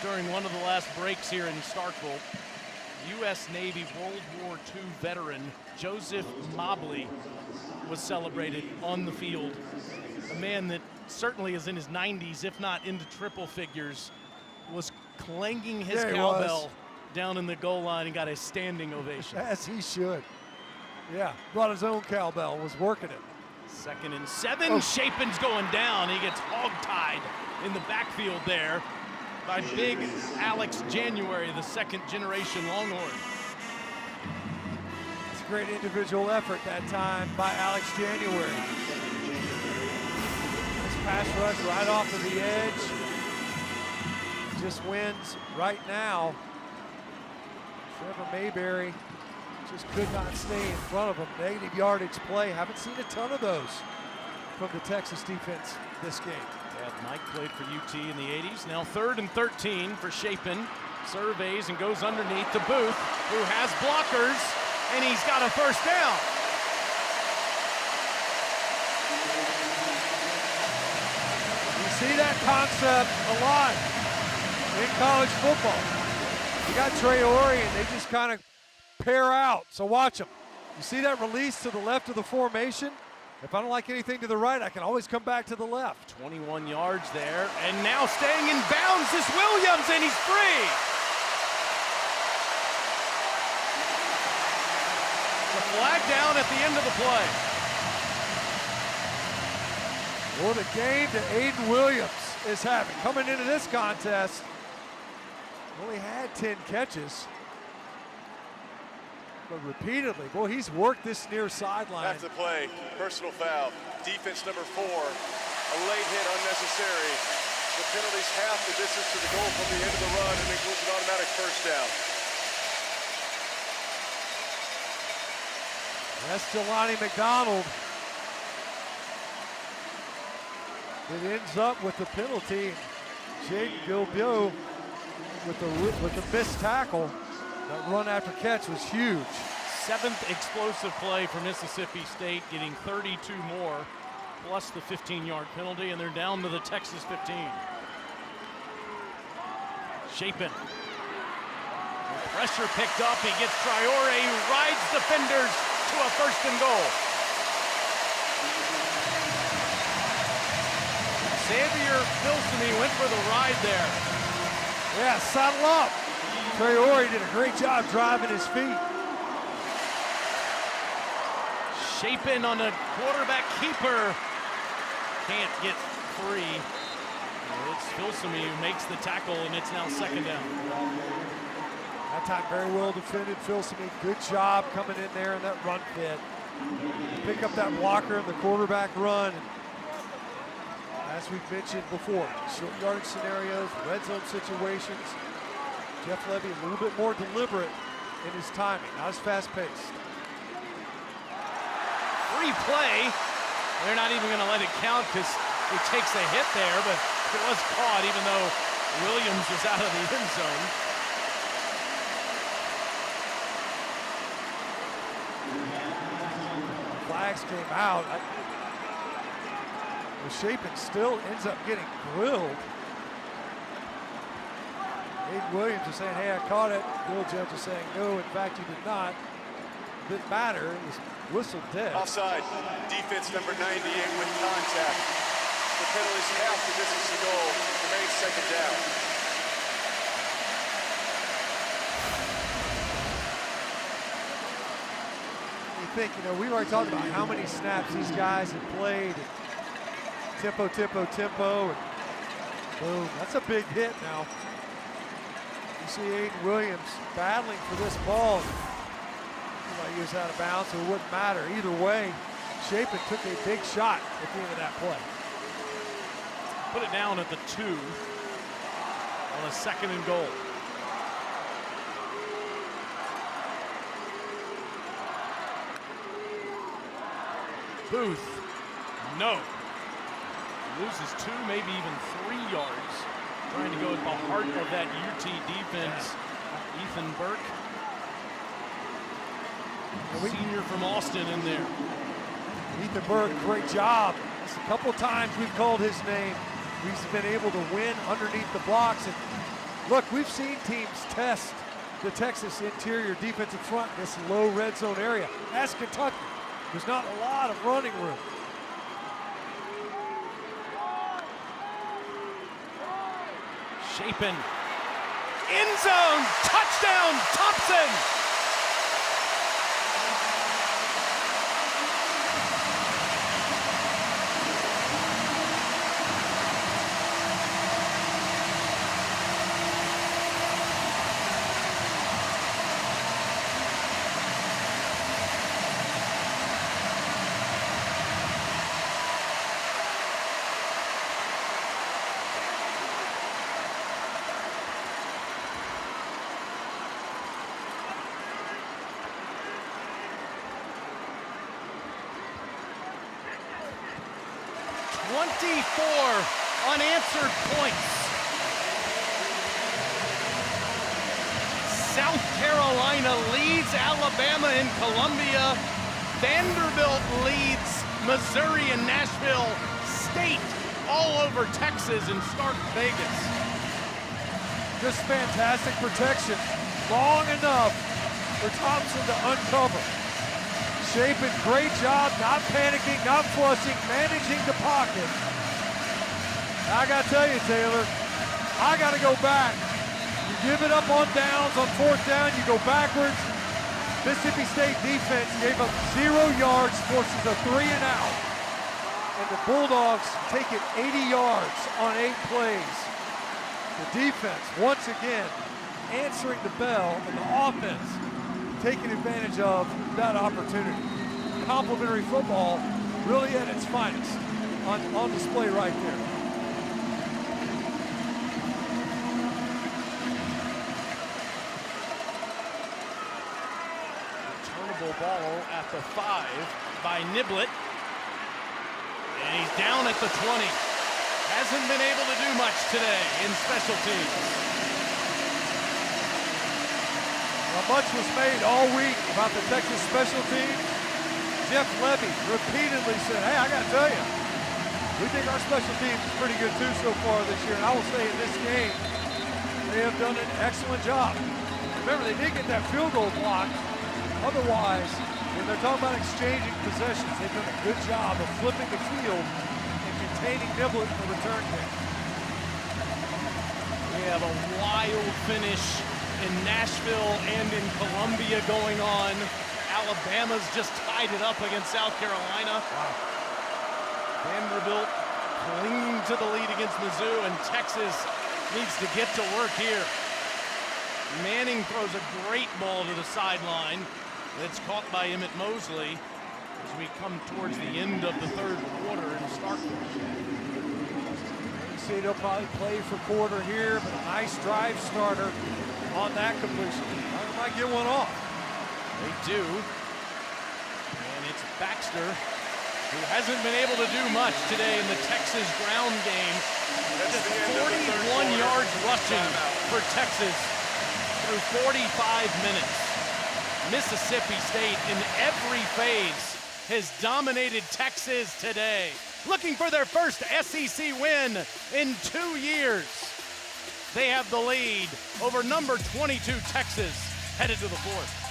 during one of the last breaks here in Starkville. U.S. Navy World War II veteran Joseph Mobley was celebrated on the field. A man that certainly is in his 90s, if not into triple figures, was clanging his cowbell down in the goal line and got a standing ovation. As he should. Yeah, brought his own cowbell, was working it. 2nd and 7, Chapin's going down. He gets hog-tied in the backfield there by big Alex January, the second-generation Longhorn. It's a great individual effort that time by Alex January. This pass rush right off of the edge. Just wins right now. Trevor Mayberry just could not stay in front of him. Negative yardage play. Haven't seen a ton of those from the Texas defense this game. Yeah, Mike played for UT in the 80s. Now 3rd and 13 for Chapin. Surveys and goes underneath to Booth, who has blockers, and he's got a first down. You see that concept a lot in college football. You got Traore, and they just kind of pair out, so watch them. You see that release to the left of the formation? If I don't like anything to the right, I can always come back to the left. 21 yards there, and now staying in bounds is Williams, and he's free. The flag down at the end of the play. What a game that Aiden Williams is having. Coming into this contest, only had 10 catches. But repeatedly, boy, he's worked this near sideline. That's the play, personal foul. Defense number 4, a late hit unnecessary. The penalty's half the distance to the goal from the end of the run and includes an automatic first down. That's Jelani McDonald. It ends up with the penalty. Jaden Gilbio with the missed tackle. That run after catch was huge. 7th explosive play for Mississippi State, getting 32 more, plus the 15-yard penalty, and they're down to the Texas 15. Chapin. Pressure picked up. He gets Traore, who rides defenders to a 1st and goal. Xavier Filsaime went for the ride there. Yeah, saddle up. Traore did a great job driving his feet. Chapin on a quarterback keeper. Can't get free. It's Filsaime who makes the tackle, and it's now 2nd down. That time very well defended. Filsaime, good job coming in there in that run fit. Pick up that blocker in the quarterback run. As we've mentioned before, short yardage scenarios, red zone situations. Jeff Lebby a little bit more deliberate in his timing, not as fast-paced. Free play. They're not even going to let it count because he takes a hit there, but it was caught even though Williams was out of the end zone. Flags came out. Chapin still ends up getting grilled. Aiden Williams is saying, hey, I caught it. Bill Judge is saying, no, in fact, you did not. Didn't matter. It was whistled dead. Offside. Defense number 98 with contact. The penalty's half the distance to goal. Remains 2nd down. You think, we've already talked about how many snaps these guys have played. Tempo, tempo, tempo. And boom, that's a big hit now. You see Aiden Williams battling for this ball. He was out of bounds, so it wouldn't matter. Either way, Chapin took a big shot at the end of that play. Put it down at the 2. on a 2nd and goal. Booth, no. Loses 2, maybe even 3 yards. Trying to go at the heart of that UT defense. Ethan Burke, senior from Austin in there. Ethan Burke, great job. Just a couple times we've called his name. He's been able to win underneath the blocks. And look, we've seen teams test the Texas interior defensive front in this low red zone area. Ask Kentucky. There's not a lot of running room. Shapen, end zone, touchdown, Thompson! Unanswered points. South Carolina leads Alabama in Columbia. Vanderbilt leads Missouri and Nashville. State all over Texas and Stark Vegas. Just fantastic protection. Long enough for Thompson to uncover. Shapen, great job, not panicking, not flushing, managing the pocket. I gotta tell you, Taylor, I gotta go back. You give it up on downs, on 4th down, you go backwards. Mississippi State defense gave up 0 yards, forces a 3 and out. And the Bulldogs take it 80 yards on 8 plays. The defense, once again, answering the bell, and the offense taking advantage of that opportunity. Complimentary football really at its finest on display right there. Ball at the 5 by Niblett. And he's down at the 20. Hasn't been able to do much today in special teams. Well, much was made all week about the Texas special teams. Jeff Levy repeatedly said, hey, I got to tell you, we think our special teams is pretty good too so far this year. And I will say in this game, they have done an excellent job. Remember, they did get that field goal block. Otherwise, when they're talking about exchanging possessions, they've done a good job of flipping the field and containing Niblett in the return game. We have a wild finish in Nashville and in Columbia going on. Alabama's just tied it up against South Carolina. Wow. Vanderbilt clinging to the lead against Mizzou, and Texas needs to get to work here. Manning throws a great ball to the sideline. It's caught by Emmett Mosley as we come towards the end of the 3rd quarter in Starkville. You see they'll probably play for quarter here, but a nice drive starter on that completion. They might get one off. They do. And it's Baxter, who hasn't been able to do much today in the Texas ground game. Just 41 yards rushing for Texas through 45 minutes. Mississippi State in every phase has dominated Texas today, looking for their first SEC win in 2 years. They have the lead over number 22 Texas, headed to the 4th.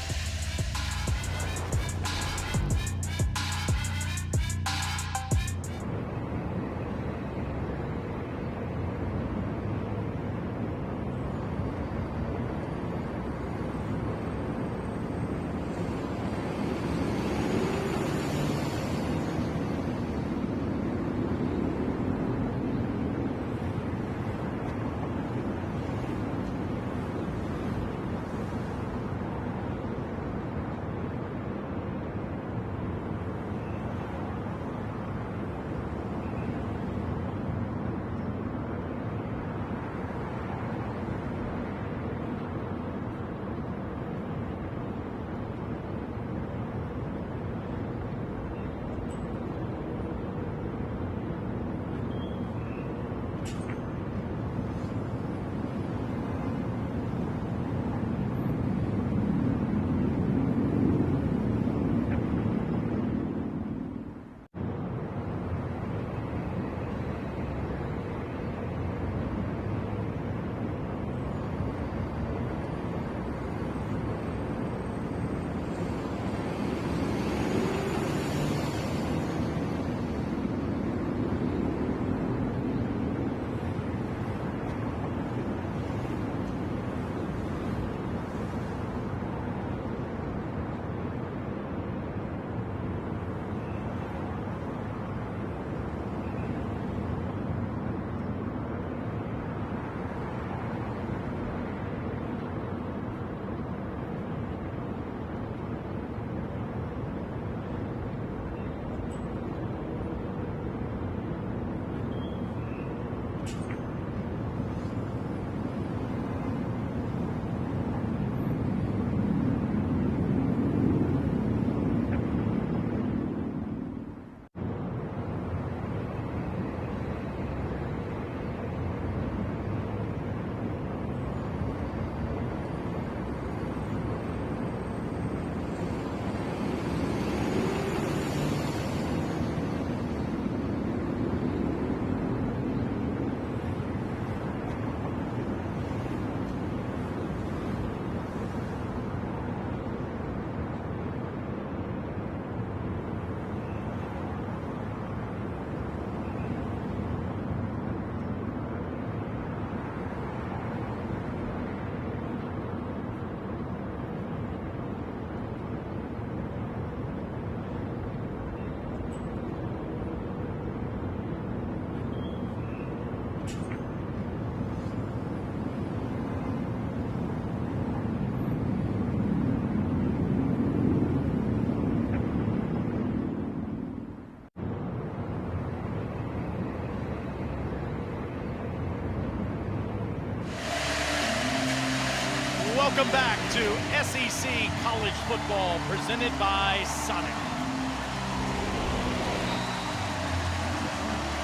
Welcome back to SEC College Football presented by Sonic.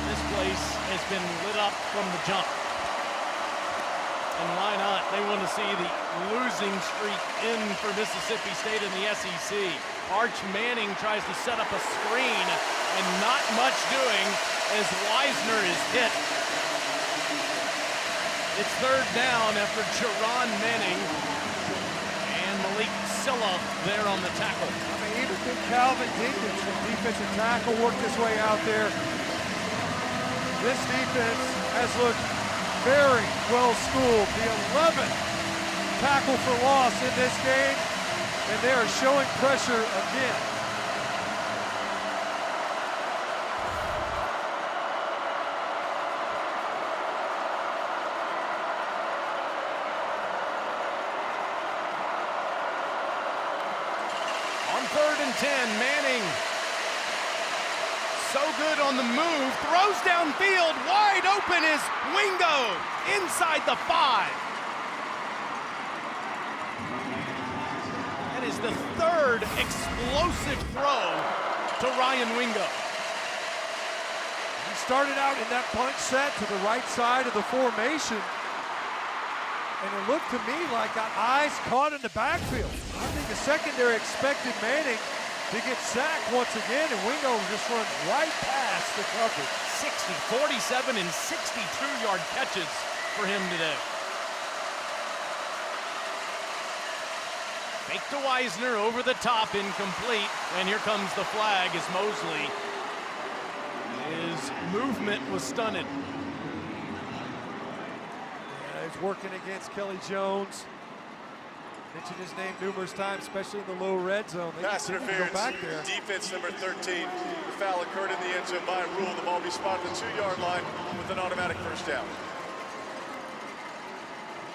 This place has been lit up from the jump. And why not? They want to see the losing streak in for Mississippi State in the SEC. Arch Manning tries to set up a screen and not much doing as Wisner is hit. It's third down after Jerron Manning and Malik Silla there on the tackle. I mean, even big Calvin Dinkins from defensive tackle worked his way out there. This defense has looked very well schooled. The 11th tackle for loss in this game, and they are showing pressure again. On 3rd and 10, Manning, so good on the move, throws downfield, wide open is Wingo, inside the 5. That is the 3rd explosive throw to Ryan Wingo. He started out in that punch set to the right side of the formation, and it looked to me like got eyes caught in the backfield. I think the secondary expected Manning to get sacked once again, and Wingo just runs right past the coverage. 60, 47, and 62-yard catches for him today. Fake to Wisner, over the top, incomplete, and here comes the flag as Mosley. His movement was stunted. He's working against Kelly Jones. Mentioned his name numerous times, especially in the low red zone. They Pass continue to interference, go back there. defense number 13. The foul occurred in the end zone by rule. The ball will be spotted at the 2-yard line with an automatic first down.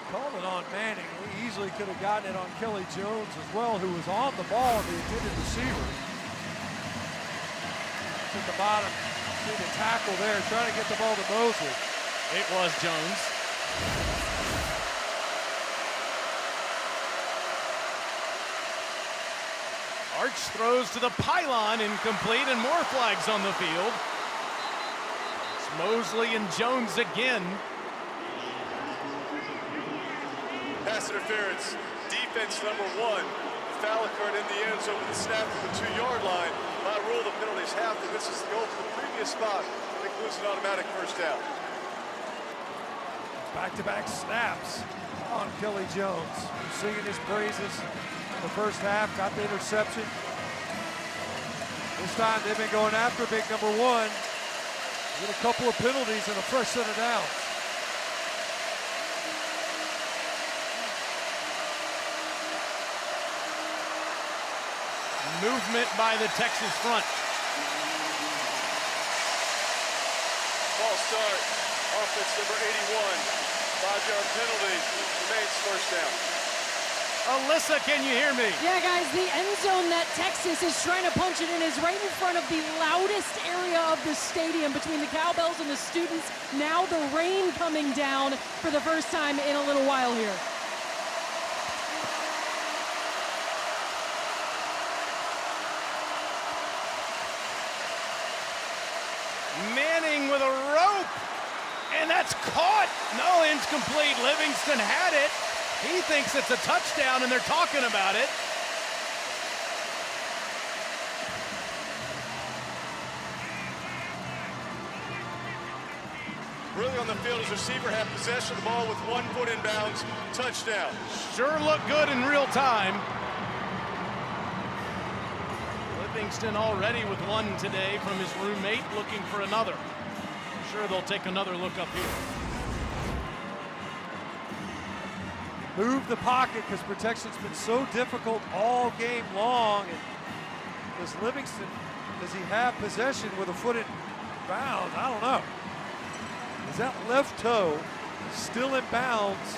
Called it on Manning. He easily could have gotten it on Kelly Jones as well, who was on the ball, the intended receiver. It's at the bottom. See the tackle there, trying to get the ball to Mosley. It was Jones. Arch throws to the pylon, incomplete, and more flags on the field. It's Mosley and Jones again. Pass interference, defense number 1. The foul occurred in the end zone with the snap from the 2-yard line. By rule, the penalty is half, and this is the goal to the previous spot. It includes an automatic first down. Back-to-back snaps on Kelly Jones. We're singing his praises in the first half, got the interception. This time they've been going after big number 1. Get a couple of penalties and a fresh set of downs. Movement by the Texas front. Ball start, offense number 81. 5-yard penalty, remains first down. Alyssa, can you hear me? Yeah, guys, the end zone that Texas is trying to punch it in is right in front of the loudest area of the stadium between the cowbells and the students. Now the rain coming down for the first time in a little while here. Manning with a rope, and that's caught. No, incomplete. Livingston had it. He thinks it's a touchdown, and they're talking about it. Really on the field, his receiver had possession of the ball with 1 foot in bounds. Touchdown. Sure looked good in real time. Livingston already with 1 today from his roommate, looking for another. I'm sure they'll take another look up here. Move the pocket because protection's been so difficult all game long. And does Livingston, does he have possession with a foot in bounds? I don't know. Is that left toe still in bounds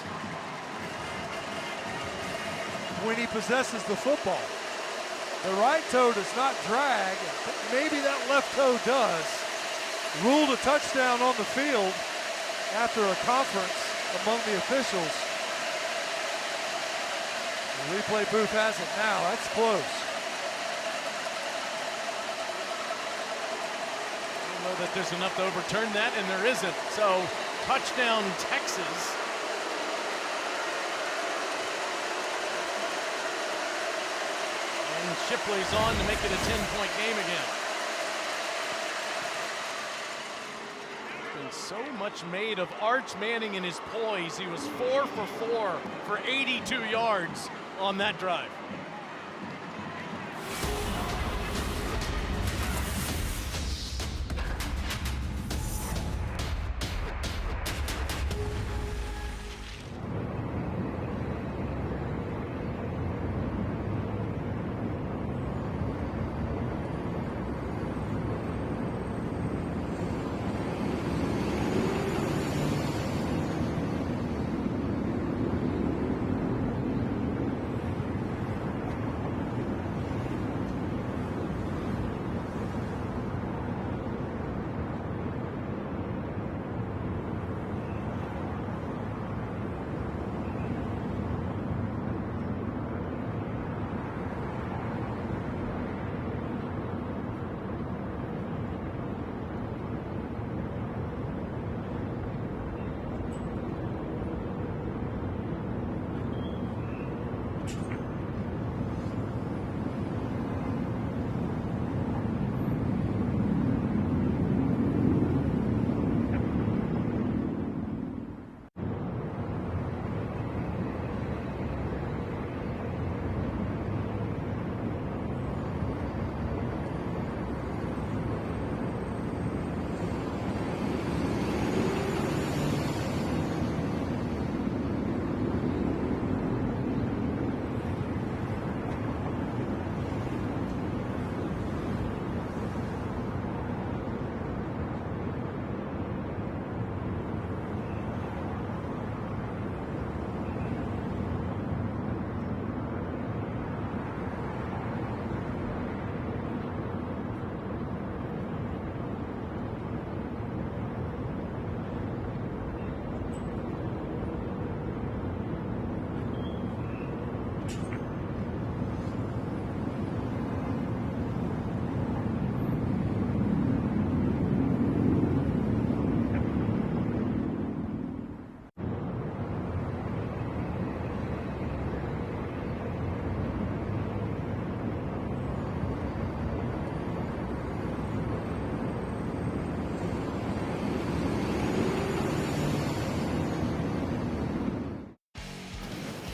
when he possesses the football? The right toe does not drag. Maybe that left toe does. Ruled a touchdown on the field after a conference among the officials. Replay booth has it now. That's close. I don't know that there's enough to overturn that, and there isn't. So, touchdown, Texas. And Shipley's on to make it a 10-point game again. So much made of Arch Manning and his poise. He was 4 for 4 for 82 yards on that drive.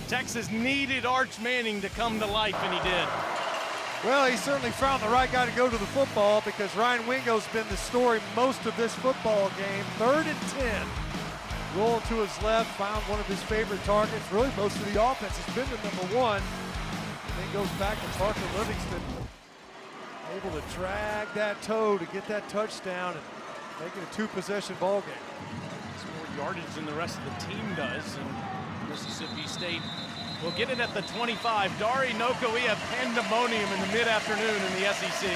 Texas needed Arch Manning to come to life, and he did. Well, he certainly found the right guy to go to the football because Ryan Wingo's been the story most of this football game. 3rd and 10. Roll to his left, found one of his favorite targets. Really, most of the offense has been to number 1. And then goes back to Parker Livingston. Able to drag that toe to get that touchdown and make it a 2-possession ball game. It's more yardage than the rest of the team does. And Mississippi State will get it at the 25. Dari Nowkhah, we have pandemonium in the mid-afternoon in the SEC.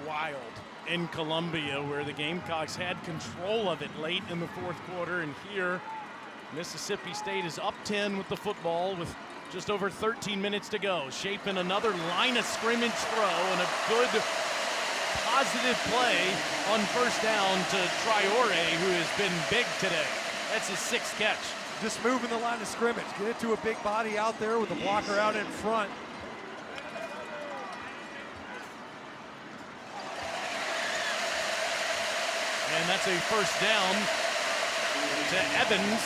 Wild in Columbia, where the Gamecocks had control of it late in the 4th quarter, and here Mississippi State is up 10 with the football with just over 13 minutes to go. Shaping another line of scrimmage throw and a good positive play on first down to Traore, who has been big today. That's his 6th catch. Just moving the line of scrimmage. Get it to a big body out there with a blocker out in front. And that's a first down to Evans.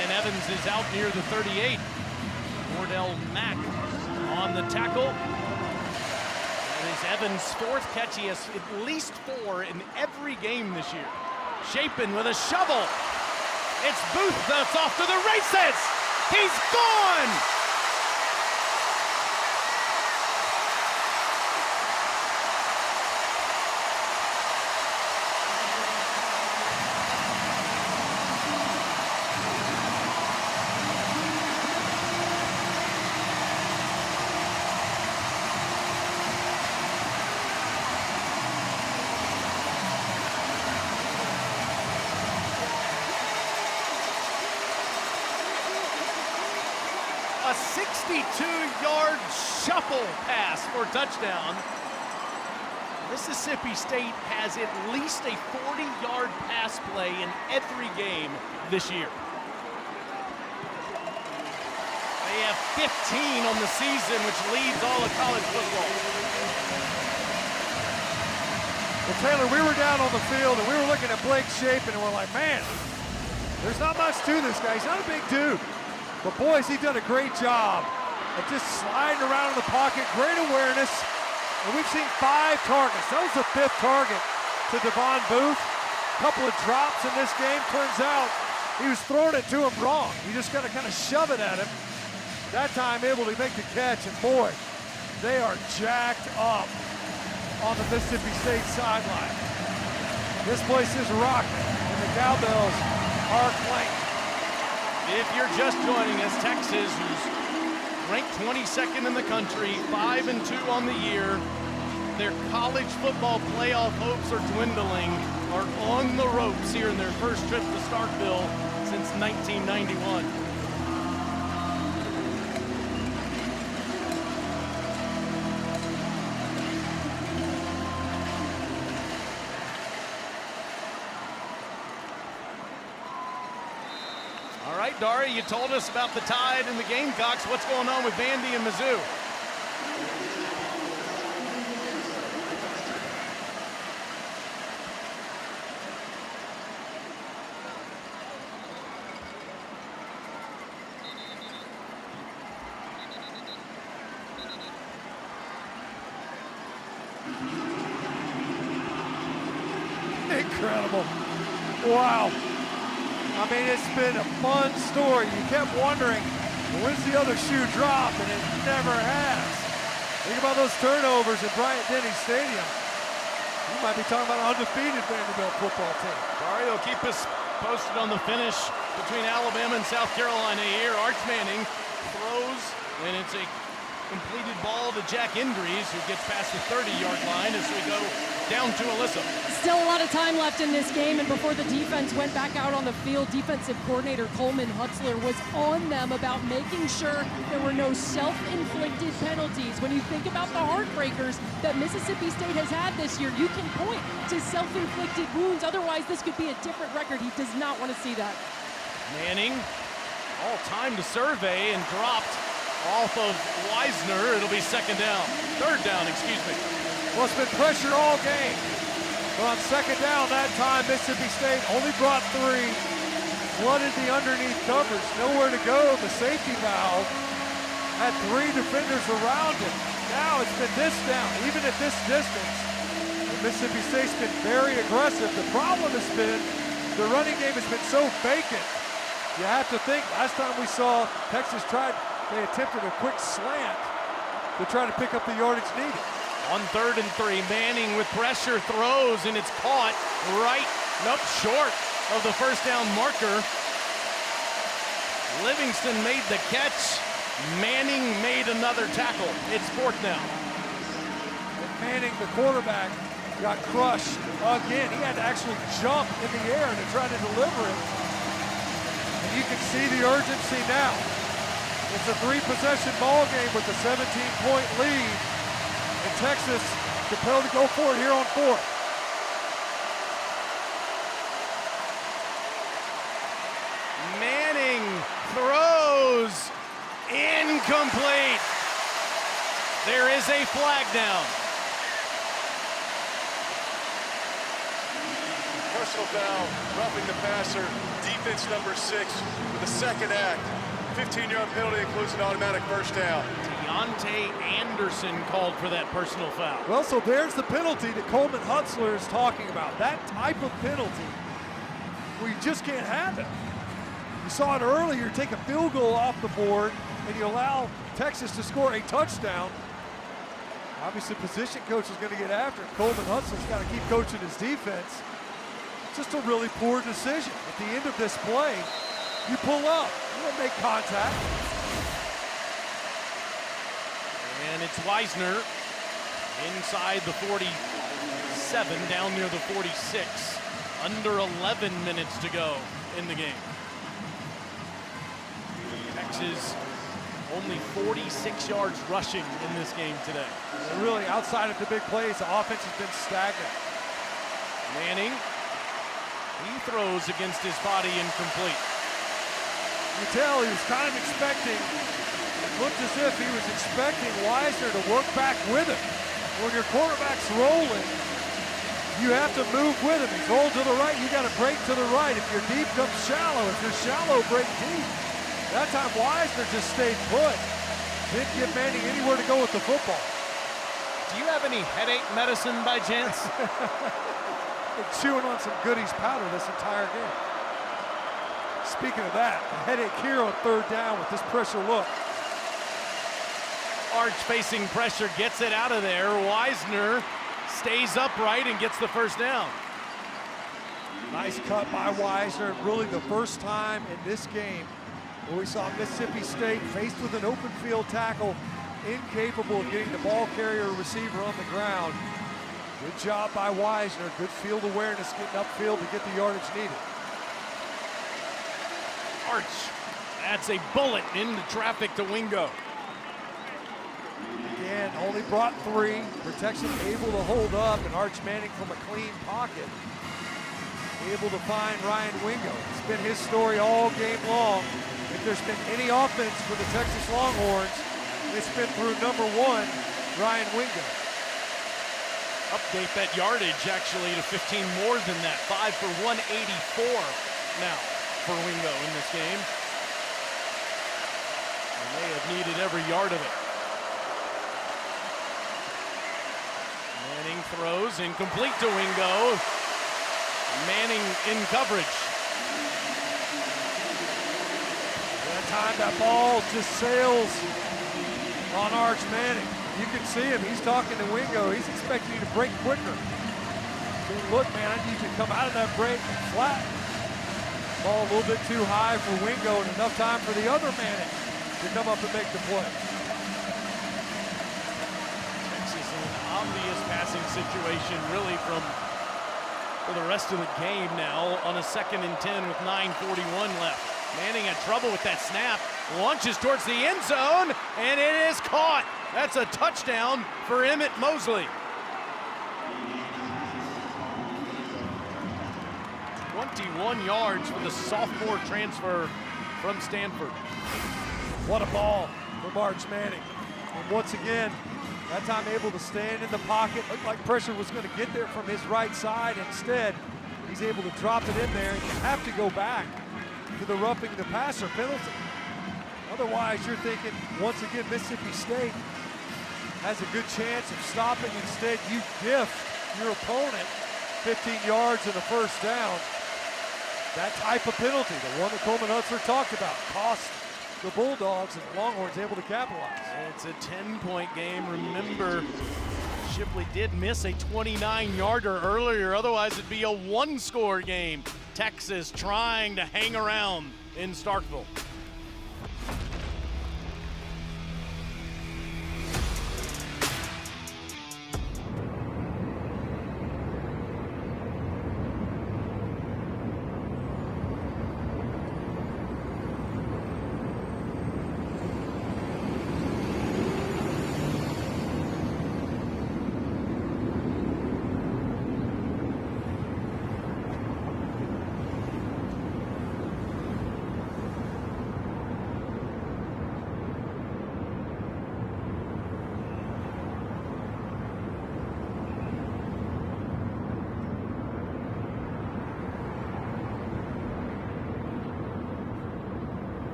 And Evans is out near the 38. Wardell Mack on the tackle. That is Evans' 4th catch. He has at least 4 in every game this year. Shapen with a shovel. It's Booth that's off to the races. He's gone. A 62-yard shuffle pass for touchdown. Mississippi State has at least a 40-yard pass play in every game this year. They have 15 on the season, which leads all of college football. Well, Taylor, we were down on the field and we were looking at Blake Shapen and we're like, man, there's not much to this guy. He's not a big dude. But boys, he's done a great job of just sliding around in the pocket, great awareness. And we've seen 5 targets. That was the 5th target to Devon Booth. A couple of drops in this game. Turns out he was throwing it to him wrong. You just got to kind of shove it at him. That time able to make the catch, and boy, they are jacked up on the Mississippi State sideline. This place is rocking, and the cowbells are clanking. If you're just joining us, Texas, who's ranked 22nd in the country, 5-2 on the year, their college football playoff hopes are dwindling, are on the ropes here in their first trip to Starkville since 1991. All right, Daria, you told us about the Tide and the Gamecocks. What's going on with Vandy and Mizzou? Incredible. Wow. I mean, it's been a fun story. You kept wondering, when's the other shoe drop? And it never has. Think about those turnovers at Bryant-Denny Stadium. You might be talking about an undefeated Vanderbilt football team. Dario, keep us posted on the finish between Alabama and South Carolina here. Arch Manning throws, and it's a completed ball to Jack Indries, who gets past the 30-yard line as we go down to Alyssa. Still a lot of time left in this game, and before the defense went back out on the field, defensive coordinator Coleman Hutzler was on them about making sure there were no self-inflicted penalties. When you think about the heartbreakers that Mississippi State has had this year, you can point to self-inflicted wounds. Otherwise, this could be a different record. He does not want to see that. Manning, all time to survey, and dropped off of Wisner. It'll be third down, excuse me. Well, it's been pressure all game. But on second down that time, Mississippi State only brought 3. Flooded the underneath coverage. Nowhere to go. The safety valve had 3 defenders around him. Now it's been this down. Even at this distance, Mississippi State's been very aggressive. The problem has been the running game has been so vacant. You have to think, last time we saw Texas they attempted a quick slant to try to pick up the yardage needed. On 3rd and 3, Manning with pressure throws, and it's caught short of the first down marker. Livingston made the catch. Manning made another tackle. It's 4th down. And Manning, the quarterback, got crushed again. He had to actually jump in the air to try to deliver it. And you can see the urgency now. It's a 3-possession ball game with a 17-point lead. And Texas compelled to go for it here on 4th. Manning throws, incomplete. There is a flag down. Personal foul, roughing the passer, defense number 6 with the second act. 15-yard penalty includes an automatic first down. Deontay Anderson called for that personal foul. Well, so there's the penalty that Coleman Hutzler is talking about. That type of penalty, we just can't have it. You saw it earlier, take a field goal off the board, and you allow Texas to score a touchdown. Obviously, position coach is going to get after it. Coleman Hutzler's got to keep coaching his defense. Just a really poor decision. At the end of this play, you pull up, you don't make contact. And it's Wisner inside the 47, down near the 46. Under 11 minutes to go in the game. Texas Only 46 yards rushing in this game today. And really, outside of the big plays, the offense has been stagnant. Manning, he throws against his body, incomplete. You tell he was kind of expecting, it looked as if he was expecting Wisner to work back with him. When your quarterback's rolling, you have to move with him. He's rolled to the right, you got to break to the right. If you're deep, come shallow. If you're shallow, break deep. That time Wisner just stayed put. Didn't give Manning anywhere to go with the football. Do you have any headache medicine by chance? Been chewing on some Goodies powder this entire game. Speaking of that, a headache here on third down with this pressure look. Arch facing pressure, gets it out of there. Wisner stays upright and gets the first down. Nice cut by Wisner. Really the first time in this game where we saw Mississippi State faced with an open field tackle, incapable of getting the ball carrier or receiver on the ground. Good job by Wisner. Good field awareness getting upfield to get the yardage needed. Arch, that's a bullet into traffic to Wingo. Again, only brought 3. Protection able to hold up, and Arch Manning from a clean pocket able to find Ryan Wingo. It's been his story all game long. If there's been any offense for the Texas Longhorns, it's been through number 1, Ryan Wingo. Update that yardage actually to 15 more than that. 5 for 184 now for Wingo in this game. And they have needed every yard of it. Manning throws, incomplete to Wingo. Manning in coverage. That time that ball just sails on Arch Manning. You can see him, he's talking to Wingo. He's expecting you to break quicker. Saying, look, man, I need you to come out of that break flat. Ball a little bit too high for Wingo and enough time for the other Manning to come up and make the play. Texas in an obvious passing situation really for the rest of the game now on a 2nd and 10 with 9:41 left. Manning had trouble with that snap, launches towards the end zone, and it is caught. That's a touchdown for Emmett Mosley. 21 yards for the sophomore transfer from Stanford. What a ball from Arch Manning. And once again, that time able to stand in the pocket. Looked like pressure was going to get there from his right side. Instead, he's able to drop it in there, and you have to go back to the roughing the passer penalty. Otherwise, you're thinking, once again, Mississippi State has a good chance of stopping. Instead, you gift your opponent 15 yards and a first down. That type of penalty, the one that Coleman Hutzler talked about, cost the Bulldogs, and Longhorns able to capitalize. It's a 10-point game. Remember, Shipley did miss a 29-yarder earlier. Otherwise, it'd be a 1-score game. Texas trying to hang around in Starkville.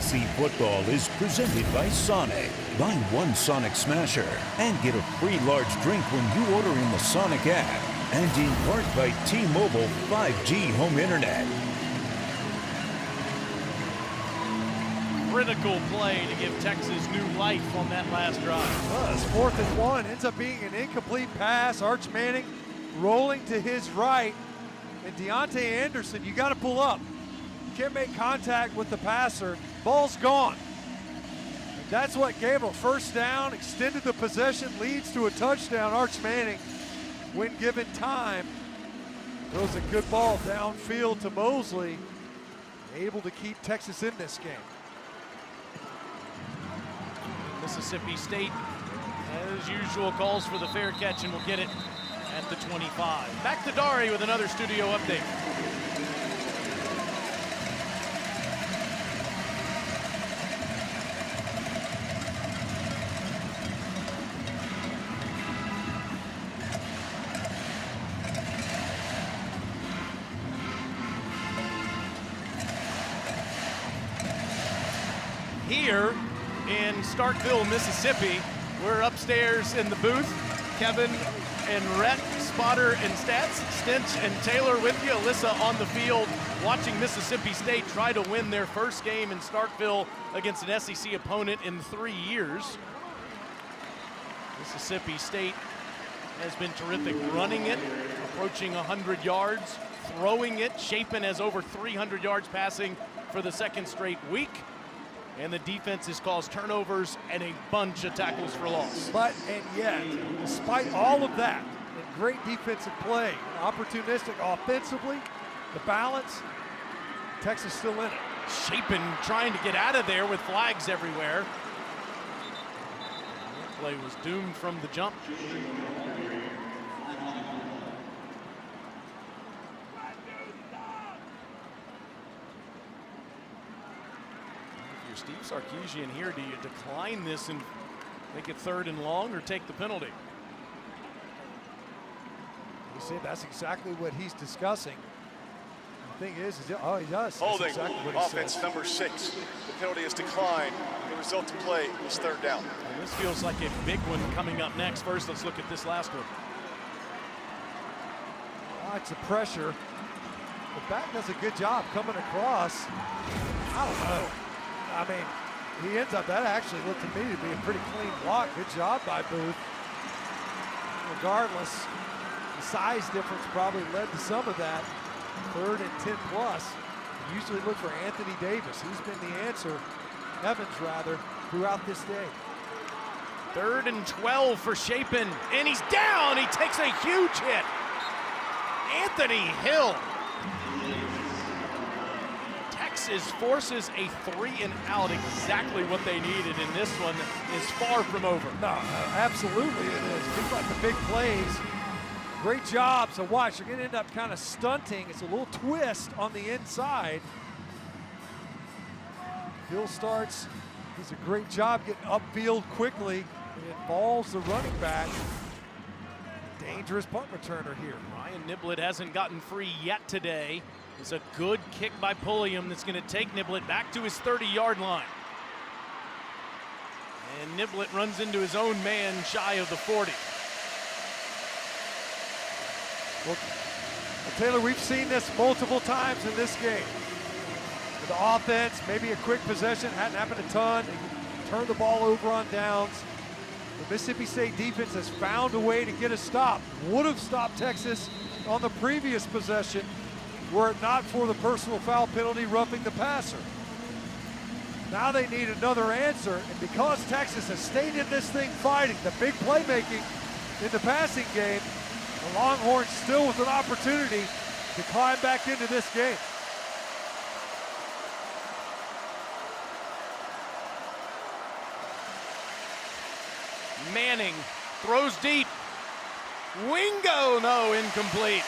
SEC football is presented by Sonic. Buy one Sonic Smasher and get a free large drink when you order in the Sonic app. And in part by T-Mobile 5G home internet. Critical play to give Texas new life on that last drive. Well, it's 4th and 1, ends up being an incomplete pass. Arch Manning rolling to his right. And Deontay Anderson, you got to pull up. You can't make contact with the passer. Ball's gone. And that's what gave a first down, extended the possession, leads to a touchdown. Arch Manning, when given time, throws a good ball downfield to Mosley, able to keep Texas in this game. Mississippi State, as usual, calls for the fair catch and will get it at the 25. Back to Dari with another studio update. Here in Starkville, Mississippi, we're upstairs in the booth. Kevin and Rhett, Spotter and Stats, Stinch and Taylor with you. Alyssa on the field watching Mississippi State try to win their first game in Starkville against an SEC opponent in 3 years. Mississippi State has been terrific running it, approaching 100 yards, throwing it. Chapin has over 300 yards passing for the second straight week. And the defense has caused turnovers and a bunch of tackles for loss. But, and yet, despite all of that, and great defensive play, opportunistic offensively, the balance, Texas still in it. Chapin trying to get out of there with flags everywhere. That play was doomed from the jump. Steve Sarkisian here, do you decline this and make it 3rd and long or take the penalty? You see, that's exactly what he's discussing. The thing is oh, he does. Holding, exactly what he offense says. number 6. The penalty is declined. The result of play was 3rd down. And this feels like a big one coming up next. First, let's look at this last one. Lots of pressure. The back does a good job coming across. I don't know. I mean, he ends up, that actually looked to me to be a pretty clean block. Good job by Booth. Regardless, the size difference probably led to some of that. 3rd and 10 plus. You usually look for Anthony Davis. He's been the answer, Evans rather, throughout this day. 3rd and 12 for Chapin, and he's down. He takes a huge hit. Anthony Hill. Texas forces a 3-and-out, exactly what they needed, and this one is far from over. No, absolutely it is. Think about the big plays. Great job. So watch, you're going to end up kind of stunting. It's a little twist on the inside. Hill starts, does a great job getting upfield quickly, and it involves the running back. Dangerous punt returner here. Ryan Niblett hasn't gotten free yet today. It's a good kick by Pulliam that's going to take Niblett back to his 30-yard line. And Niblett runs into his own man shy of the 40. Well, Taylor, we've seen this multiple times in this game. With the offense, maybe a quick possession, hadn't happened a ton. They turn the ball over on downs. The Mississippi State defense has found a way to get a stop. Would have stopped Texas on the previous possession were it not for the personal foul penalty roughing the passer. Now they need another answer, and because Texas has stayed in this thing fighting, the big playmaking in the passing game, the Longhorns still with an opportunity to climb back into this game. Manning throws deep. Wingo, no, incomplete.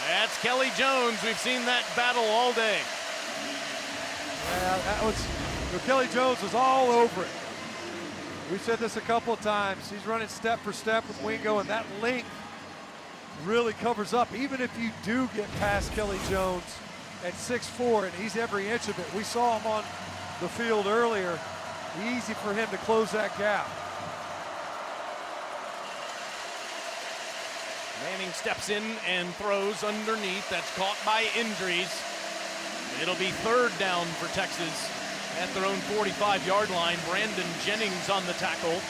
That's Kelly Jones. We've seen that battle all day. Yeah, that was, Kelly Jones was all over it. We've said this a couple of times. He's running step for step with Wingo, and that length really covers up. Even if you do get past Kelly Jones at 6'4", and he's every inch of it. We saw him on the field earlier. Easy for him to close that gap. Manning steps in and throws underneath. That's caught by Indries. It'll be third down for Texas at their own 45-yard line. Brandon Jennings on the tackle.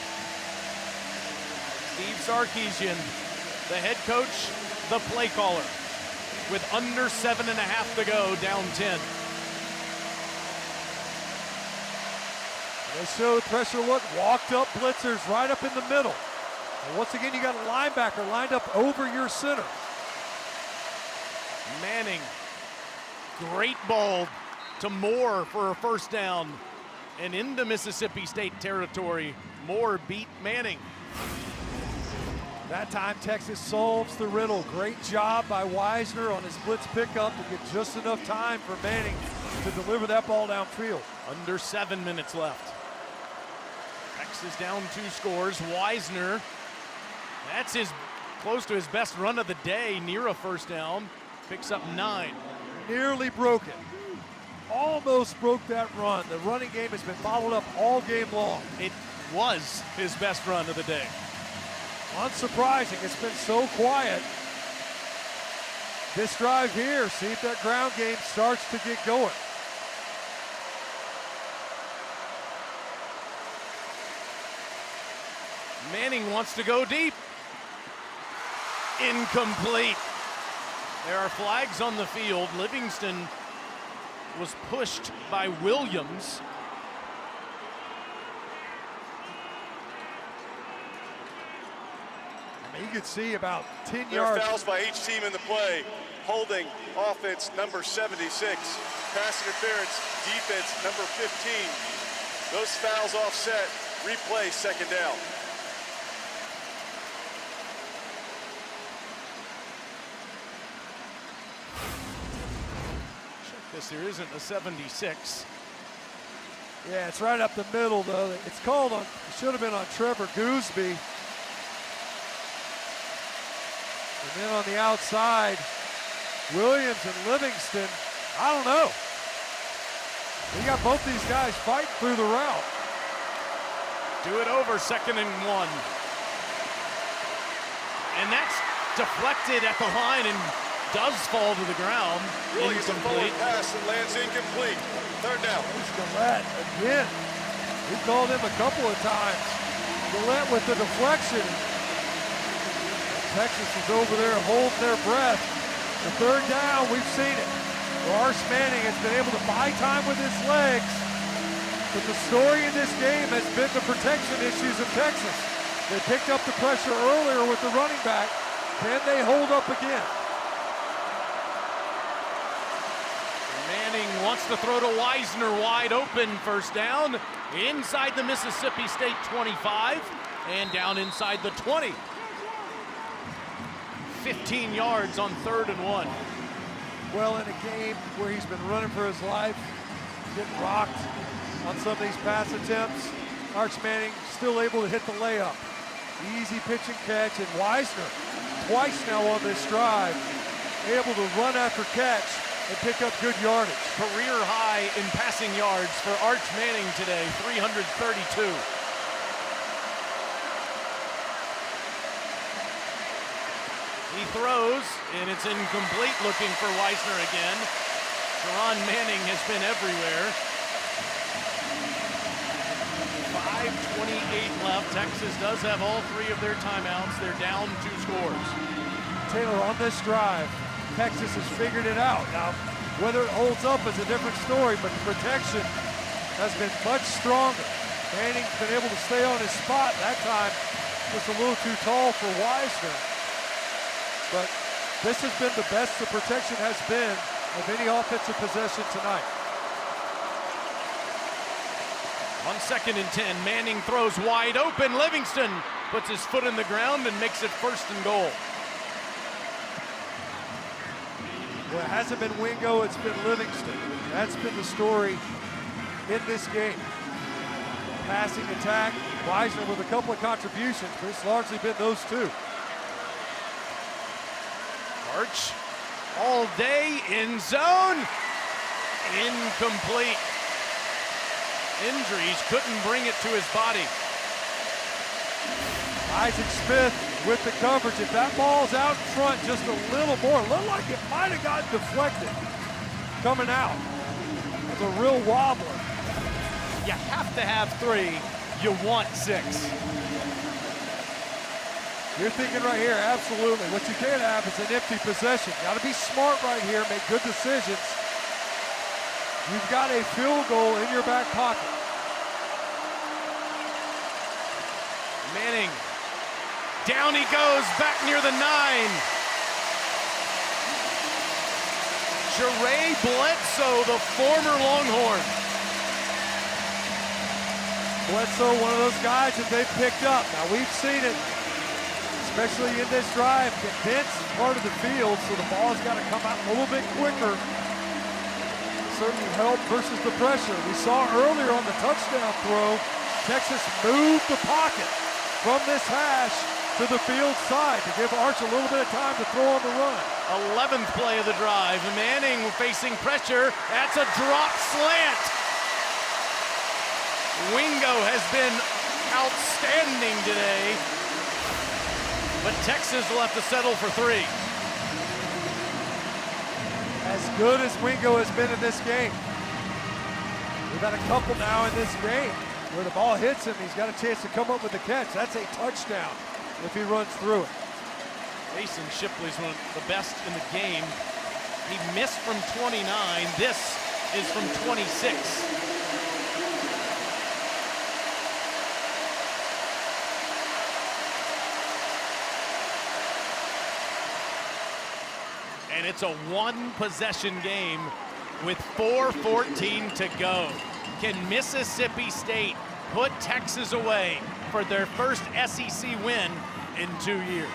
Steve Sarkisian, the head coach, the play caller, with under 7.5 to go, down 10. They showed pressure look, walked up blitzers right up in the middle. And once again, you got a linebacker lined up over your center. Manning, great ball to Moore for a first down. And into Mississippi State territory, Moore beat Manning. That time, Texas solves the riddle. Great job by Wisner on his blitz pickup to get just enough time for Manning to deliver that ball downfield. Under 7 minutes left. Texas down 2 scores. Wisner, that's close to his best run of the day, near a first down. Picks up 9. Nearly broke it. Almost broke that run. The running game has been followed up all game long. It was his best run of the day. Unsurprising, it's been so quiet. This drive here, see if that ground game starts to get going. Manning wants to go deep. Incomplete. There are flags on the field. Livingston was pushed by Williams. You could see about 10 There yards. are fouls by each team in the play. Holding, offense, number 76. Pass interference, defense, number 15. Those fouls offset. Replay, second down. Check this, there isn't a 76. Yeah, it's right up the middle, though. It's called on, it should have been on Trevor Gooseby. And then on the outside, Williams and Livingston, I don't know. We got both these guys fighting through the route. Do it over, 2nd and 1. And that's deflected at the line and does fall to the ground. Really is a forward pass that lands incomplete. Third down. Gillette again. We called him a couple of times. Gillette with the deflection. Texas is over there holding their breath. The third down, we've seen it. Arch Manning has been able to buy time with his legs. But the story in this game has been the protection issues of Texas. They picked up the pressure earlier with the running back. Can they hold up again? Manning wants to throw to Wisner, wide open, first down. Inside the Mississippi State 25 and down inside the 20. 15 yards on 3rd and 1. Well, in a game where he's been running for his life, getting rocked on some of these pass attempts, Arch Manning still able to hit the layup. Easy pitch and catch, and Wisner, twice now on this drive, able to run after catch and pick up good yardage. Career high in passing yards for Arch Manning today, 332. He throws, and it's incomplete, looking for Wisner again. Jerron Manning has been everywhere. 5:28 left. Texas does have all 3 of their timeouts. They're down 2 scores. Taylor, on this drive, Texas has figured it out. Now, whether it holds up is a different story, but the protection has been much stronger. Manning's been able to stay on his spot. That time, just a little too tall for Wisner. But this has been the best the protection has been of any offensive possession tonight. On 2nd and 10, Manning throws wide open. Livingston puts his foot in the ground and makes it 1st and goal. Well, it hasn't been Wingo, it's been Livingston. That's been the story in this game. Passing attack, Wisner with a couple of contributions, but it's largely been those 2. Arch all day in zone. Incomplete. Injuries couldn't bring it to his body. Isaac Smith with the coverage. If that ball's out in front just a little more, looked like it might have gotten deflected coming out. It's a real wobbler. You have to have 3. You want 6. You're thinking right here, absolutely. What you can't have is an empty possession. Got to be smart right here, make good decisions. You've got a field goal in your back pocket. Manning, down he goes, back near the 9. Jere Bledsoe, the former Longhorn. Bledsoe, one of those guys that they've picked up. Now we've seen it, especially in this drive, condensed part of the field, so the ball's got to come out a little bit quicker. Certainly help versus the pressure. We saw earlier on the touchdown throw, Texas moved the pocket from this hash to the field side to give Arch a little bit of time to throw on the run. 11th play of the drive. Manning facing pressure. That's a drop slant. Wingo has been outstanding today, but Texas will have to settle for 3. As good as Wingo has been in this game. We've had a couple now in this game where the ball hits him, he's got a chance to come up with the catch. That's a touchdown if he runs through it. Mason Shipley's one of the best in the game. He missed from 29. This is from 26. And it's a 1-possession game with 4:14 to go. Can Mississippi State put Texas away for their first SEC win in 2 years?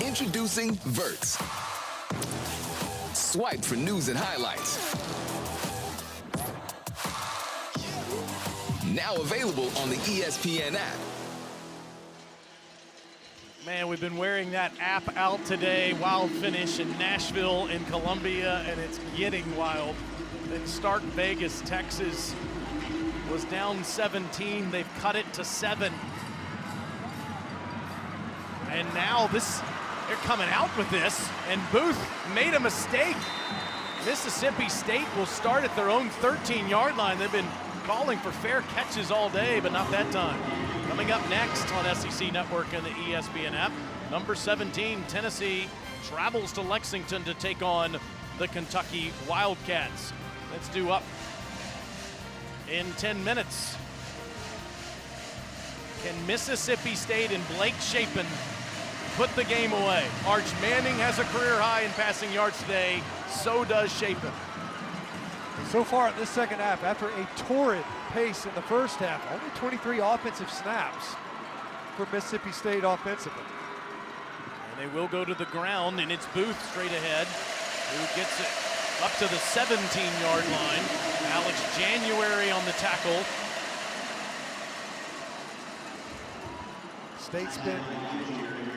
Introducing Verts. Swipe for news and highlights. Now available on the ESPN app. Man, we've been wearing that app out today. Wild finish in Nashville and Columbia, and it's getting wild. In Stark Vegas, Texas was down 17. They've cut it to 7. And now they're coming out with this, and Booth made a mistake. Mississippi State will start at their own 13-yard line. They've been calling for fair catches all day, but not that time. Coming up next on SEC Network and the ESPN app, number 17, Tennessee travels to Lexington to take on the Kentucky Wildcats. That's due up in 10 minutes. Can Mississippi State and Blake Shapen put the game away? Arch Manning has a career high in passing yards today. So does Shapen. So far in this second half, after a torrid pace in the first half, only 23 offensive snaps for Mississippi State offensively. And they will go to the ground, and it's Booth straight ahead, who gets it up to the 17-yard line. Alex January on the tackle. State's been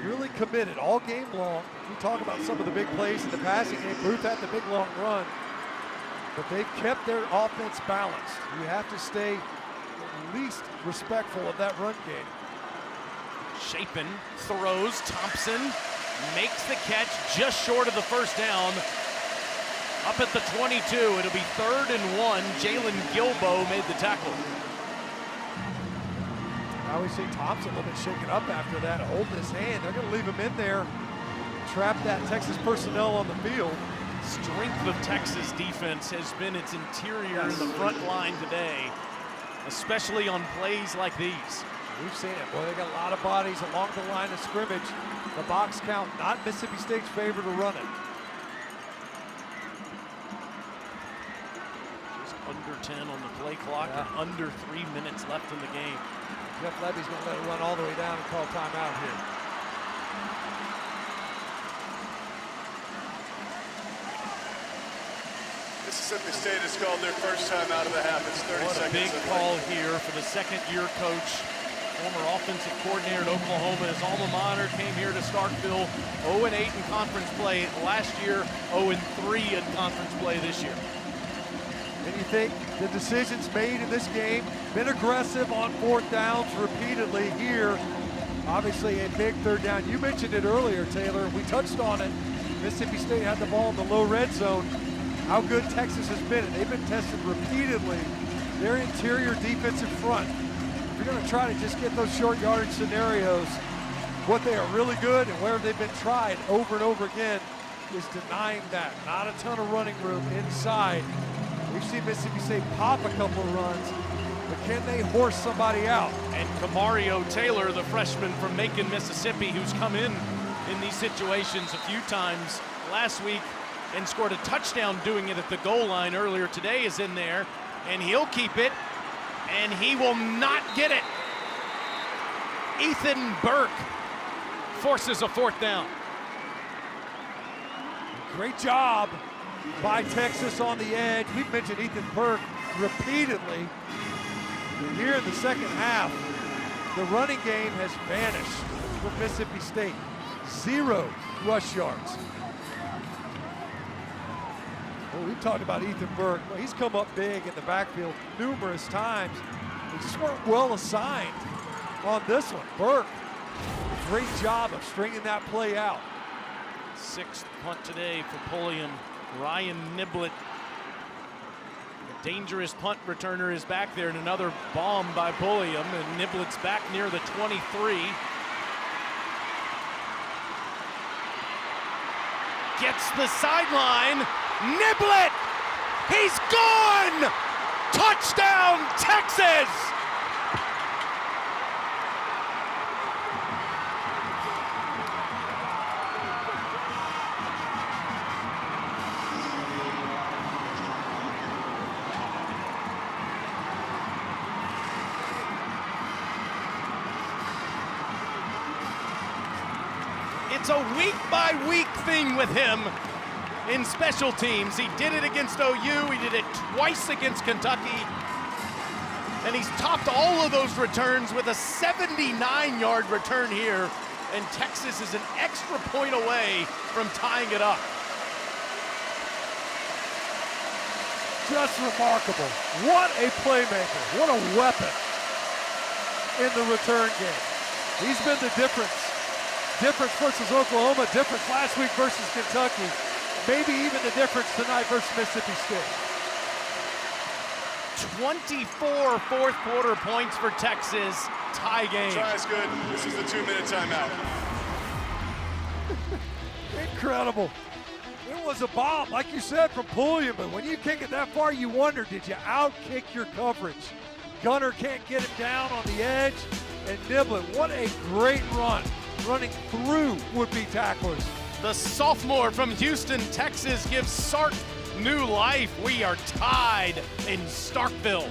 really committed all game long. We talk about some of the big plays in the passing game. Booth had the big long run, but they've kept their offense balanced. You have to stay at least respectful of that run game. Shapen throws. Thompson makes the catch just short of the first down. Up at the 22, it'll be 3rd and 1. Jalen Gilbo made the tackle. I always say Thompson a little bit shaken up after that, holding his hand. They're going to leave him in there, trap that Texas personnel on the field. Strength of Texas defense has been its interior in the front line today, especially on plays like these. We've seen it. Boy, they got a lot of bodies along the line of scrimmage. The box count, not Mississippi State's favor to run it. Just under 10 on the play clock and under 3 minutes left in the game. Jeff Levy's going to let it run all the way down and call timeout here. Mississippi State has called their first time out of the half. It's 30 What seconds. a big call here for the second-year coach, former offensive coordinator at Oklahoma. His alma mater came here to Starkville, 0-8 in conference play last year, 0-3 in conference play this year. And you think the decisions made in this game, been aggressive on 4th downs repeatedly here. Obviously a big 3rd down. You mentioned it earlier, Taylor. We touched on it. Mississippi State had the ball in the low red zone. How good Texas has been. They've been tested repeatedly. Their interior defensive front. If you're going to try to just get those short yardage scenarios, what they are really good and where they've been tried over and over again is denying that. Not a ton of running room inside. We've seen Mississippi State pop a couple of runs, but can they horse somebody out? And Kamario Taylor, the freshman from Macon, Mississippi, who's come in these situations a few times last week and scored a touchdown doing it at the goal line earlier today, is in there, and he'll keep it, and he will not get it. Ethan Burke forces a 4th down. Great job by Texas on the edge. We've mentioned Ethan Burke repeatedly. And here in the second half, the running game has vanished for Mississippi State. 0 rush yards. Well, we've talked about Ethan Burke. Well, he's come up big in the backfield numerous times. They just weren't well assigned on this one. Burke, great job of stringing that play out. 6th punt today for Pulliam. Ryan Niblett, a dangerous punt returner, is back there, and another bomb by Pulliam, and Niblett's back near the 23. Gets the sideline. Niblett, he's gone! Touchdown, Texas! It's a week-by-week thing with him in special teams. He did it against OU. He did it twice against Kentucky. And he's topped all of those returns with a 79-yard return here. And Texas is an extra point away from tying it up. Just remarkable. What a playmaker. What a weapon in the return game. He's been the difference. Difference versus Oklahoma, difference last week versus Kentucky. Maybe even the difference tonight versus Mississippi State. 24 fourth quarter points for Texas. Tie game. Try is good. This is the 2-minute timeout. Incredible. It was a bomb, like you said, from Pulliam, but when you kick it that far, you wonder, did you out-kick your coverage? Gunner can't get it down on the edge, and Niblett, what a great run, running through would-be tacklers. The sophomore from Houston, Texas, gives Sark new life. We are tied in Starkville.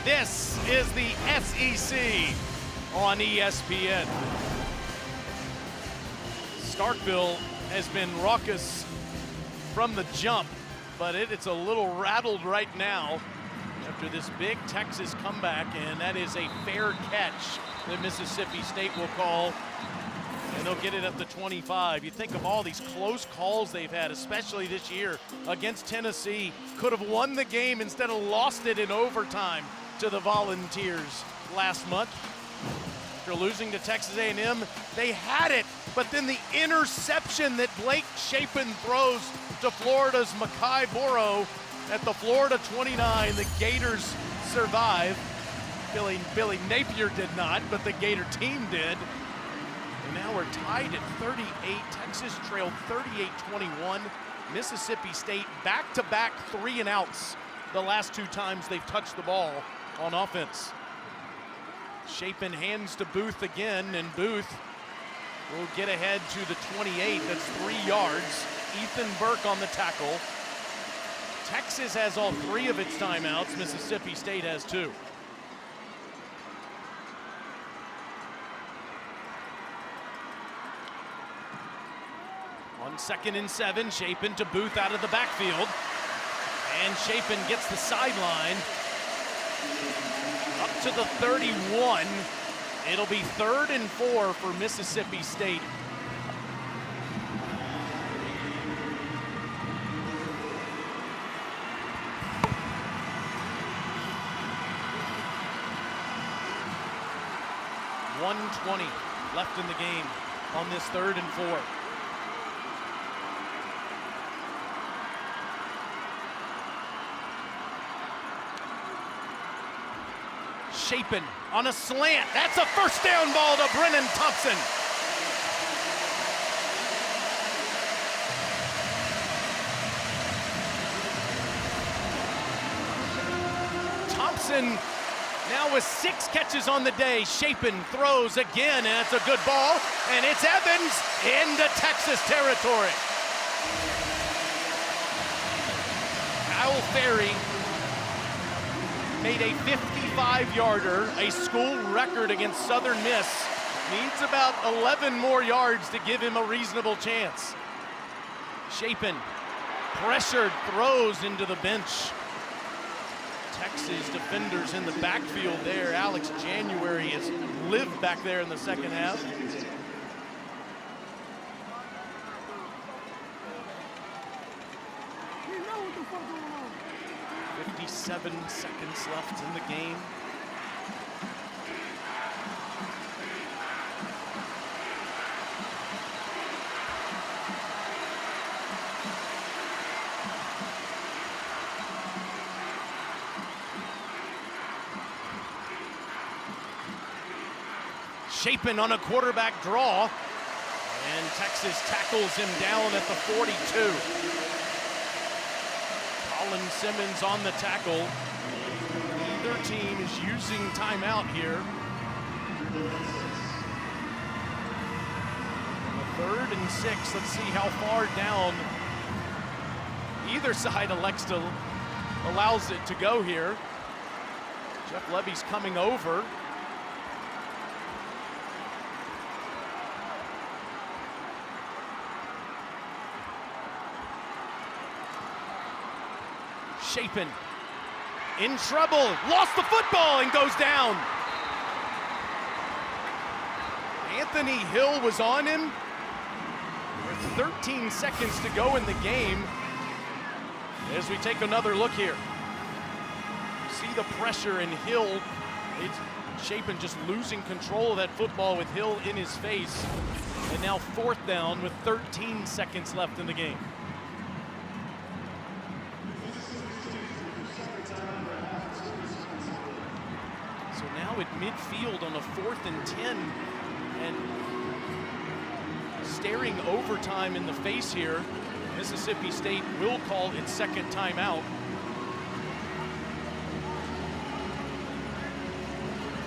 This is the SEC on ESPN. Starkville has been raucous from the jump, but it's a little rattled right now after this big Texas comeback, and that is a fair catch that Mississippi State will call, and they'll get it up to 25. You think of all these close calls they've had, especially this year against Tennessee. Could have won the game, instead of lost it in overtime to the Volunteers last month. After losing to Texas A&M, they had it, but then the interception that Blake Shapen throws to Florida's Makai Boro at the Florida 29, the Gators survive. Billy Napier did not, but the Gator team did. And now we're tied at 38. Texas trailed 38-21. Mississippi State back-to-back 3-and-outs the last two times they've touched the ball on offense. Shapen hands to Booth again, and Booth will get ahead to the 28. That's 3 yards. Ethan Burke on the tackle. Texas has all 3 of its timeouts. Mississippi State has 2. On On 2nd and 7, Chapin to Booth out of the backfield. And Chapin gets the sideline up to the 31. It'll be 3rd and 4 for Mississippi State. .120 left in the game on this 3rd and 4. Chapin on a slant. That's a first down ball to Brennan Thompson. Thompson now with 6 catches on the day. Chapin throws again, and it's a good ball, and it's Evans into Texas territory. Kyle Ferry made a 55-yarder, a school record against Southern Miss. Needs about 11 more yards to give him a reasonable chance. Chapin, pressured, throws into the bench. Texas defenders in the backfield there. Alex January has lived back there in the second half. You know what the fuck going on. 57 seconds left in the game. Chapin on a quarterback draw, and Texas tackles him down at the 42. Colin Simmons on the tackle. Neither team is using timeout here. The 3rd and 6, let's see how far down either side allows it to go here. Jeff Levy's coming over. Chapin in trouble, lost the football and goes down. Anthony Hill was on him. With 13 seconds to go in the game. As we take another look here. See the pressure in Hill. It's Chapin just losing control of that football with Hill in his face. And now 4th down with 13 seconds left in the game. At midfield on a 4th and 10, and staring overtime in the face here. Mississippi State will call its 2nd timeout.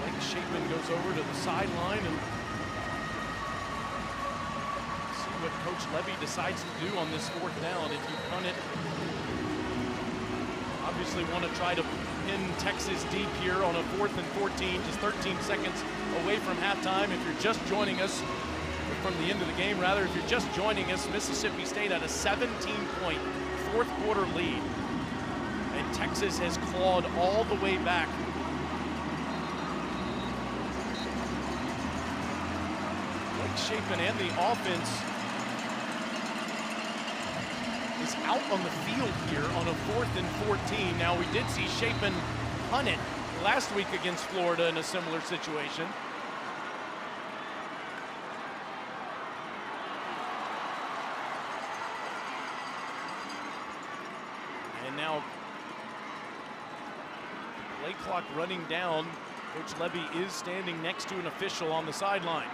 Blake Chapin goes over to the sideline and see what Coach Levy decides to do on this 4th down. If you punt it, obviously want to try to pin Texas deep here on a 4th and 14, just 13 seconds away from halftime. If you're just joining us, from the end of the game rather, if you're just joining us, Mississippi State had a 17-point 4th quarter lead. And Texas has clawed all the way back. Blake Chapin and the offense is out on the field here on a 4th and 14. Now, we did see Chapin punt it last week against Florida in a similar situation. And now, play clock running down. Coach Levy is standing next to an official on the sideline.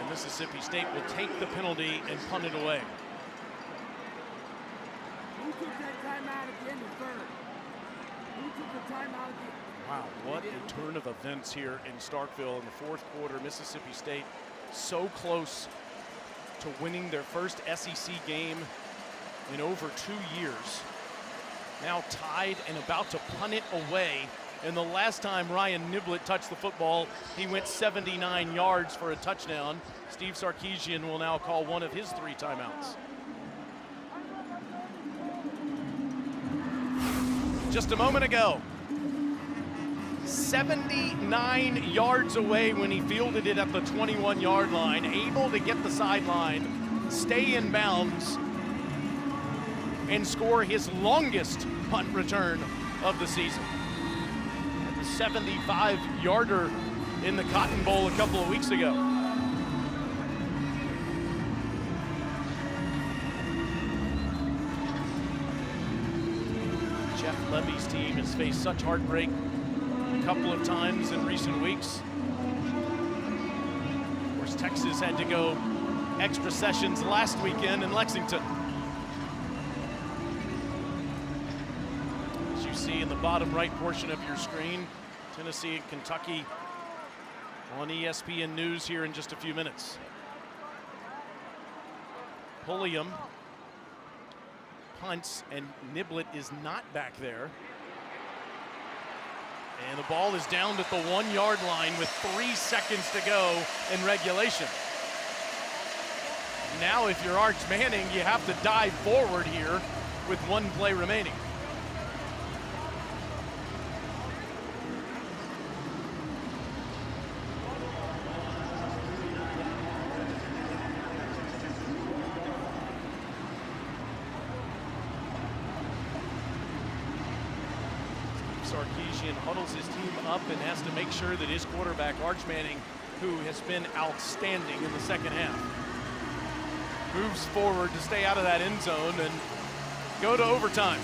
Mississippi State will take the penalty and punt it away. Who took that timeout at the end of the 3rd? Who took the timeout at the end? Wow, what a turn of events here in Starkville in the 4th quarter. Mississippi State so close to winning their first SEC game in over 2 years. now tied and about to punt it away. And the last time Ryan Niblett touched the football, he went 79 yards for a touchdown. Steve Sarkisian will now call one of his 3 timeouts. Just a moment ago, 79 yards away when he fielded it at the 21-yard line, able to get the sideline, stay in bounds, and score his longest punt return of the season. The 75-yarder in the Cotton Bowl a couple of weeks ago. Jeff Levy's team has faced such heartbreak a couple of times in recent weeks. Of course, Texas had to go extra sessions last weekend in Lexington. As you see in the bottom right portion of your screen, Tennessee and Kentucky on ESPN News here in just a few minutes. Pulliam punts, and Niblett is not back there. And the ball is down at the 1-yard line with 3 seconds to go in regulation. Now, if you're Arch Manning, you have to dive forward here with 1 play remaining. Sarkisian huddles his team up and has to make sure that his quarterback, Arch Manning, who has been outstanding in the second half, moves forward to stay out of that end zone and go to overtime.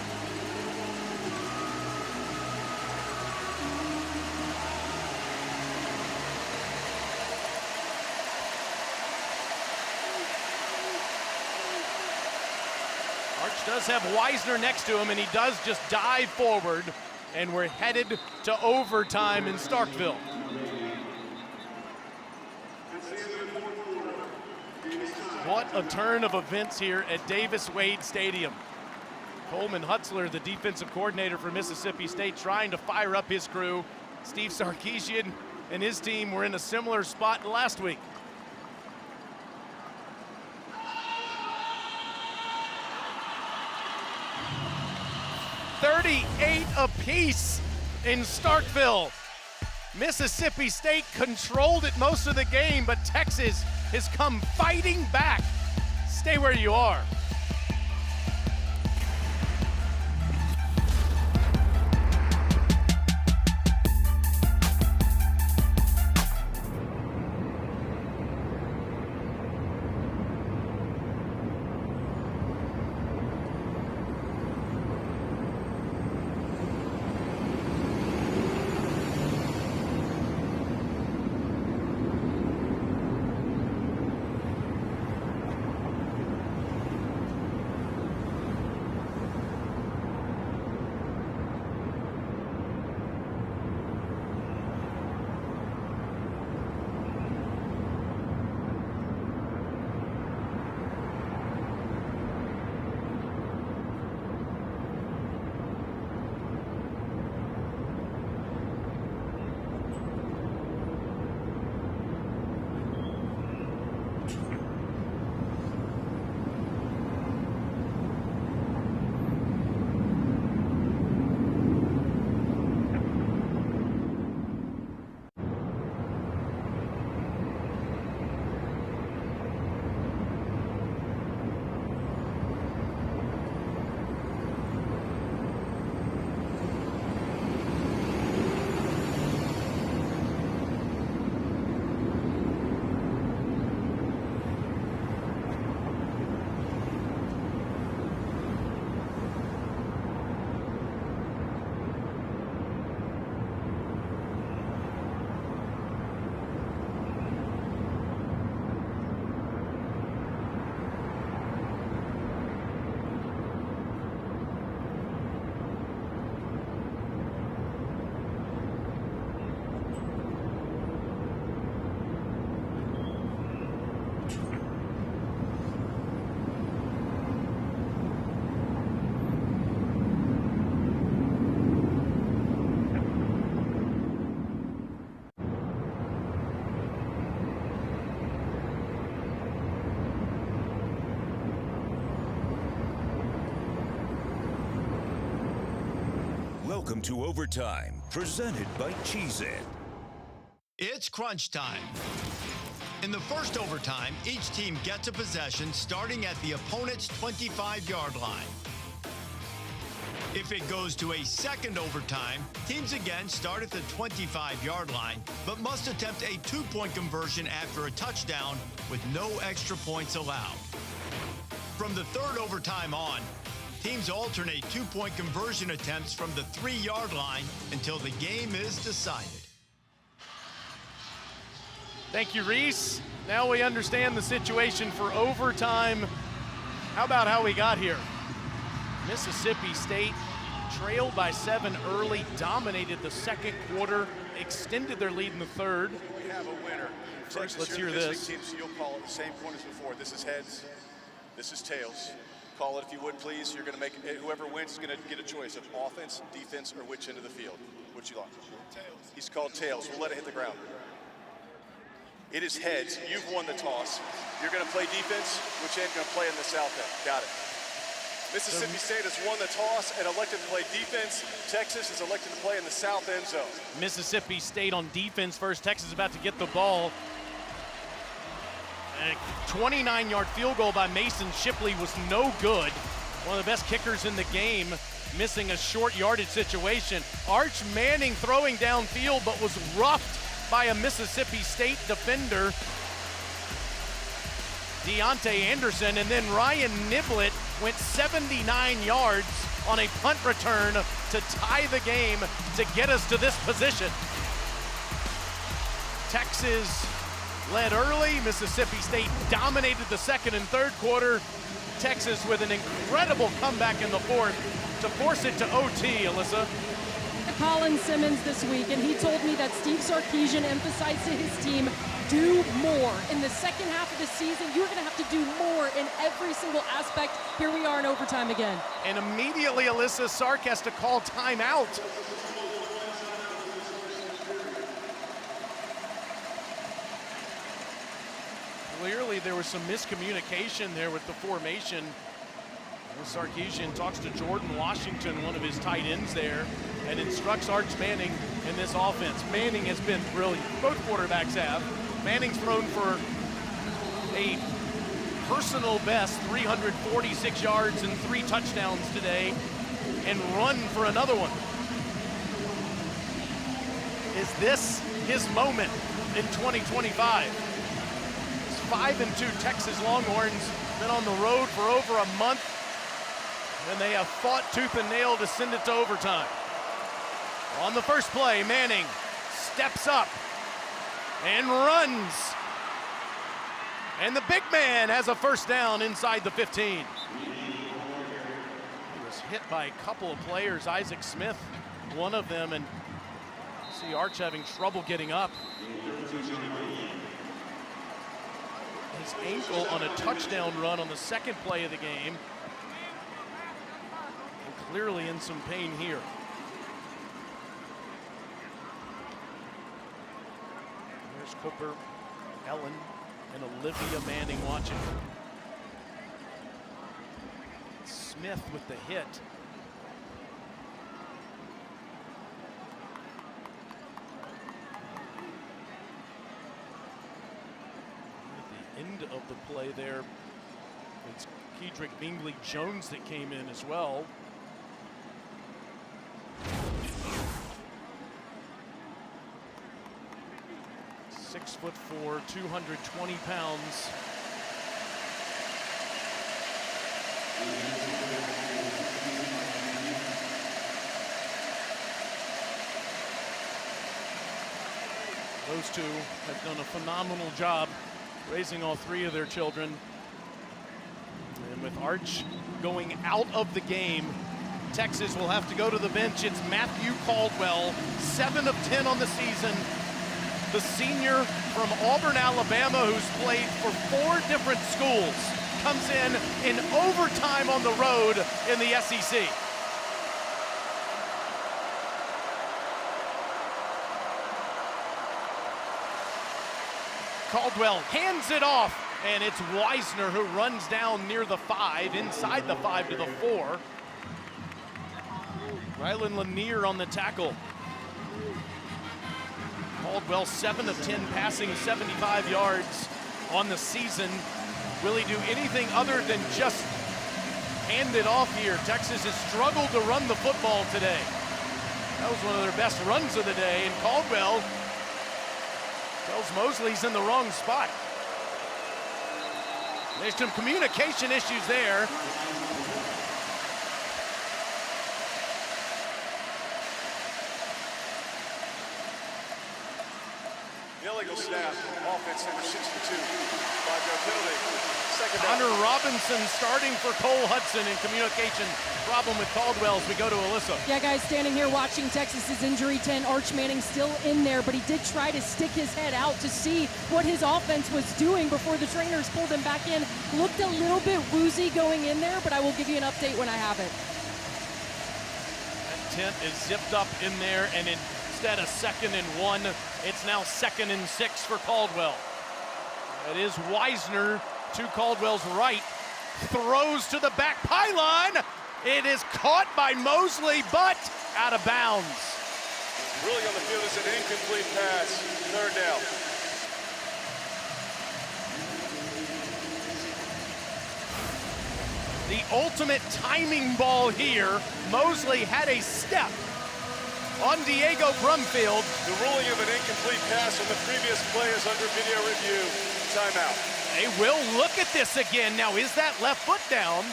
Arch does have Wisner next to him, and he does just dive forward. And we're headed to overtime in Starkville. What a turn of events here at Davis-Wade Stadium. Coleman Hutzler, the defensive coordinator for Mississippi State, trying to fire up his crew. Steve Sarkisian and his team were in a similar spot last week. $38 apiece in Starkville. Mississippi State controlled it most of the game, but Texas has come fighting back. Stay where you are. Welcome to Overtime, presented by Cheez-It. It's crunch time. In the first overtime, each team gets a possession starting at the opponent's 25-yard line. If it goes to a second overtime, teams again start at the 25-yard line, but must attempt a two-point conversion after a touchdown with no extra points allowed. From the third overtime on, teams alternate two-point conversion attempts from the 3-yard line until the game is decided. Thank you, Reese. Now we understand the situation for overtime. How about how we got here? Mississippi State trailed by 7 early, dominated the second quarter, extended their lead in the third. We have a winner. First, let's hear this. Team, so you'll call it the same point as before. This is heads. This is tails. Call it if you would, please. You're going to make it, whoever wins is going to get a choice of offense, defense, or which end of the field. What you like? Tails. He's called tails. We'll let it hit the ground. It is heads. You've won the toss. You're going to play defense. Which end going to play in the south end? Got it. Mississippi State has won the toss and elected to play defense. Texas is elected to play in the south end zone. Mississippi State on defense first. Texas is about to get the ball. And a 29-yard field goal by Mason Shipley was no good. One of the best kickers in the game, missing a short yardage situation. Arch Manning throwing downfield, but was roughed by a Mississippi State defender, Deontay Anderson, and then Ryan Niblett went 79 yards on a punt return to tie the game to get us to this position. Texas led early. Mississippi State dominated the second and third quarter. Texas with an incredible comeback in the fourth to force it to OT, Alyssa. Colin Simmons this week, and he told me that Steve Sarkisian emphasized to his team, do more. In the second half of the season, you're going to have to do more in every single aspect. Here we are in overtime again. And immediately, Alyssa, Sark has to call timeout. Clearly, there was some miscommunication there with the formation. Sarkisian talks to Jordan Washington, one of his tight ends there, and instructs Arch Manning in this offense. Manning has been brilliant. Both quarterbacks have. Manning's thrown for a personal best 346 yards and 3 touchdowns today, and run for another one. Is this his moment in 2025? It's 5-2 Texas Longhorns, been on the road for over a month, and they have fought tooth and nail to send it to overtime. On the first play, Manning steps up and runs. And the big man has a first down inside the 15. He was hit by a couple of players, Isaac Smith, one of them, and see Arch having trouble getting up. His ankle on a touchdown run on the second play of the game. Clearly in some pain here. There's Cooper, Ellen, and Olivia Manning watching. Smith with the hit. At the end of the play there, it's Kedrick Bingley Jones that came in as well. 6'4", 220 pounds. Those two have done a phenomenal job raising all 3 of their children. And with Arch going out of the game, Texas will have to go to the bench. It's Matthew Caldwell, 7 of 10 on the season. The senior from Auburn, Alabama, who's played for 4 different schools, comes in overtime on the road in the SEC. Caldwell hands it off, and it's Weisner who runs down near the 5, inside the 5 to the 4. Rylan Lanier on the tackle. Caldwell 7 of 10 passing, 75 yards on the season. Will he do anything other than just hand it off here? Texas has struggled to run the football today. That was one of their best runs of the day, and Caldwell tells Mosley he's in the wrong spot. There's some communication issues there. Illegal snap, offense number 62, 5-yard penalty. Second down. Connor Robinson starting for Cole Hudson in communication problem with Caldwell as we go to Alyssa. Yeah, guys, standing here watching Texas's injury tent, Arch Manning still in there, but he did try to stick his head out to see what his offense was doing before the trainers pulled him back in. Looked a little bit woozy going in there, but I will give you an update when I have it. That tent is zipped up in there, and instead of 2nd and 1, it's now 2nd and 6 for Caldwell. It is Wisner to Caldwell's right, throws to the back pylon. It is caught by Mosley, but out of bounds. Ruling on the field is an incomplete pass. 3rd down. The ultimate timing ball here. Mosley had a step on Diego Brumfield. The ruling of an incomplete pass on the previous play is under video review. Timeout. They will look at this again. Now, is that left foot down?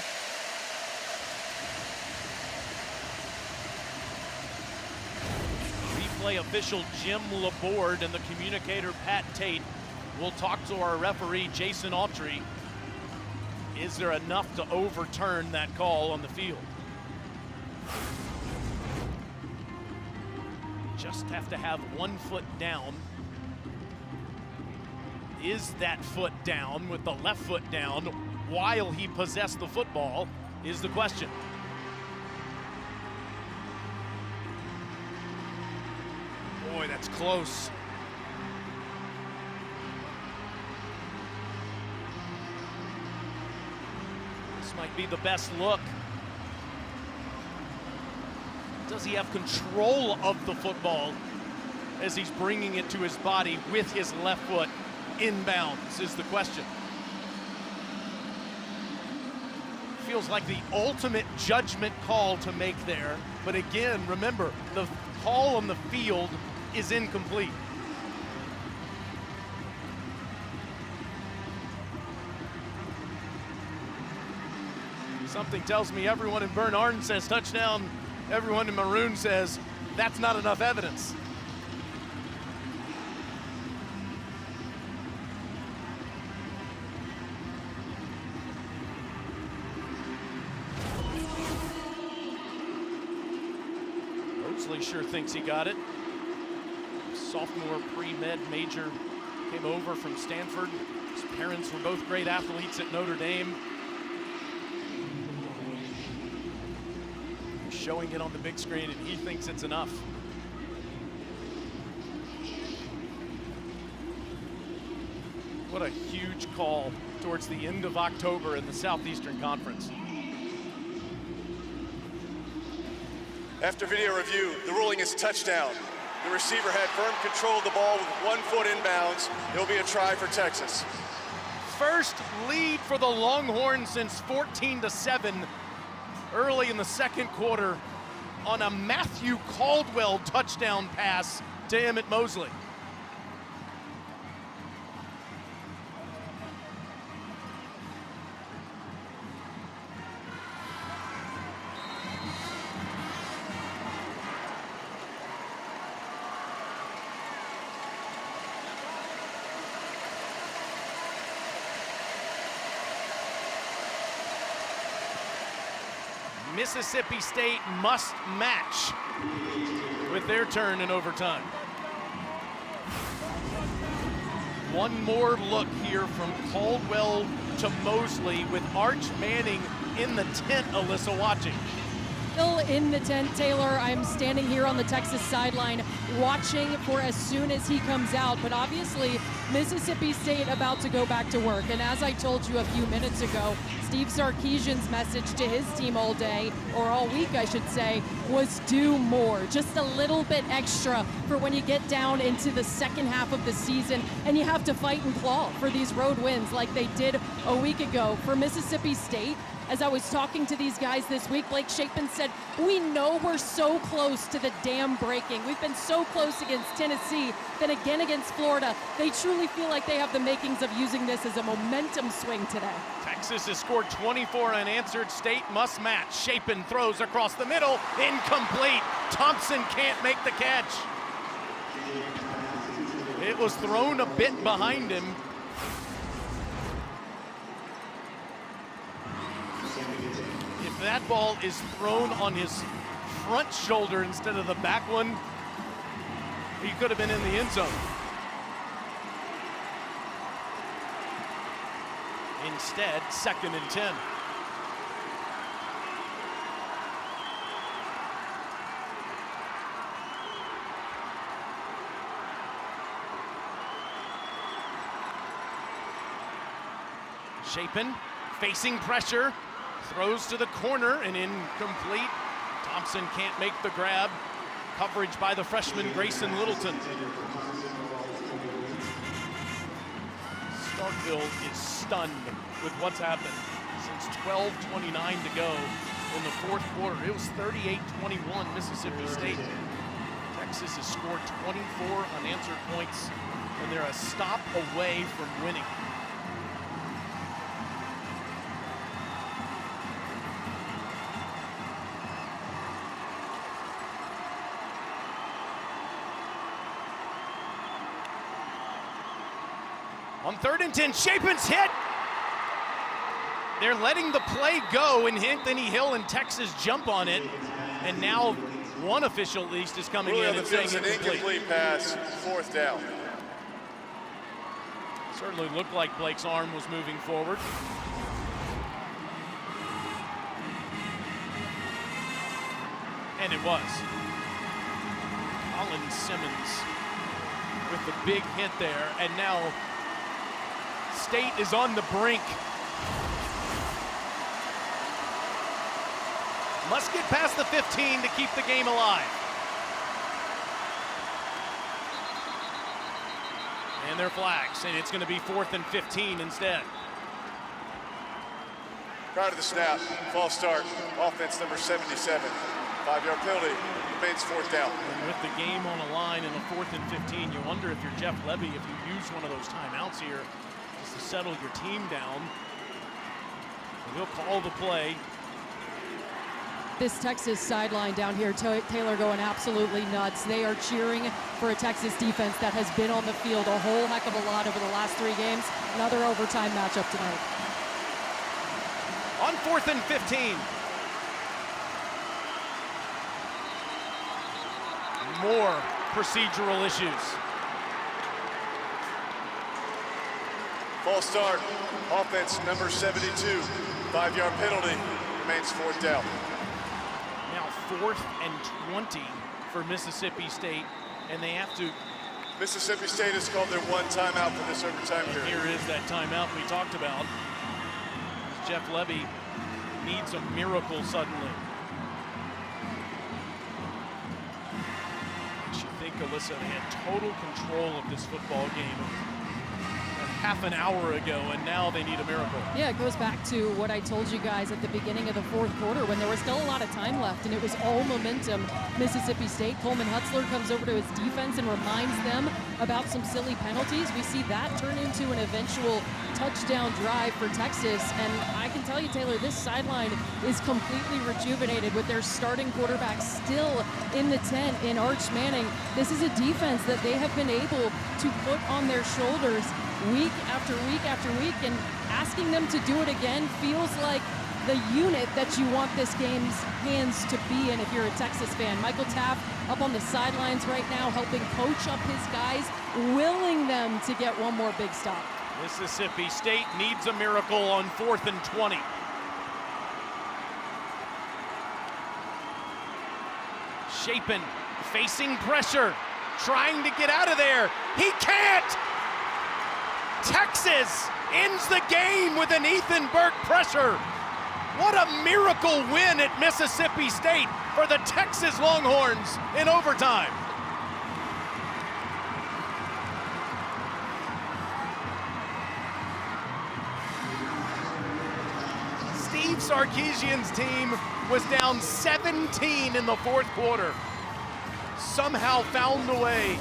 Replay official Jim Laborde and the communicator Pat Tate will talk to our referee Jason Autry. Is there enough to overturn that call on the field? Just have to have 1 foot down. Is that foot down with the left foot down while he possessed the football is the question. Boy, that's close. This might be the best look. Does he have control of the football as he's bringing it to his body with his left foot inbounds is the question. Feels like the ultimate judgment call to make there. But again, remember, the call on the field is incomplete. Something tells me everyone in Bernard says touchdown. Everyone in maroon says that's not enough evidence. Mosley sure thinks he got it. Sophomore pre-med major came over from Stanford. His parents were both great athletes at Notre Dame. Showing it on the big screen, and he thinks it's enough. What a huge call towards the end of October in the Southeastern Conference. After video review, the ruling is touchdown. The receiver had firm control of the ball with 1 foot inbounds. It'll be a try for Texas. First lead for the Longhorns since 14-7 early in the 2nd quarter on a Matthew Caldwell touchdown pass to Emmett Mosley. Mississippi State must match with their turn in overtime. One more look here from Caldwell to Mosley with Arch Manning in the tent, Alyssa, watching. Still in the tent, Taylor. I'm standing here on the Texas sideline watching for as soon as he comes out. But obviously, Mississippi State about to go back to work. And as I told you a few minutes ago, Steve Sarkisian's message to his team all day, or all week I should say, was do more. Just a little bit extra for when you get down into the second half of the season and you have to fight and claw for these road wins like they did a week ago. For Mississippi State, as I was talking to these guys this week, Blake Shapen said, we know we're so close to the dam breaking. We've been so close against Tennessee, then again against Florida. They truly feel like they have the makings of using this as a momentum swing today. Texas has scored 24 unanswered. State must match. Shapen throws across the middle. Incomplete. Thompson can't make the catch. It was thrown a bit behind him. If that ball is thrown on his front shoulder instead of the back one, he could have been in the end zone. Instead, 2nd and 10. Shapen facing pressure, throws to the corner and incomplete. Thompson can't make the grab. Coverage by the freshman Grayson Littleton. Starkville is stunned with what's happened since 12:29 to go in the fourth quarter. It was 38-21 Mississippi State. Texas has scored 24 unanswered points, and they're a stop away from winning. On 3rd and 10, Shapen's hit. They're letting the play go, and Anthony Hill and Texas jump on it. And now one official at least is coming in and saying an incomplete pass, 4th down. Certainly looked like Blake's arm was moving forward. And it was. Colin Simmons with the big hit there, and now State is on the brink. Must get past the 15 to keep the game alive. And their flags, and it's going to be 4th and 15 instead. Prior to the snap, false start, offense number 77. 5-yard penalty, remains 4th down. And with the game on a line in the 4th and 15, you wonder if you're Jeff Levy, if you use one of those timeouts here just to settle your team down. And he'll call the play. This Texas sideline down here, Taylor going absolutely nuts. They are cheering for a Texas defense that has been on the field a whole heck of a lot over the last 3 games. Another overtime matchup tonight. On 4th and 15. More procedural issues. False start, offense number 72. 5-yard penalty, remains 4th down. Now 4th and 20 for Mississippi State, and they have to. Mississippi State has called their 1 timeout for this overtime period. Here is that timeout we talked about. Jeff Levy needs a miracle suddenly. You think, Alyssa, they had total control of this football game half an hour ago, and now they need a miracle. Yeah, it goes back to what I told you guys at the beginning of the 4th quarter when there was still a lot of time left and it was all momentum. Mississippi State, Coleman Hutzler comes over to his defense and reminds them about some silly penalties. We see that turn into an eventual touchdown drive for Texas, and I can tell you, Taylor, this sideline is completely rejuvenated with their starting quarterback still in the tent in Arch Manning. This is a defense that they have been able to put on their shoulders week after week after week, and asking them to do it again feels like the unit that you want this game's hands to be in if you're a Texas fan. Michael Taft up on the sidelines right now helping coach up his guys, willing them to get one more big stop. Mississippi State needs a miracle on 4th and 20. Shapen facing pressure, trying to get out of there. He can't! Texas ends the game with an Ethan Burke pressure. What a miracle win at Mississippi State for the Texas Longhorns in overtime. Steve Sarkisian's team was down 17 in the fourth quarter. Somehow found a way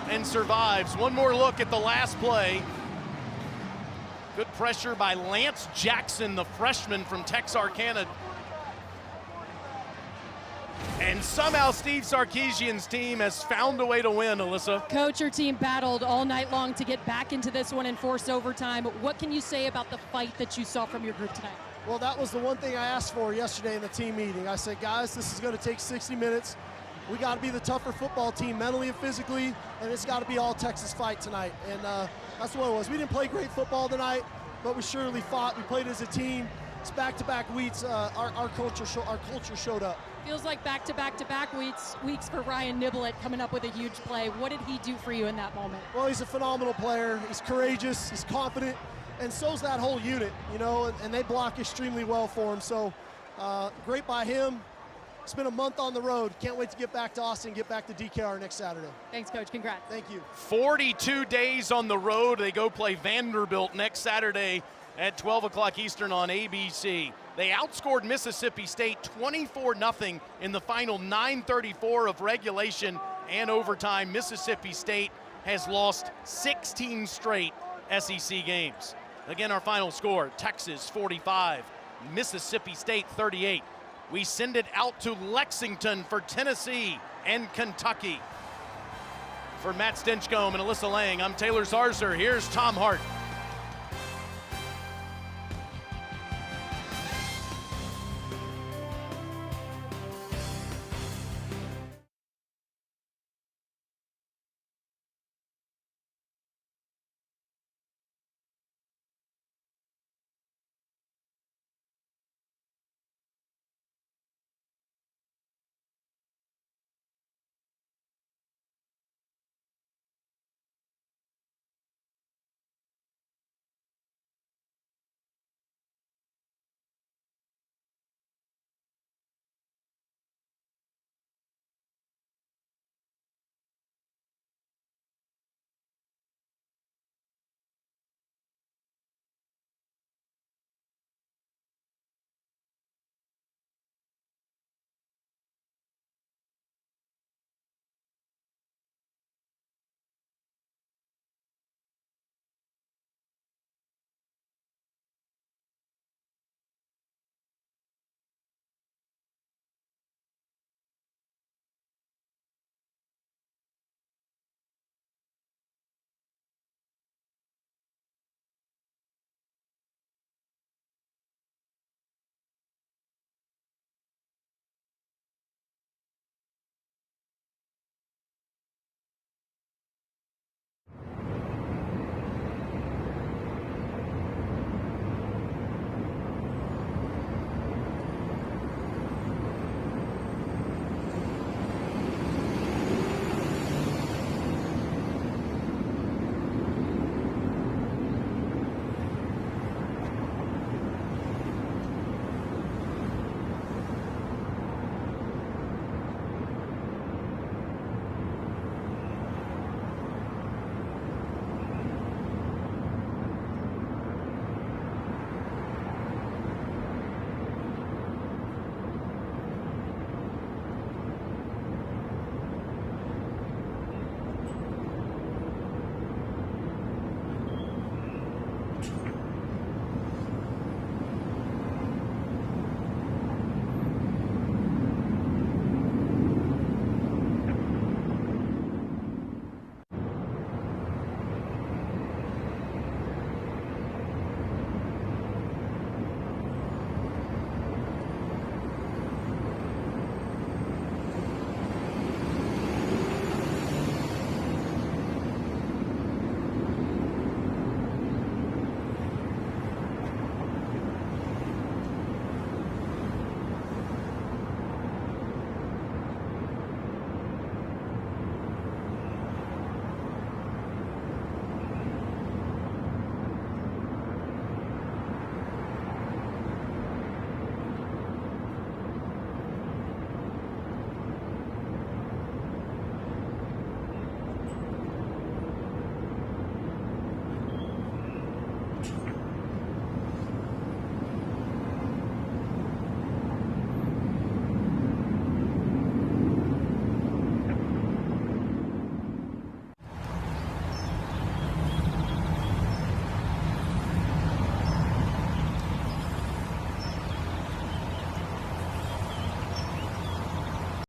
and survives. One more look at the last play. Good pressure by Lance Jackson, the freshman from Texarkana. And somehow Steve Sarkisian's team has found a way to win, Alyssa. Coach, your team battled all night long to get back into this one and force overtime. What can you say about the fight that you saw from your group tonight? Well, that was the one thing I asked for yesterday in the team meeting. I said, guys, this is going to take 60 minutes. We got to be the tougher football team mentally and physically, and it's got to be all Texas fight tonight. And that's what it was. We didn't play great football tonight, but we surely fought. We played as a team. It's back-to-back weeks. Our culture showed up. Feels like back-to-back weeks for Ryan Niblett coming up with a huge play. What did he do for you in that moment? Well, he's a phenomenal player. He's courageous. He's confident. And so's that whole unit, you know, and they block extremely well for him. So great by him. It's been a month on the road. Can't wait to get back to Austin, get back to DKR next Saturday. Thanks, Coach. Congrats. Thank you. 42 days on the road. They go play Vanderbilt next Saturday at 12 o'clock Eastern on ABC. They outscored Mississippi State 24-0 in the final 9:34 of regulation and overtime. Mississippi State has lost 16 straight SEC games. Again, our final score, Texas 45, Mississippi State 38. We send it out to Lexington for Tennessee and Kentucky. For Matt Stinchcomb and Alyssa Lang, I'm Taylor Zarzour. Here's Tom Hart.